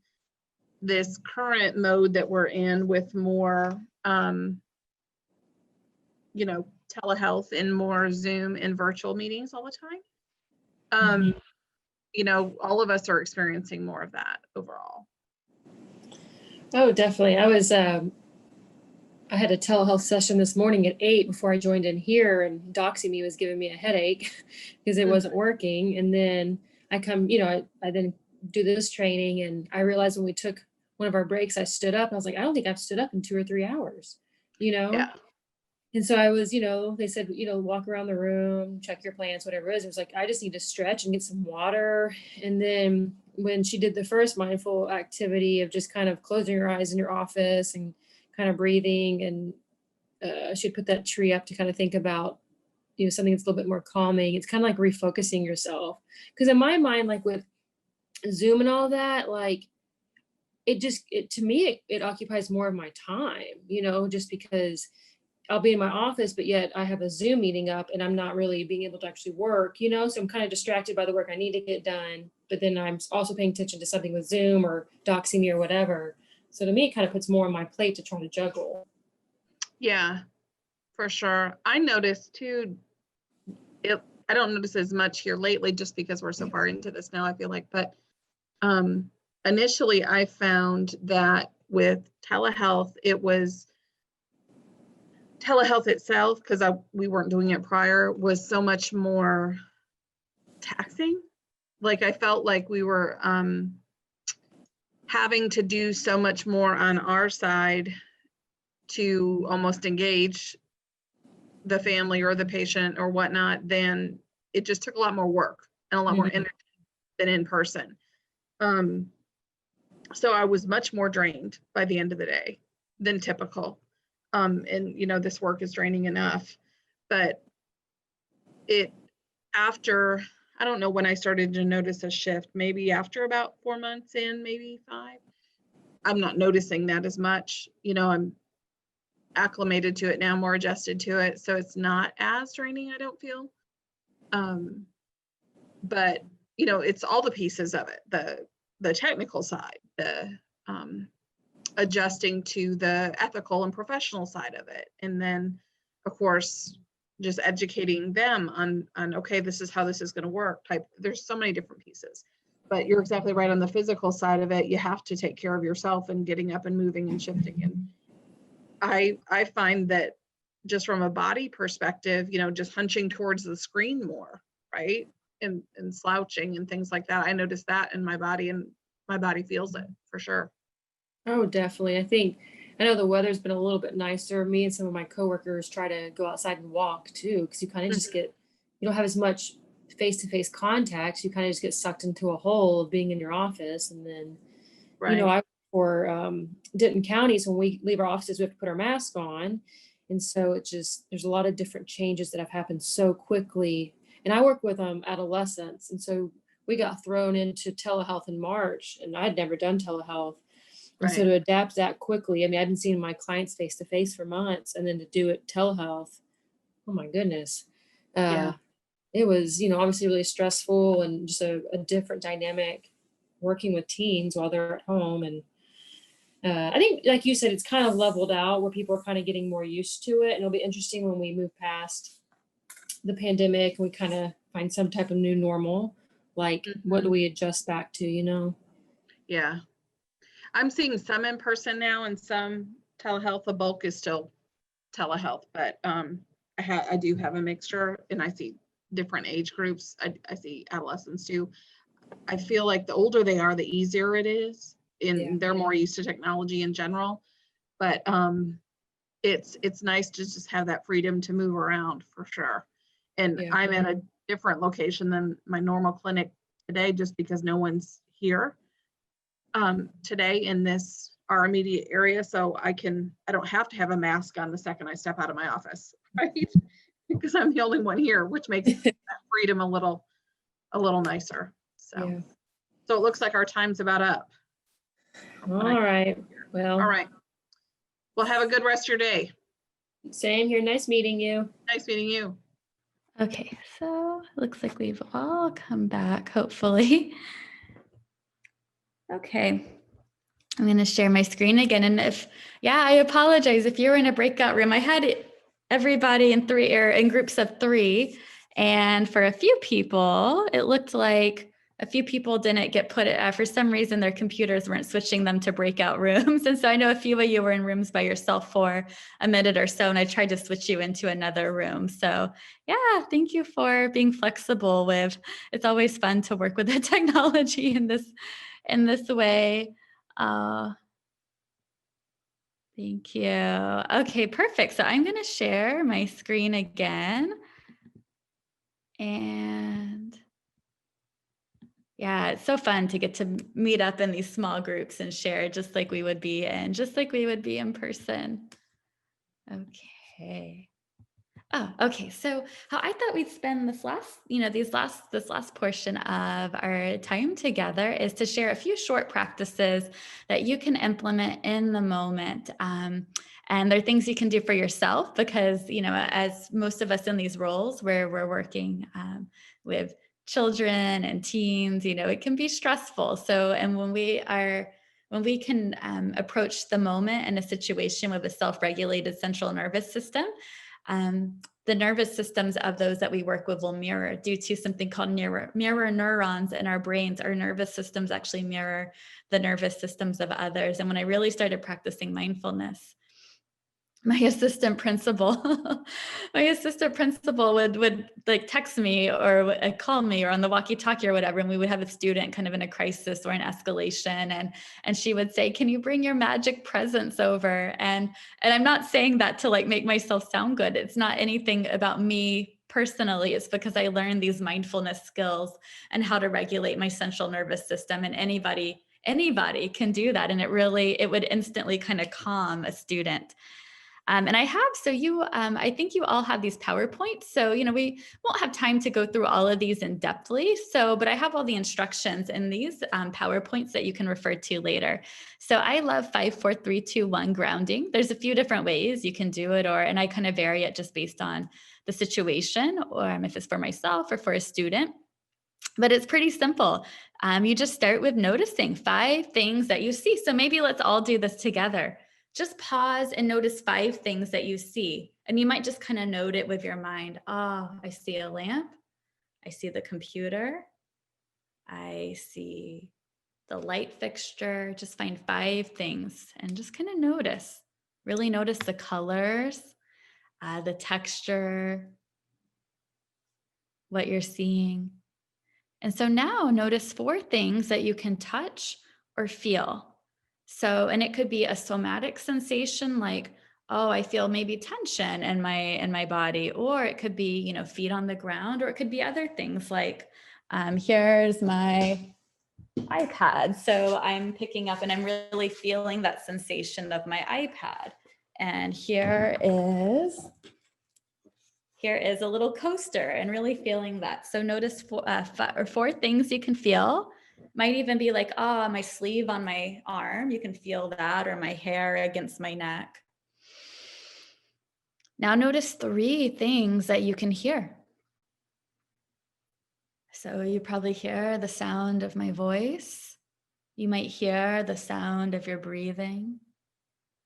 D: this current mode that we're in with more, telehealth and more Zoom and virtual meetings all the time. All of us are experiencing more of that overall.
N: Oh, definitely. I had a telehealth session this morning at 8 before I joined in here, and DoxyMe was giving me a headache because it wasn't working. And then I come, I then do this training, and I realized when we took one of our breaks, I stood up. I was like, I don't think I've stood up in 2 or 3 hours, Yeah. And so I was, they said, walk around the room, check your plants, whatever it is. It was like, I just need to stretch and get some water. And then when she did the first mindful activity of just kind of closing your eyes in your office and kind of breathing, and she'd put that tree up to kind of think about, something that's a little bit more calming. It's kind of like refocusing yourself. Because in my mind, like with Zoom and all that, like to me, it occupies more of my time, just because I'll be in my office, but yet I have a Zoom meeting up and I'm not really being able to actually work, so I'm kind of distracted by the work I need to get done, but then I'm also paying attention to something with Zoom or DoxyMe or whatever. So to me, it kind of puts more on my plate to try to juggle. Yeah, for sure. I noticed too, I don't notice as much here lately just because we're so far into this now, I feel like, but initially I found that with telehealth, it was telehealth itself, because we weren't doing it prior, was so much more taxing. Like I felt like we were having to do so much more on our side to almost engage the family or the patient or whatnot, then it just took a lot more work and a lot more energy than in person. So I was much more drained by the end of the day than typical. And this work is draining enough, but after, I don't know when I started to notice a shift, maybe after about 4 months in, maybe 5,
O: I'm not noticing that as much. You know, I'm acclimated to it now, more adjusted to it. So it's not as draining, I don't feel. But, you know, it's all the pieces of it, the technical side, the adjusting to the ethical and professional side of it. And then, of course, just educating them on okay, this is how this is going to work type. There's so many different pieces. But you're exactly right on the physical side of it. You have to take care of yourself and getting up and moving and shifting. And I find that just from a body perspective, you know, just hunching towards the screen more, right? And slouching and things like that. I notice that in my body, and my body feels it for sure.
N: Oh, definitely. I know the weather's been a little bit nicer. Me and some of my coworkers try to go outside and walk too, because you kind of just get, you don't have as much face-to-face contact. You kind of just get sucked into a hole of being in your office. And then,
O: Right.
N: you know, I work for Denton County, so when we leave our offices, we have to put our mask on. And so it just, there's a lot of different changes that have happened so quickly. And I work with adolescents. And so we got thrown into telehealth in March, and I had never done telehealth. And so to adapt that quickly, I mean, I've been seeing my clients face to face for months, and then to do it telehealth, oh my goodness. It was, you know, obviously really stressful and just a different dynamic working with teens while they're at home. And I think, like you said, it's kind of leveled out where people are kind of getting more used to it. And it'll be interesting when we move past the pandemic and we kind of find some type of new normal. Like, what do we adjust back to, you know?
O: Yeah. I'm seeing some in person now and some telehealth. The bulk is still telehealth, but I do have a mixture, and I see different age groups. I see adolescents too. I feel like the older they are, the easier it is, and they're more used to technology in general. But it's nice to just have that freedom to move around for sure. And I'm at a different location than my normal clinic today, just because no one's here today in our immediate area. So I don't have to have a mask on the second I step out of my office, right? Because I'm the only one here, which makes that freedom a little nicer. So it looks like our time's about up.
N: All right. Well,
O: all right. Well, have a good rest of your day.
N: Same here. Nice meeting you.
O: Nice meeting you.
M: Okay, so it looks like we've all come back, hopefully. Okay, I'm going to share my screen again. And I apologize if you were in a breakout room. I had everybody in groups of 3. And for a few people, it looked like a few people didn't get for some reason, their computers weren't switching them to breakout rooms. And so I know a few of you were in rooms by yourself for a minute or so, and I tried to switch you into another room. So thank you for being flexible it's always fun to work with the technology in this way. Thank you. Okay, perfect. So I'm going to share my screen again. And it's so fun to get to meet up in these small groups and share just like we would be in person. Okay. Oh, okay. So how I thought we'd spend this last portion of our time together is to share a few short practices that you can implement in the moment. And they're things you can do for yourself because, as most of us in these roles where we're working with children and teens, it can be stressful. So, and when we can approach the moment in a situation with a self-regulated central nervous system, the nervous systems of those that we work with will mirror due to something called mirror neurons in our brains. Our nervous systems actually mirror the nervous systems of others. And when I really started practicing mindfulness, my assistant principal would like text me or call me or on the walkie-talkie or whatever, and we would have a student kind of in a crisis or an escalation, and she would say, "Can you bring your magic presence over?" And I'm not saying that to like make myself sound good. It's not anything about me personally. It's because I learned these mindfulness skills and how to regulate my central nervous system, and anybody can do that, and it would instantly kind of calm a student. And I have, so you, I think you all have these PowerPoints. So, we won't have time to go through all of these in depthly. So, but I have all the instructions in these PowerPoints that you can refer to later. So I love 5, 4, 3, 2, 1 grounding. There's a few different ways you can do it, and I kind of vary it just based on the situation, or if it's for myself or for a student. But it's pretty simple. You just start with noticing 5 things that you see. So maybe let's all do this together. Just pause and notice 5 things that you see. And you might just kind of note it with your mind. Oh, I see a lamp. I see the computer. I see the light fixture. Just find 5 things and just kind of notice. Really notice the colors, the texture, what you're seeing. And so now notice 4 things that you can touch or feel. So, and it could be a somatic sensation like, oh, I feel maybe tension in my body, or it could be, feet on the ground, or it could be other things like, here's my iPad. So I'm picking up and I'm really feeling that sensation of my iPad. And here is a little coaster and really feeling that. So notice 4 things you can feel. Might even be like, oh, my sleeve on my arm, you can feel that, or my hair against my neck. Now notice 3 things that you can hear. So you probably hear the sound of my voice. You might hear the sound of your breathing.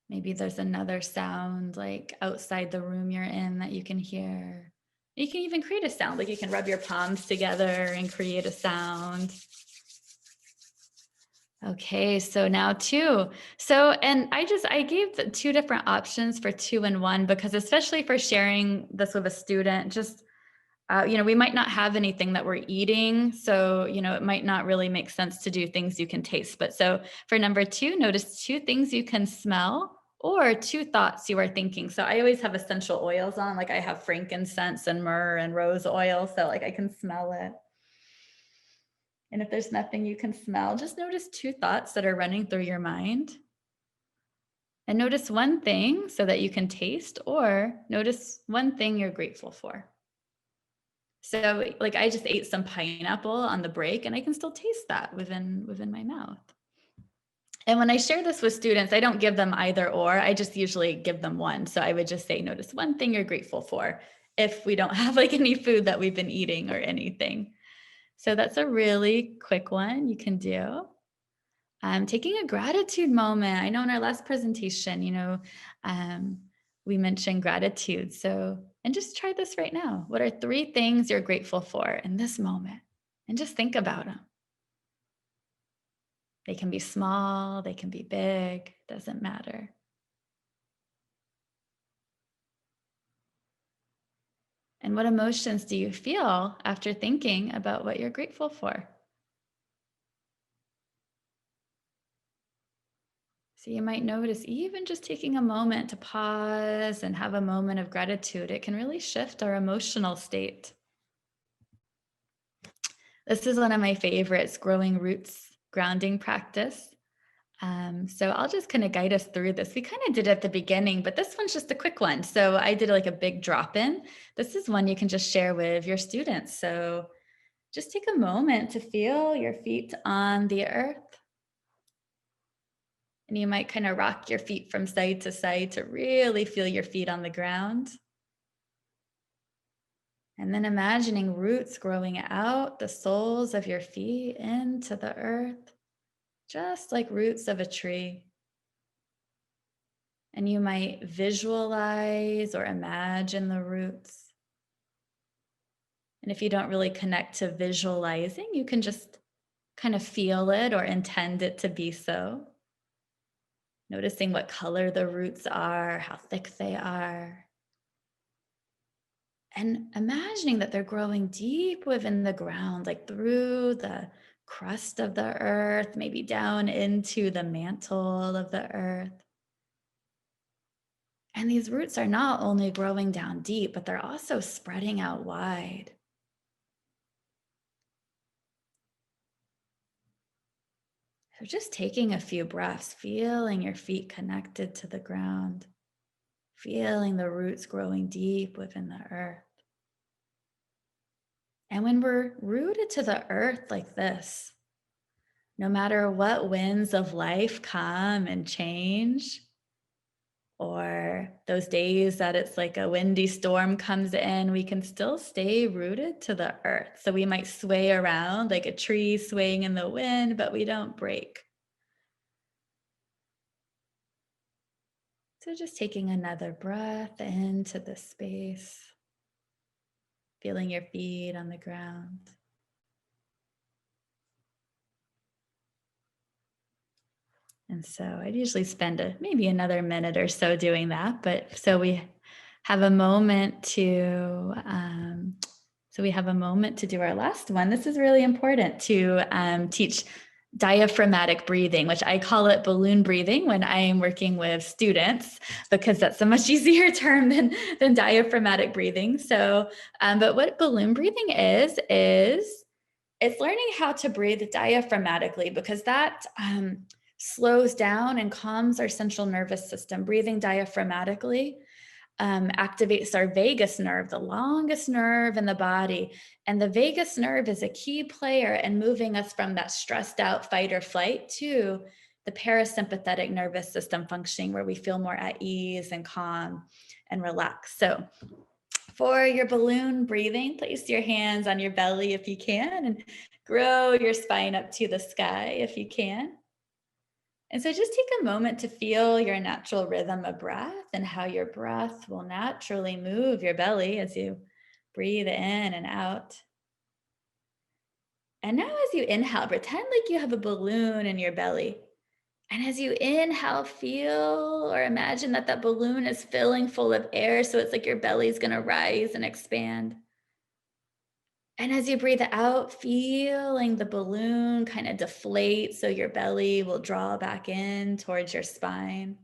M: Maybe there's another sound like outside the room you're in that you can hear. You can even create a sound, like you can rub your palms together and create a sound. Okay, so now 2. So, and I gave the 2 different options for 2 and 1, because especially for sharing this with a student, just, we might not have anything that we're eating. So, it might not really make sense to do things you can taste. But so for number 2, notice 2 things you can smell, or 2 thoughts you are thinking. So I always have essential oils on, like I have frankincense and myrrh and rose oil. So like I can smell it. And if there's nothing you can smell, just notice 2 thoughts that are running through your mind. And notice 1 thing so that you can taste, or notice 1 thing you're grateful for. So like I just ate some pineapple on the break and I can still taste that within my mouth. And when I share this with students, I don't give them either or, I just usually give them 1. So I would just say, notice 1 thing you're grateful for if we don't have like any food that we've been eating or anything. So that's a really quick one you can do. Taking a gratitude moment. I know in our last presentation, we mentioned gratitude. So, and just try this right now. What are 3 things you're grateful for in this moment? And just think about them. They can be small, they can be big, doesn't matter. And what emotions do you feel after thinking about what you're grateful for? So you might notice even just taking a moment to pause and have a moment of gratitude, it can really shift our emotional state. This is one of my favorites, growing roots grounding practice. So I'll just kind of guide us through this. We kind of did it at the beginning, but this one's just a quick one. So I did like a big drop in. This is one you can just share with your students. So just take a moment to feel your feet on the earth. And you might kind of rock your feet from side to side to really feel your feet on the ground. And then imagining roots growing out the soles of your feet into the earth, just like roots of a tree. And you might visualize or imagine the roots. And if you don't really connect to visualizing, you can just kind of feel it or intend it to be so. Noticing what color the roots are, how thick they are. And imagining that they're growing deep within the ground, like through the crust of the earth, maybe down into the mantle of the earth. And these roots are not only growing down deep, but they're also spreading out wide. So just taking a few breaths, feeling your feet connected to the ground, feeling the roots growing deep within the earth. And when we're rooted to the earth like this, no matter what winds of life come and change, or those days that it's like a windy storm comes in, we can still stay rooted to the earth. So we might sway around like a tree swaying in the wind, but we don't break. So just taking another breath into the space, feeling your feet on the ground. And so I'd usually spend maybe another minute or so doing that, but so we have a moment to do our last one. This is really important to teach diaphragmatic breathing, which I call it balloon breathing when I am working with students, because that's a much easier term than diaphragmatic breathing. So, but what balloon breathing is it's learning how to breathe diaphragmatically, because that slows down and calms our central nervous system. Breathing diaphragmatically activates our vagus nerve, the longest nerve in the body. And the vagus nerve is a key player in moving us from that stressed out fight or flight to the parasympathetic nervous system functioning, where we feel more at ease and calm and relaxed. So for your balloon breathing, place your hands on your belly if you can, and grow your spine up to the sky if you can. And so just take a moment to feel your natural rhythm of breath and how your breath will naturally move your belly as you breathe in and out. And now as you inhale, pretend like you have a balloon in your belly. And as you inhale, feel or imagine that balloon is filling full of air. So it's like your belly is going to rise and expand. And as you breathe out, feeling the balloon kind of deflate, so your belly will draw back in towards your spine.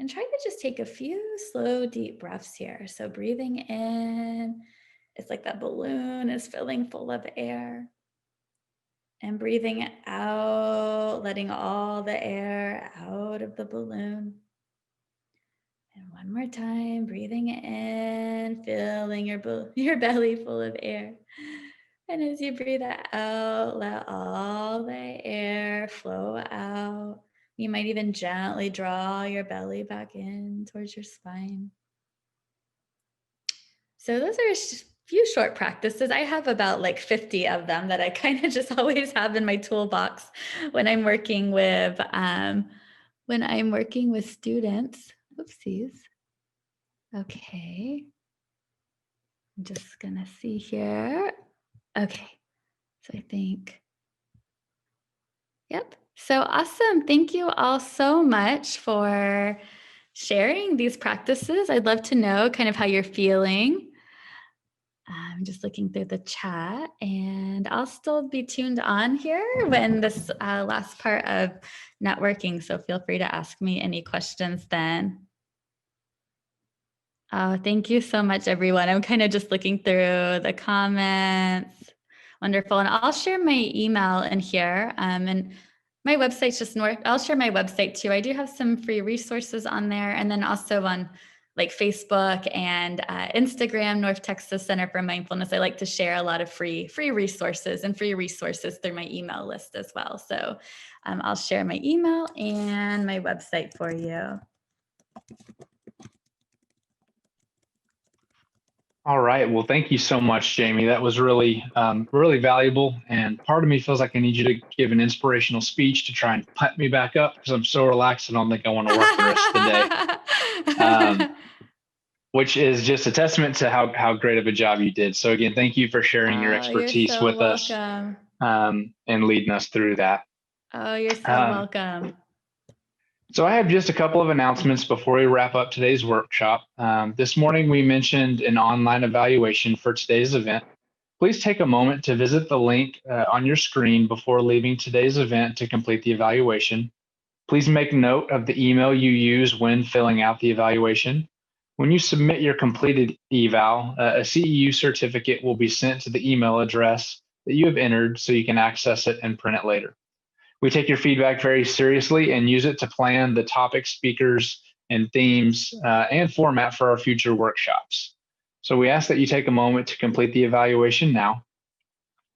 M: And try to just take a few slow, deep breaths here. So breathing in, it's like that balloon is filling full of air. And breathing out, letting all the air out of the balloon. And one more time, breathing in, filling your belly full of air. And as you breathe out, let all the air flow out. You might even gently draw your belly back in towards your spine. So those are a few short practices. I have about like 50 of them that I kind of just always have in my toolbox when I'm working with students. Oopsies. Okay. I'm just gonna see here. Okay. So I think, yep. So awesome. Thank you all so much for sharing these practices. I'd love to know kind of how you're feeling. I'm just looking through the chat, and I'll still be tuned on here when this last part of networking. So feel free to ask me any questions then. Oh, thank you so much, everyone. I'm kind of just looking through the comments. Wonderful. And I'll share my email in here. And my website's just I'll share my website too. I do have some free resources on there. And then also on like Facebook and Instagram, North Texas Center for Mindfulness. I like to share a lot of free resources through my email list as well. So I'll share my email and my website for you.
A: All right. Well, thank you so much, Jaime. That was really, really valuable. And part of me feels like I need you to give an inspirational speech to try and pump me back up, because I'm so relaxed and I don't think I want to work the rest of the day. Which is just a testament to how great of a job you did. So again, thank you for sharing your expertise with us and leading us through that.
M: Oh, you're so welcome.
A: So I have just a couple of announcements before we wrap up today's workshop. This morning, we mentioned an online evaluation for today's event. Please take a moment to visit the link on your screen before leaving today's event to complete the evaluation. Please make note of the email you use when filling out the evaluation. When you submit your completed eval, a CEU certificate will be sent to the email address that you have entered so you can access it and print it later. We take your feedback very seriously and use it to plan the topic speakers and themes and format for our future workshops. So we ask that you take a moment to complete the evaluation now.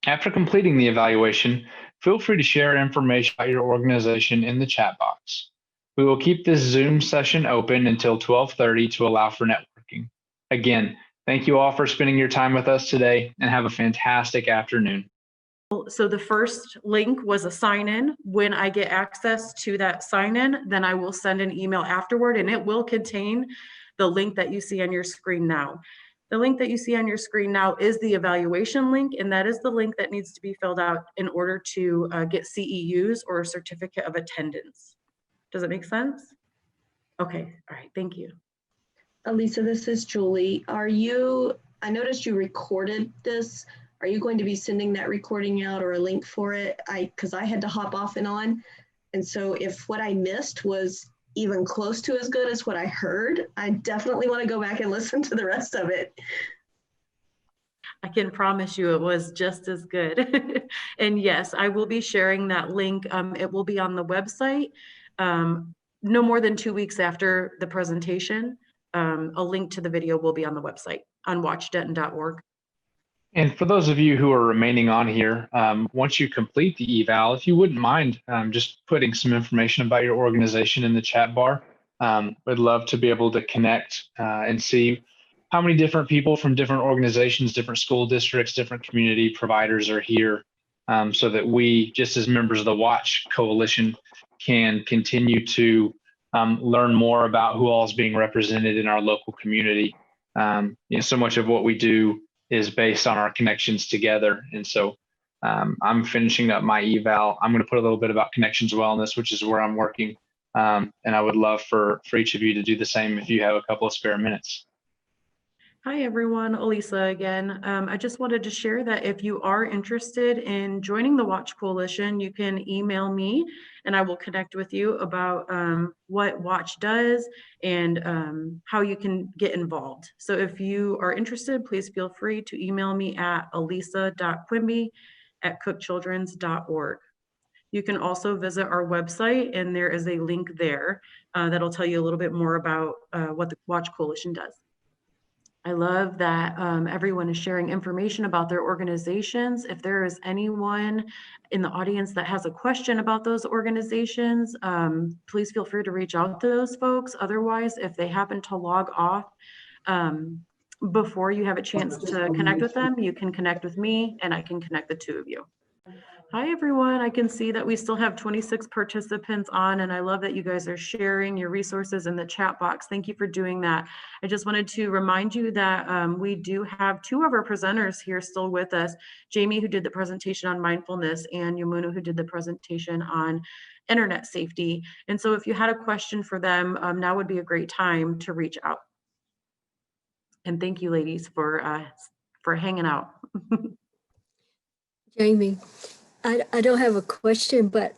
A: After completing the evaluation, feel free to share information about your organization in the chat box. We will keep this Zoom session open until 12:30 to allow for networking. Again, thank you all for spending your time with us today, and have a fantastic afternoon.
D: So the first link was a sign-in. When I get access to that sign-in, then I will send an email afterward, and it will contain the link that you see on your screen now. The link that you see on your screen now is the evaluation link, and that is the link that needs to be filled out in order to get CEUs or a certificate of attendance. Does it make sense? Okay, all right, thank you.
P: Elisa, this is Julie. I noticed you recorded this. Are you going to be sending that recording out or a link for it? Because I had to hop off and on. And so if what I missed was even close to as good as what I heard, I definitely want to go back and listen to the rest of it.
D: I can promise you it was just as good. And yes, I will be sharing that link. It will be on the website no more than 2 weeks after the presentation. A link to the video will be on the website on watchdenton.org.
A: And for those of you who are remaining on here, once you complete the eval, if you wouldn't mind just putting some information about your organization in the chat bar, we'd love to be able to connect and see how many different people from different organizations, different school districts, different community providers are here, so that we, just as members of the Watch Coalition, can continue to learn more about who all is being represented in our local community. So much of what we do is based on our connections together. And so I'm finishing up my eval. I'm going to put a little bit about Connections Wellness, which is where I'm working. And I would love for each of you to do the same if you have a couple of spare minutes.
D: Hi, everyone. Elisa again. I just wanted to share that if you are interested in joining the Watch Coalition, you can email me and I will connect with you about what Watch does and how you can get involved. So if you are interested, please feel free to email me at elisa.quimby@cookchildrens.org. You can also visit our website, and there is a link there that'll tell you a little bit more about what the Watch Coalition does. I love that everyone is sharing information about their organizations. If there is anyone in the audience that has a question about those organizations, please feel free to reach out to those folks. Otherwise, if they happen to log off before you have a chance to connect with them, you can connect with me and I can connect the two of you. Hi, everyone. I can see that we still have 26 participants on, and I love that you guys are sharing your resources in the chat box. Thank you for doing that. I just wanted to remind you that we do have two of our presenters here still with us, Jaime, who did the presentation on mindfulness, and Yamuna, who did the presentation on internet safety. And so if you had a question for them, now would be a great time to reach out. And thank you, ladies, for hanging out.
F: Jaime, I don't have a question, but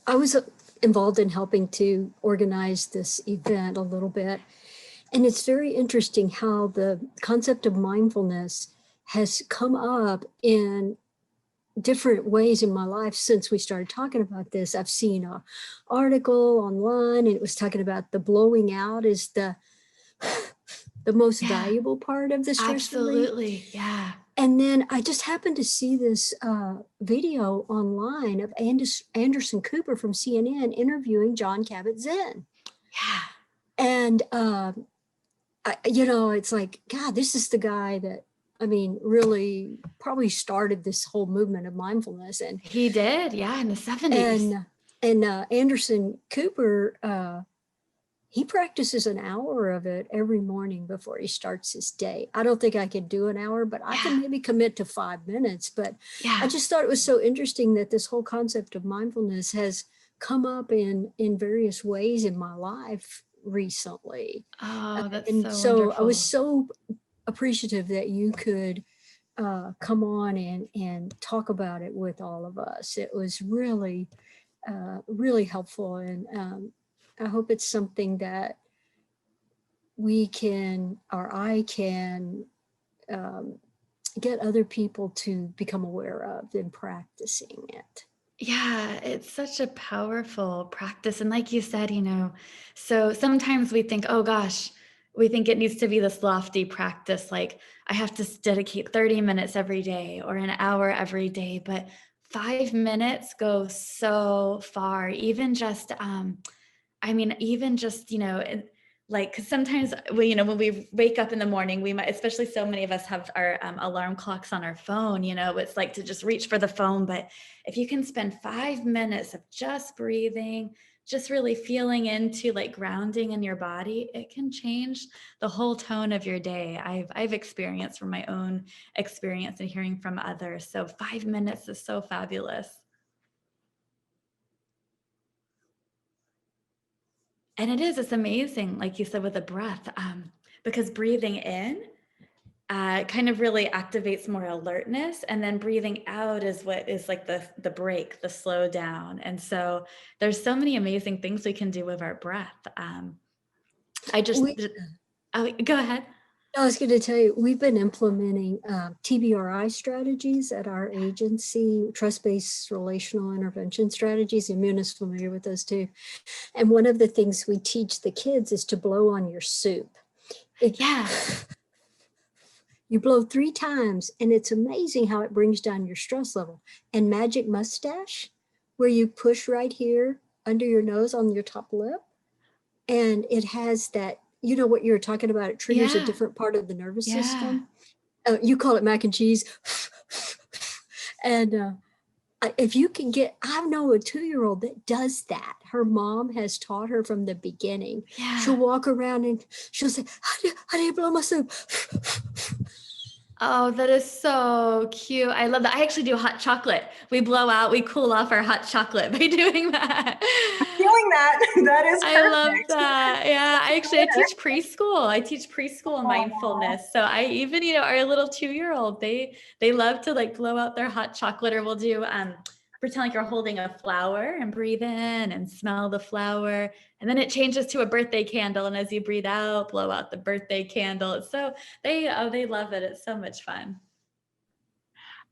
F: I was involved in helping to organize this event a little bit. And it's very interesting how the concept of mindfulness has come up in different ways in my life since we started talking about this. I've seen an article online and it was talking about the blowing out is the most valuable part of the stress relief.
Q: Absolutely, yeah.
F: And then I just happened to see this video online of Anderson Cooper from CNN interviewing Jon Kabat-Zinn.
Q: Yeah.
F: And, it's like, God, this is the guy that, really probably started this whole movement of mindfulness. And
Q: he did, yeah, in the 70s.
F: And Anderson Cooper, he practices an hour of it every morning before he starts his day. I don't think I could do an hour, but I can maybe commit to 5 minutes. But I just thought it was so interesting that this whole concept of mindfulness has come up in various ways in my life recently.
Q: Oh, that's
F: and
Q: so wonderful.
F: I was so appreciative that you could come on and talk about it with all of us. It was really, really helpful. And I hope it's something that we can, or I can get other people to become aware of and practicing it.
M: Yeah, it's such a powerful practice. And like you said, so sometimes we think, oh gosh, we think it needs to be this lofty practice. Like I have to dedicate 30 minutes every day or an hour every day, but 5 minutes goes so far. Even just, even just, like, cause sometimes when we wake up in the morning, we might, especially so many of us have our alarm clocks on our phone, it's like to just reach for the phone. But if you can spend 5 minutes of just breathing, just really feeling into like grounding in your body, it can change the whole tone of your day. I've experienced from my own experience and hearing from others. So 5 minutes is so fabulous. And it's amazing, like you said, with the breath, because breathing in kind of really activates more alertness, and then breathing out is what is like the break, the slow down. And so there's so many amazing things we can do with our breath. Go ahead.
F: I was going to tell you, we've been implementing TBRI strategies at our agency, trust-based relational intervention strategies. Yamuna's familiar with those too. And one of the things we teach the kids is to blow on your soup. You blow 3 times, and it's amazing how it brings down your stress level. And magic mustache, where you push right here under your nose on your top lip, and it has that, what you were talking about, it triggers a different part of the nervous system. You call it mac and cheese. And if you can I know a 2-year-old that does that. Her mom has taught her from the beginning. She'll walk around and she'll say, how do you blow my soup?
M: Oh, that is so cute. I love that. I actually do hot chocolate. We blow out, we cool off our hot chocolate by doing that.
C: I'm feeling that. That is perfect.
M: I love that. Yeah, I teach preschool. I teach preschool mindfulness. So I even, our little 2-year-old, they love to like blow out their hot chocolate, or we'll do pretend like you're holding a flower and breathe in and smell the flower. And then it changes to a birthday candle. And as you breathe out, blow out the birthday candle. So they love it. It's so much fun.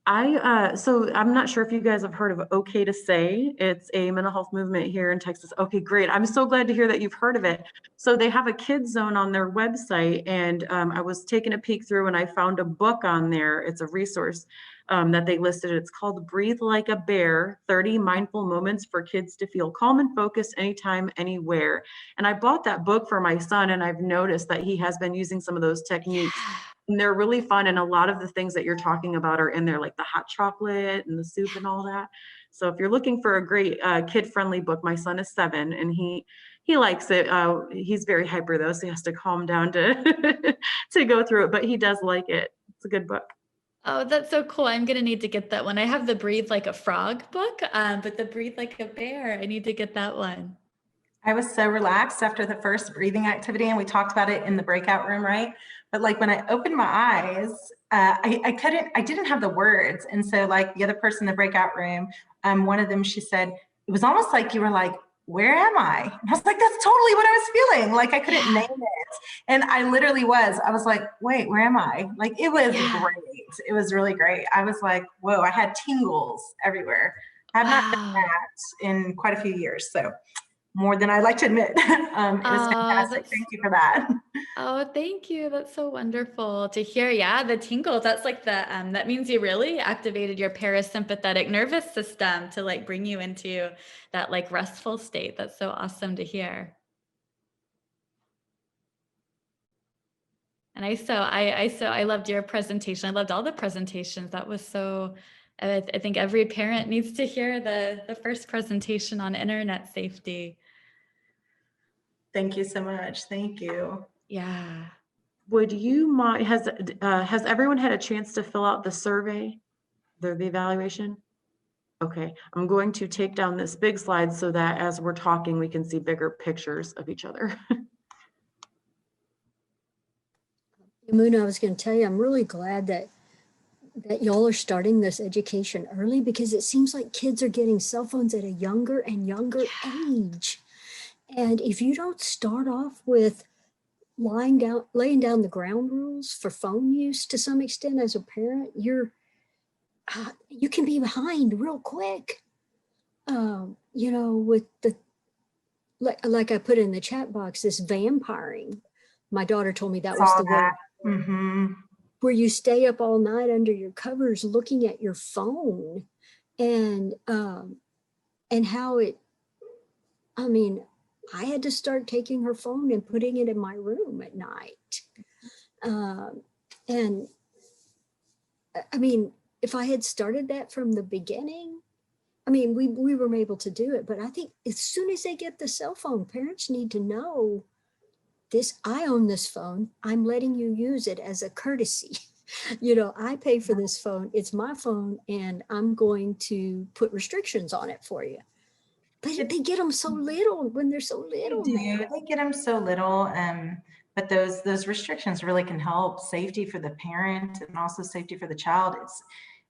D: So I'm not sure if you guys have heard of OK to Say. It's a mental health movement here in Texas. Okay, great. I'm so glad to hear that you've heard of it. So they have a kids zone on their website, and I was taking a peek through and I found a book on there. It's a resource that they listed. It's called Breathe Like a Bear, 30 Mindful Moments for Kids to Feel Calm and Focused Anytime, Anywhere. And I bought that book for my son, and I've noticed that he has been using some of those techniques. And they're really fun. And a lot of the things that you're talking about are in there, like the hot chocolate and the soup and all that. So if you're looking for a great kid-friendly book, my son is 7 and he likes it. He's very hyper though, so he has to calm down to to go through it, but he does like it. It's a good book.
M: Oh, that's so cool. I'm going to need to get that one. I have the Breathe Like a Frog book, but the Breathe Like a Bear, I need to get that one.
C: I was so relaxed after the first breathing activity, and we talked about it in the breakout room, right? But like when I opened my eyes, I didn't have the words. And so like the other person in the breakout room, one of them, she said, it was almost like you were like, where am I? And I was like, that's totally what I was feeling. Like I couldn't name it. And I literally I was like, wait, where am I? Like it was great. It was really great. I was like, whoa, I had tingles everywhere. I have not done that in quite a few years. So more than I'd like to admit. It was fantastic. Thank you for that.
M: Oh, thank you. That's so wonderful to hear. Yeah, the tingles. That's like that means you really activated your parasympathetic nervous system to like bring you into that like restful state. That's so awesome to hear. And I loved your presentation. I loved all the presentations. That was so, I think every parent needs to hear the first presentation on internet safety.
C: Thank you so much. Thank you.
M: Yeah.
D: Would you mind, has everyone had a chance to fill out the survey, the evaluation? Okay, I'm going to take down this big slide so that as we're talking, we can see bigger pictures of each other.
F: Yamuna, I was going to tell you, I'm really glad that y'all are starting this education early, because it seems like kids are getting cell phones at a younger and younger age. And if you don't start off with laying down the ground rules for phone use to some extent as a parent, you can be behind real quick. you know, with the, like I put in the chat box, this vampiring. My daughter told me that was the word. Where you stay up all night under your covers looking at your phone, and how it, I mean, I had to start taking her phone and putting it in my room at night. And I mean, if I had started that from the beginning, I mean, we were able to do it, but I think as soon as they get the cell phone, parents need to know this, I own this phone. I'm letting you use it as a courtesy. You know, I pay for this phone. It's my phone, and I'm going to put restrictions on it for you. But they get them so little when they're so little.
C: They get them so little. But those restrictions really can help safety for the parent and also safety for the child.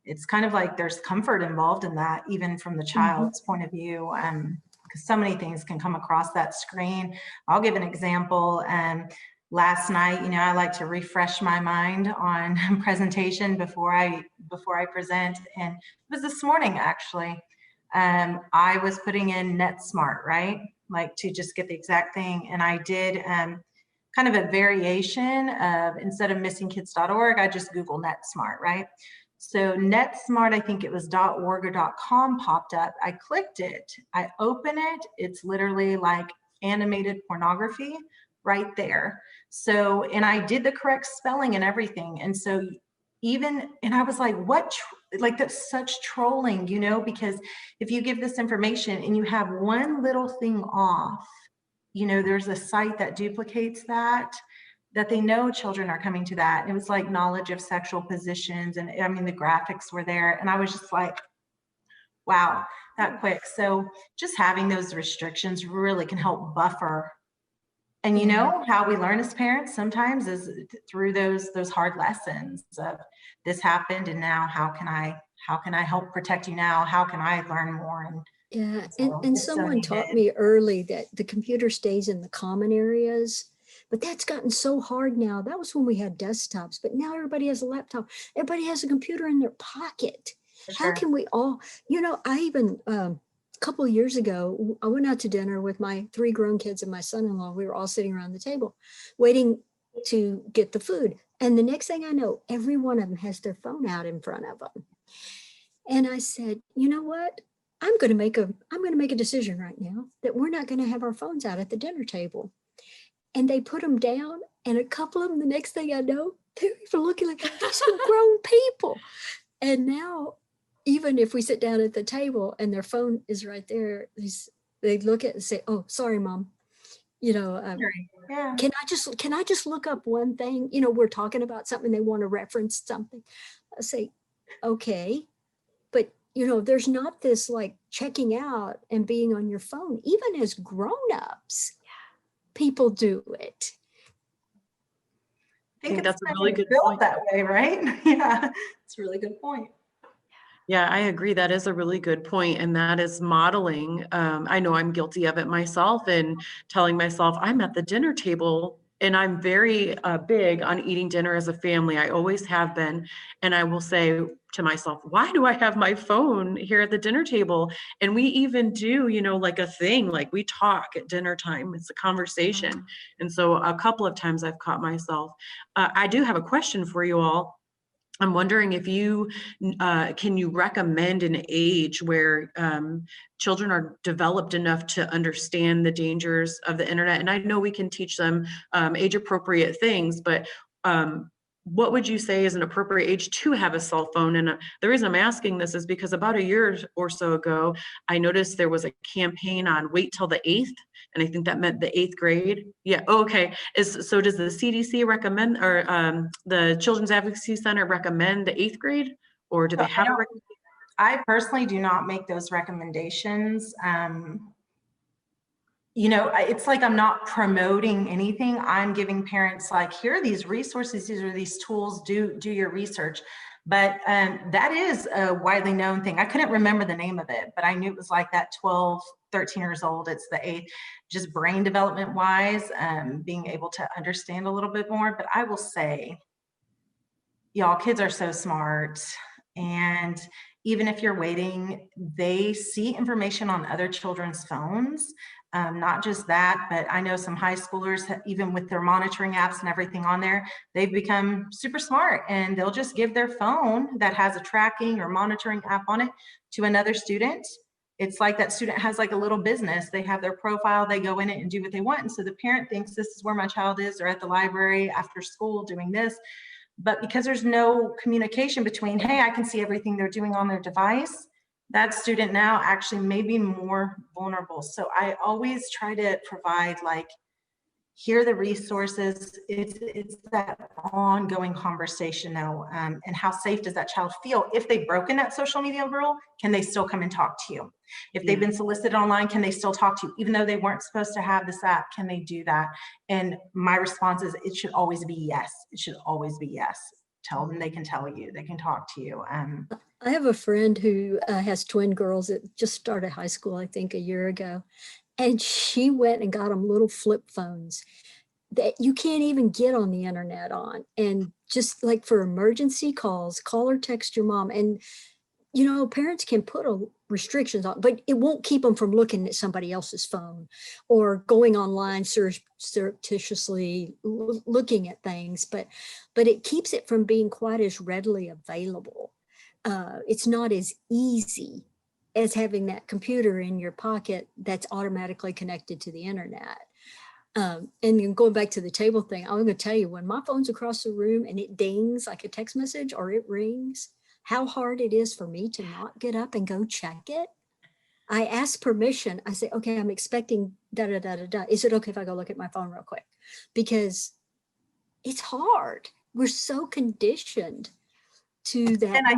C: It's kind of like there's comfort involved in that, even from the child's point of view. Because so many things can come across that screen. I'll give an example. Last night, you know, I like to refresh my mind on presentation before I present, and it was this morning actually. I was putting in NetSmart, right? Like to just get the exact thing, and I did kind of a variation of, instead of missingkids.org, I just Google NetSmart, right? So NetSmart, I think it was .org or .com popped up. I clicked it, I open it, it's literally like animated pornography right there. So, and I did the correct spelling and everything. And so and I was like, what, like that's such trolling, you know, because if you give this information and you have one little thing off, you know, there's a site that duplicates that they know children are coming to that. It was like knowledge of sexual positions. And I mean, the graphics were there. And I was just like, wow, that quick. So just having those restrictions really can help buffer. And you know how we learn as parents sometimes is through those hard lessons of this happened, and now how can I help protect you now? How can I learn more? And
F: yeah, and someone taught me early that the computer stays in the common areas, but that's gotten so hard now. That was when we had desktops, but now everybody has a laptop. Everybody has a computer in their pocket. How can we all, you know, I even, couple of years ago, I went out to dinner with my 3 grown kids and my son-in-law. We were all sitting around the table waiting to get the food. And the next thing I know, every one of them has their phone out in front of them. And I said, you know what? I'm going to make a decision right now that we're not going to have our phones out at the dinner table. And they put them down, and a couple of them, the next thing I know, they're even looking like these are grown people. And now, even if we sit down at the table and their phone is right there, they look at it and say, "Oh, sorry, Mom. You know, can I just look up one thing? You know, we're talking about something, they want to reference something." I say, "Okay," but you know, there's not this like checking out and being on your phone. Even as grown-ups, people do it.
C: I think that's a really good point. That way, right? Yeah, it's a really good point.
D: Yeah, I agree. That is a really good point, and that is modeling. I know I'm guilty of it myself, and telling myself I'm at the dinner table, and I'm very big on eating dinner as a family. I always have been, and I will say to myself, why do I have my phone here at the dinner table? And we even do, you know, like a thing, like we talk at dinner time. It's a conversation. And so a couple of times I've caught myself. I do have a question for you all. I'm wondering if you can you recommend an age where children are developed enough to understand the dangers of the internet? And I know we can teach them age appropriate things, but what would you say is an appropriate age to have a cell phone? And the reason I'm asking this is because about a year or so ago, I noticed there was a campaign on wait till the 8th. And I think that meant the 8th grade. Yeah, okay. So does the CDC recommend, or the Children's Advocacy Center recommend the 8th grade? Or do they have a recommendation?
C: I personally do not make those recommendations. You know, it's like I'm not promoting anything. I'm giving parents like, here are these resources, these are these tools, do your research. But that is a widely known thing. I couldn't remember the name of it, but I knew it was like that 12, 13 years old. It's the 8th, just brain development wise, being able to understand a little bit more. But I will say, y'all, kids are so smart. And even if you're waiting, they see information on other children's phones. Not just that, but I know some high schoolers, even with their monitoring apps and everything on there, they've become super smart, and they'll just give their phone that has a tracking or monitoring app on it to another student. It's like that student has like a little business. They have their profile, they go in it and do what they want. And so the parent thinks this is where my child is, or at the library after school doing this. But because there's no communication between, hey, I can see everything they're doing on their device, that student now actually may be more vulnerable. So I always try to provide, like, here are the resources. It's that ongoing conversation now. And how safe does that child feel? If they've broken that social media rule, can they still come and talk to you? If they've been solicited online, can they still talk to you? Even though they weren't supposed to have this app, can they do that? And my response is, it should always be yes. It should always be yes. Tell them they can tell you, they can talk to you.
F: I have a friend who has twin girls that just started high school, I think, a year ago. And she went and got them little flip phones that you can't even get on the internet on. And just like for emergency calls, call or text your mom. And, you know, parents can put restrictions on, but it won't keep them from looking at somebody else's phone or going online surreptitiously looking at things. But it keeps it from being quite as readily available. It's not as easy as having that computer in your pocket that's automatically connected to the internet. And then going back to the table thing, I'm going to tell you, when my phone's across the room and it dings like a text message or it rings, how hard it is for me to not get up and go check it. I ask permission. I say, okay, I'm expecting da-da-da-da-da. Is it okay if I go look at my phone real quick? Because it's hard. We're so conditioned to that.
C: And I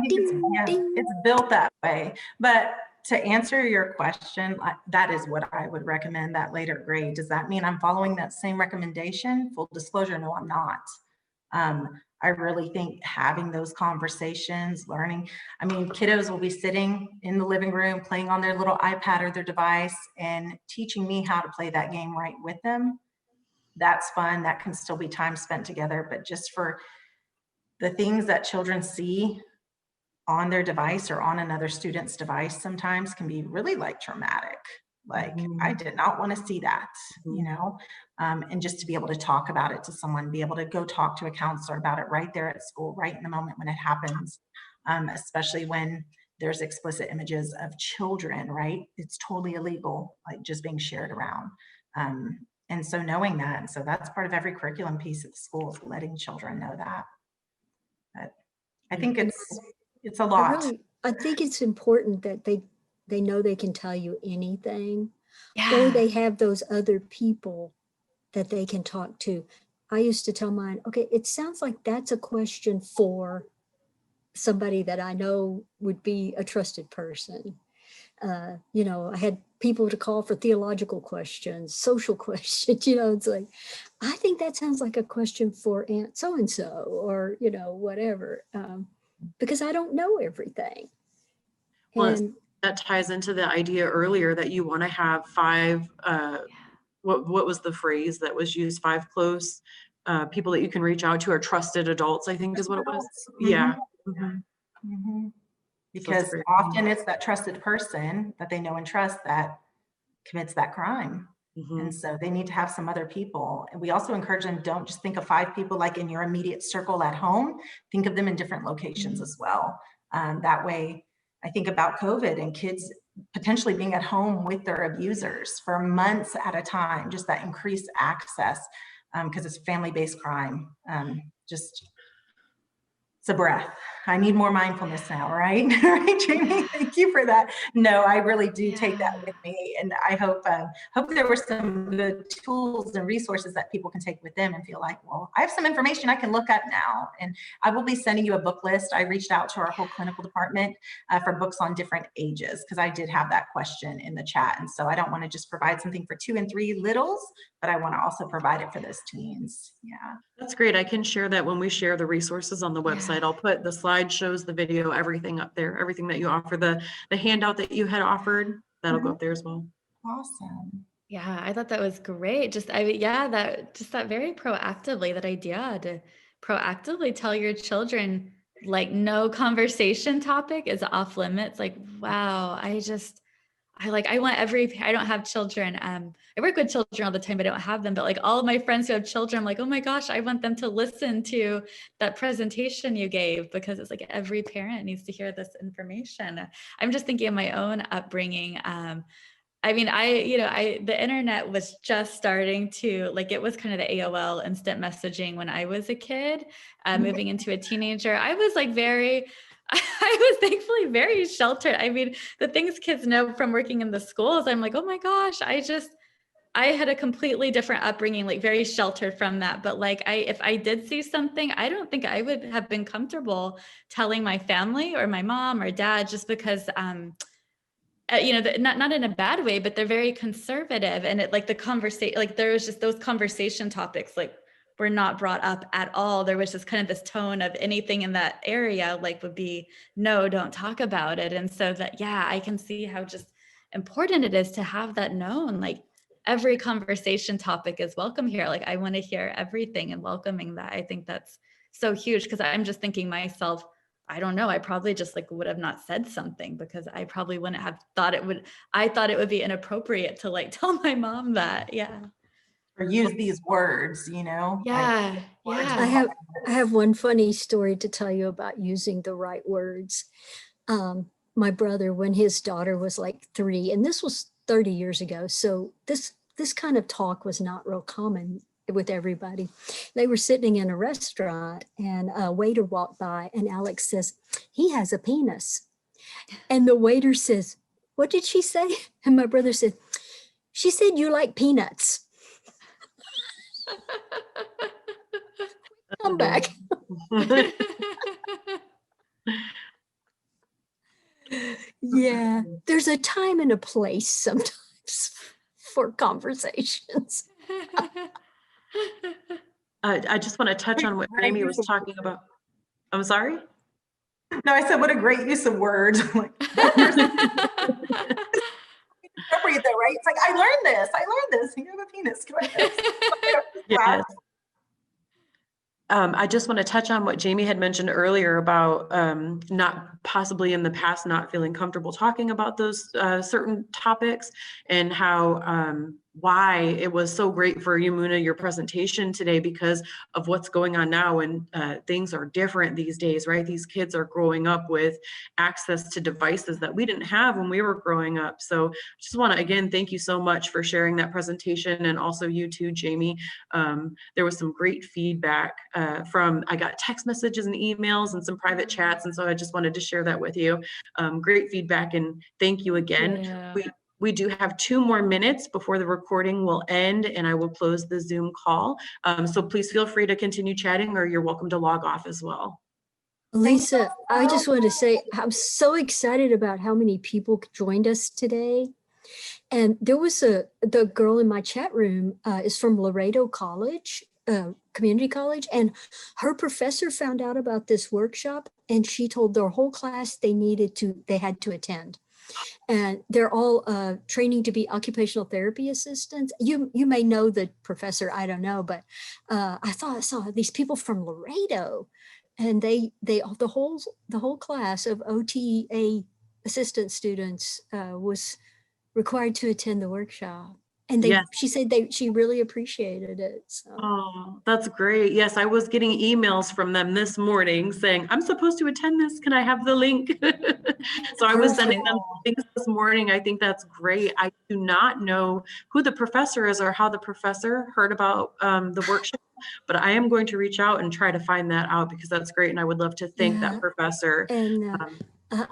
C: think it's built that way. But to answer your question, that is what I would recommend, that later grade. Does that mean I'm following that same recommendation? Full disclosure, no, I'm not. I really think having those conversations, learning, I mean, kiddos will be sitting in the living room playing on their little iPad or their device and teaching me how to play that game right with them. That's fun. That can still be time spent together. But just for the things that children see on their device or on another student's device sometimes can be really like traumatic. Like, I did not want to see that, you know, and just to be able to talk about it to someone, be able to go talk to a counselor about it right there at school, right in the moment when it happens, especially when there's explicit images of children, right? It's totally illegal, like just being shared around. And so knowing that, and so that's part of every curriculum piece at the school, is letting children know that. But I think it's a lot.
F: I think it's important that they know they can tell you anything, or they have those other people that they can talk to. I used to tell mine, okay, it sounds like that's a question for somebody that I know would be a trusted person. You know, I had people to call for theological questions, social questions, you know, it's like, I think that sounds like a question for Aunt so-and-so, or, you know, whatever, because I don't know everything.
D: Well,
F: And
D: that ties into the idea earlier that you want to have 5, what was the phrase that was used? 5 close people that you can reach out to, or trusted adults, I think is what it was. Yeah.
C: Because often it's that trusted person that they know and trust that commits that crime. And so they need to have some other people. And we also encourage them, don't just think of 5 people like in your immediate circle at home. Think of them in different locations as well. That way, I think about COVID and kids potentially being at home with their abusers for months at a time, just that increased access, because it's family-based crime. Just, it's a breath. I need more mindfulness now, right? Right, Jamie? Thank you for that. No, I really do take that with me, and I hope there were some good tools and resources that people can take with them and feel like, well, I have some information I can look at now. And I will be sending you a book list. I reached out to our whole clinical department for books on different ages, because I did have that question in the chat, and so I don't want to just provide something for 2 and 3 littles, but I want to also provide it for those teens. Yeah,
D: that's great. I can share that when we share the resources on the website. I'll put the slide shows, the video, everything up there, everything that you offer, the handout that you had offered, that'll go up there as well.
C: Awesome.
M: Yeah, I thought that was great. Just that very proactively, that idea to proactively tell your children like no conversation topic is off limits. Like, wow, I want I don't have children. I work with children all the time, but I don't have them. But like all of my friends who have children, I'm like, oh my gosh, I want them to listen to that presentation you gave, because it's like every parent needs to hear this information. I'm just thinking of my own upbringing. The internet was just starting to, like, it was kind of the AOL instant messaging when I was a kid, moving into a teenager. I was thankfully very sheltered. I mean, the things kids know from working in the schools, I'm like, oh my gosh, I had a completely different upbringing, like very sheltered from that. But like, if I did see something, I don't think I would have been comfortable telling my family or my mom or dad, just because, not in a bad way, but they're very conservative. And it, like, the conversation, like there was just those conversation topics, like, were not brought up at all. There was just kind of this tone of anything in that area, like, would be, no, don't talk about it. And so that, yeah, I can see how just important it is to have that known. Like, every conversation topic is welcome here. Like, I want to hear everything, and welcoming that. I think that's so huge, because I'm just thinking myself, I don't know, I probably just like would have not said something, because I probably wouldn't have thought I thought it would be inappropriate to like tell my mom that. Yeah.
C: Or use these words,
M: Yeah.
F: I have one funny story to tell you about using the right words. My brother, when his daughter was like 3, and this was 30 years ago, so this kind of talk was not real common with everybody. They were sitting in a restaurant, and a waiter walked by, and Alex says, "He has a penis." And the waiter says, "What did she say?" And my brother said, "She said you like peanuts." Come back. Yeah, there's a time and a place sometimes for conversations.
D: I just want to touch on what Jaime was talking about. I'm sorry?
C: No, I said, what a great use of words. Like, appropriate though, right? It's like, I learned this. You have a penis. Go ahead.
D: Yes. I just want to touch on what Jaime had mentioned earlier about not possibly in the past not feeling comfortable talking about those certain topics, and how why it was so great for Yamuna, your presentation today, because of what's going on now, and things are different these days, right? These kids are growing up with access to devices that we didn't have when we were growing up. So I just want to, again, thank you so much for sharing that presentation, and also you too, Jaime. There was some great feedback I got text messages and emails and some private chats, and so I just wanted to share that with you. Great feedback, and thank you again.
M: Yeah.
D: We do have 2 more minutes before the recording will end, and I will close the Zoom call. So please feel free to continue chatting, or you're welcome to log off as well.
F: Lisa, I just wanted to say, I'm so excited about how many people joined us today. And there was the girl in my chat room is from Laredo College, community college, and her professor found out about this workshop, and she told their whole class they had to attend. And they're all training to be occupational therapy assistants. You may know the professor, I don't know, but I thought I saw these people from Laredo, and the whole class of OTA assistant students was required to attend the workshop. And she said she really appreciated it. So.
D: Oh, that's great. Yes, I was getting emails from them this morning saying, I'm supposed to attend this. Can I have the link? So I was sending them things this morning. I think that's great. I do not know who the professor is or how the professor heard about the workshop, but I am going to reach out and try to find that out, because that's great. And I would love to thank that professor.
F: And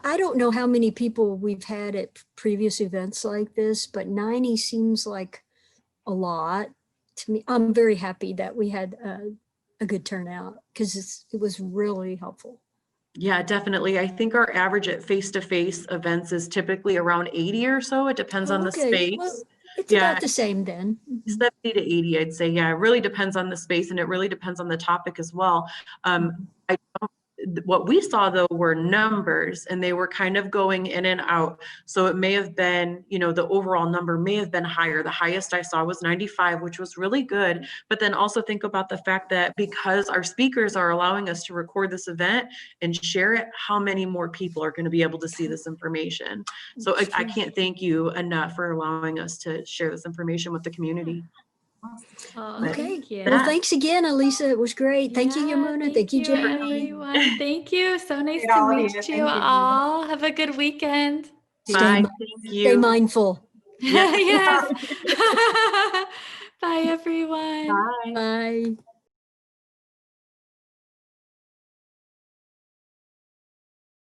F: I don't know how many people we've had at previous events like this, but 90 seems like a lot to me. I'm very happy that we had a good turnout, because it was really helpful.
D: Yeah, definitely. I think our average at face-to-face events is typically around 80 or so. It depends on the space.
F: Well, it's about the same then.
D: 70 to 80, I'd say. Yeah, it really depends on the space, and it really depends on the topic as well. What we saw though were numbers, and they were kind of going in and out. So it may have been, the overall number may have been higher. The highest I saw was 95, which was really good. But then also think about the fact that because our speakers are allowing us to record this event and share it, how many more people are going to be able to see this information? So I can't thank you enough for allowing us to share this information with the community.
F: Okay. Well, thanks again, Elisa. It was great. Thank you, Yamuna. Thank you, Jaime.
M: Everyone. Thank you. So nice to meet you all. Have a good weekend.
D: Bye.
F: Stay mindful.
M: Yes. Bye, everyone.
D: Bye.
F: Bye.